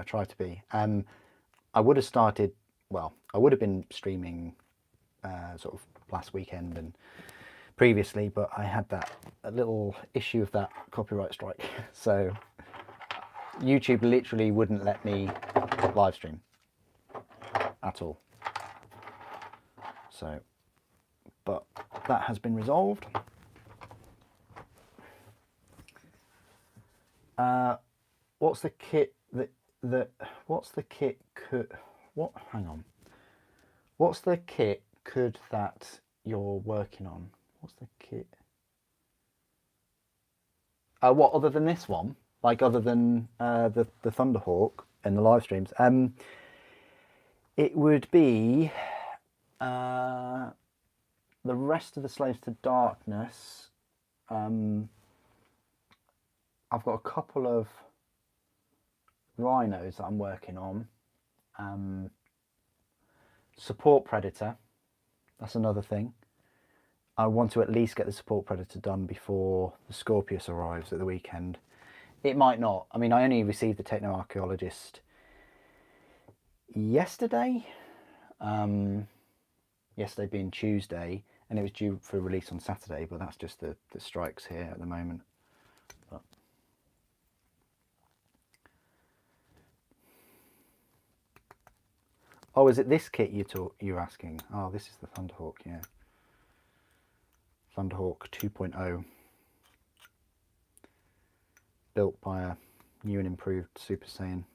I would have started, well, I would have been streaming sort of last weekend and previously, but I had a little issue of that copyright strike. So YouTube literally wouldn't let me live stream at all. So, but that has been resolved. What's the kit what's the kit could, what, hang on. What's the kit could that you're working on? What's the kit? What, other than this one? Like other than the Thunderhawk and the live streams? It would be the rest of the Slaves to Darkness. I've got a couple of rhinos that I'm working on. Support Predator, that's another thing. I want to at least get the Support Predator done before the Scorpius arrives at the weekend. It might not. I mean, I only received the Techno-Archaeologist yesterday. Yesterday being Tuesday, and it was due for release on Saturday, but that's just the strikes here at the moment. But oh, is it this kit you're asking? Oh, this is the Thunderhawk, yeah. Thunderhawk 2.0. Built by a new and improved Super Saiyan.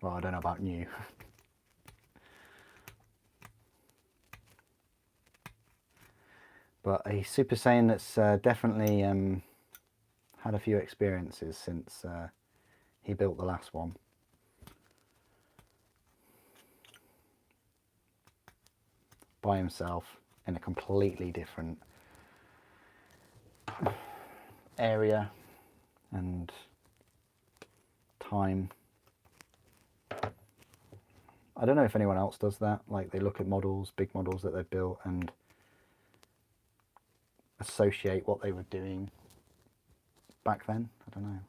Well, I don't know about new. But a Super Saiyan that's definitely had a few experiences since he built the last one. By himself in a completely different area and time. I don't know if anyone else does that, like they look at models, big models that they've built, and associate what they were doing back then. I don't know.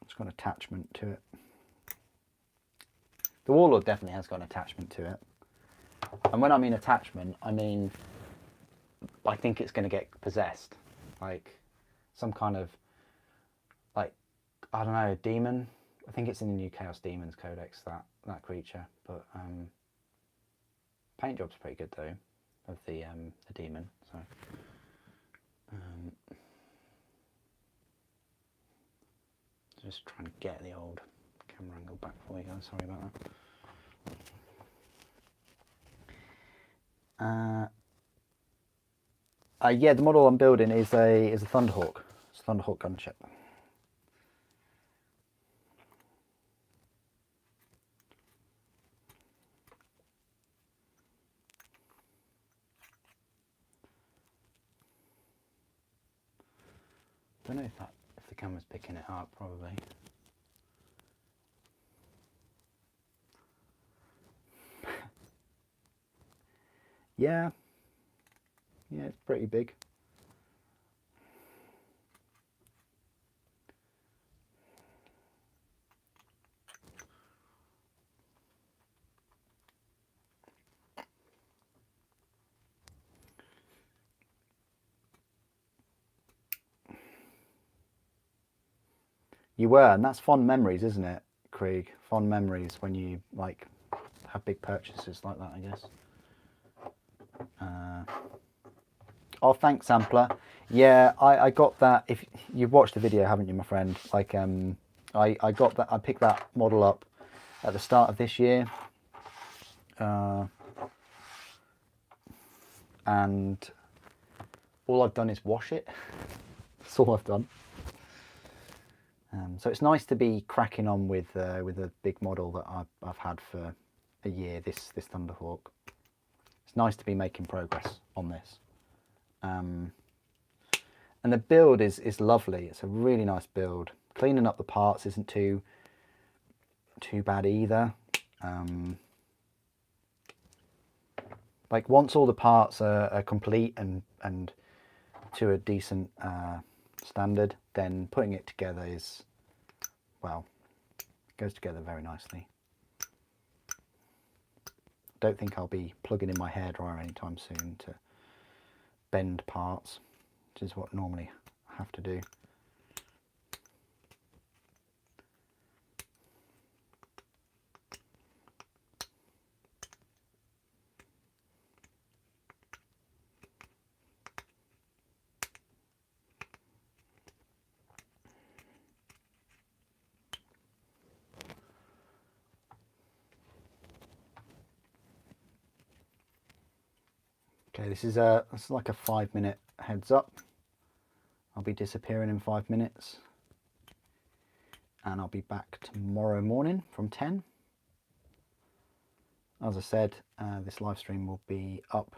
It's got an attachment to it. The Warlord definitely has got an attachment to it. And when I mean attachment, I mean I think it's going to get possessed. Like some kind of, like, I don't know, demon. I think it's in the New Chaos Demons Codex, that creature. But paint job's pretty good though, of the demon. So just trying to get the old camera angle back for you guys. Sorry about that. Yeah, the model I'm building is a Thunderhawk. It's a Thunderhawk Gunship. I don't know if the camera's picking it up, probably. Yeah, it's pretty big. You were, and that's fond memories, isn't it, Krieg? Fond memories when you like have big purchases like that, I guess. Oh, thanks, Sampler. Yeah, I got that. If you've watched the video, haven't you, my friend? Like, I got that. I picked that model up at the start of this year, and all I've done is wash it. That's all I've done. So it's nice to be cracking on with a big model that I've had for a year. This Thunderhawk. It's nice to be making progress on this. And the build is lovely. It's a really nice build. Cleaning up the parts isn't too bad either. Like once all the parts are complete and to a decent standard, then putting it together is, well, it goes together very nicely. Don't think I'll be plugging in my hairdryer anytime soon to bend parts, which is what normally I have to do. Okay, this is like a 5-minute heads up. I'll be disappearing in 5 minutes, and I'll be back tomorrow morning from 10. As I said, this live stream will be up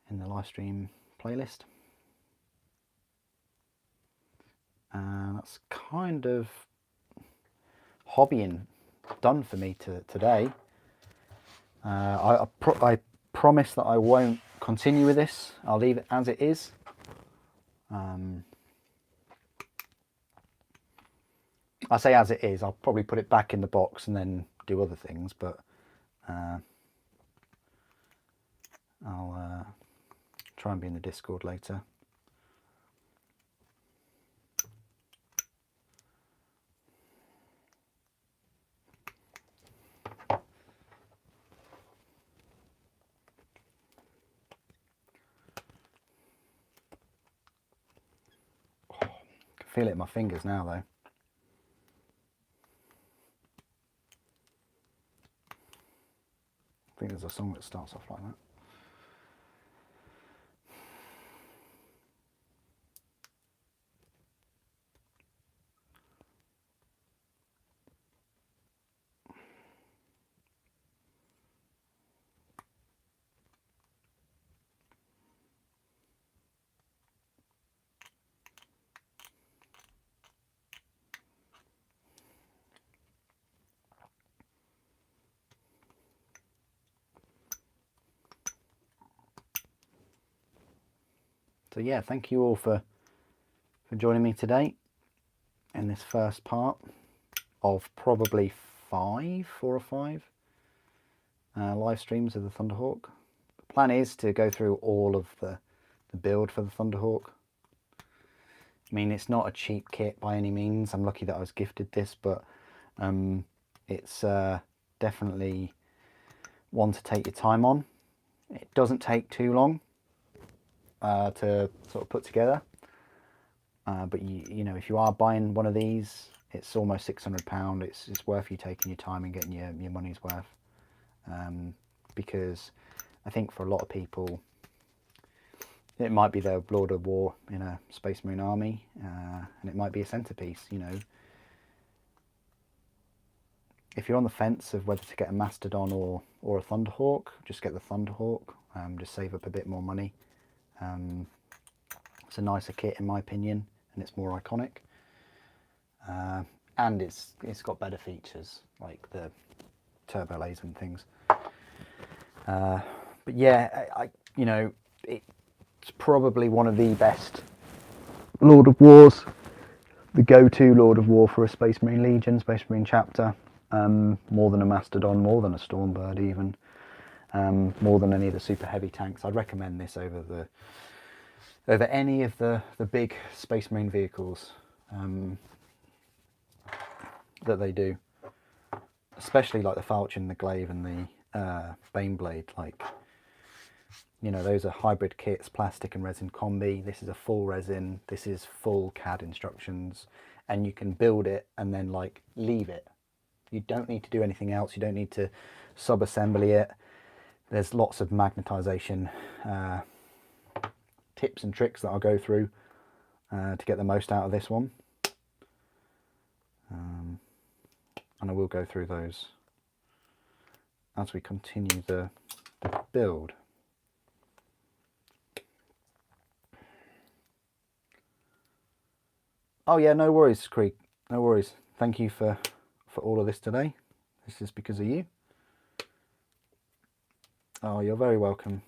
in the live stream playlist. That's kind of hobbying done for me today. I promise that I won't continue with this. I'll leave it as it is. I say as it is, I'll probably put it back in the box and then do other things, but I'll try and be in the Discord later. feel it in my fingers now though. I think there's a song that starts off like that. So yeah, thank you all for joining me today in this first part of probably 4 or 5 live streams of the Thunderhawk. The plan is to go through all of the build for the Thunderhawk. I mean, it's not a cheap kit by any means. I'm lucky that I was gifted this, but it's definitely one to take your time on. It doesn't take too long to sort of put together, but you know, if you are buying one of these, it's almost £600. It's worth you taking your time and getting your money's worth, because I think for a lot of people it might be their Lord of War in a Space Marine army, and it might be a centerpiece. You know, if you're on the fence of whether to get a Mastodon or a Thunderhawk, just get the Thunderhawk. Just save up a bit more money. It's a nicer kit in my opinion, and it's more iconic, and it's got better features like the turbo laser and things. But yeah, you know, it's probably one of the best Lord of Wars, the go-to Lord of War for a Space Marine Legion, Space Marine chapter. More than a Mastodon, more than a Stormbird even, more than any of the super heavy tanks. I'd recommend this over any of the big Space Marine vehicles that they do, especially like the Falchion, the Glaive and the Baneblade. Like, you know, those are hybrid kits, plastic and resin combi. This is a full resin, this is full CAD instructions, and you can build it and then like leave it. You don't need to do anything else. You don't need to sub-assembly it. There's lots of magnetization tips and tricks that I'll go through to get the most out of this one. And I will go through those as we continue the build. Oh yeah, no worries, Creek. No worries. Thank you for all of this today. This is because of you. Oh, you're very welcome.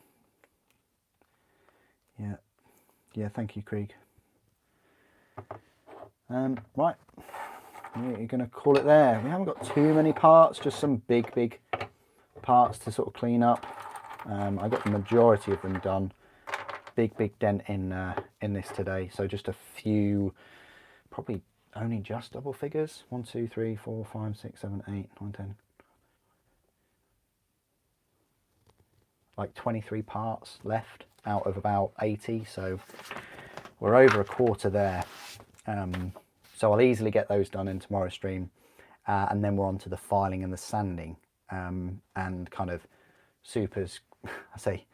Yeah, thank you, Krieg. Right, you're going to call it there. We haven't got too many parts, just some big parts to sort of clean up. I got the majority of them done. Big dent in this today, so just a few, probably only just double figures. 1, 2, 3, 4, 5, 6, 7, 8, 9, 10. Like 23 parts left out of about 80, so we're over a quarter there. So I'll easily get those done in tomorrow's stream, and then we're on to the filing and the sanding, and kind of supers, I say,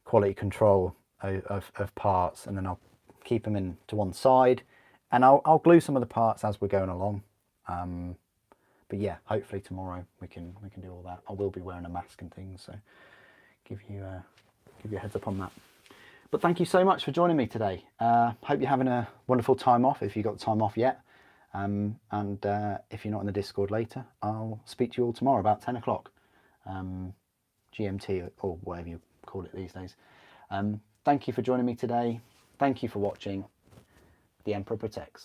quality control of parts, and then I'll keep them in to one side, and I'll glue some of the parts as we're going along. But yeah, hopefully tomorrow we can do all that. I will be wearing a mask and things, so give you a heads up on that. But thank you so much for joining me today. Hope you're having a wonderful time off, if you got time off yet. And if you're not in the Discord later, I'll speak to you all tomorrow about 10 o'clock GMT, or whatever you call it these days. Thank you for joining me today. Thank you for watching. The Emperor protects.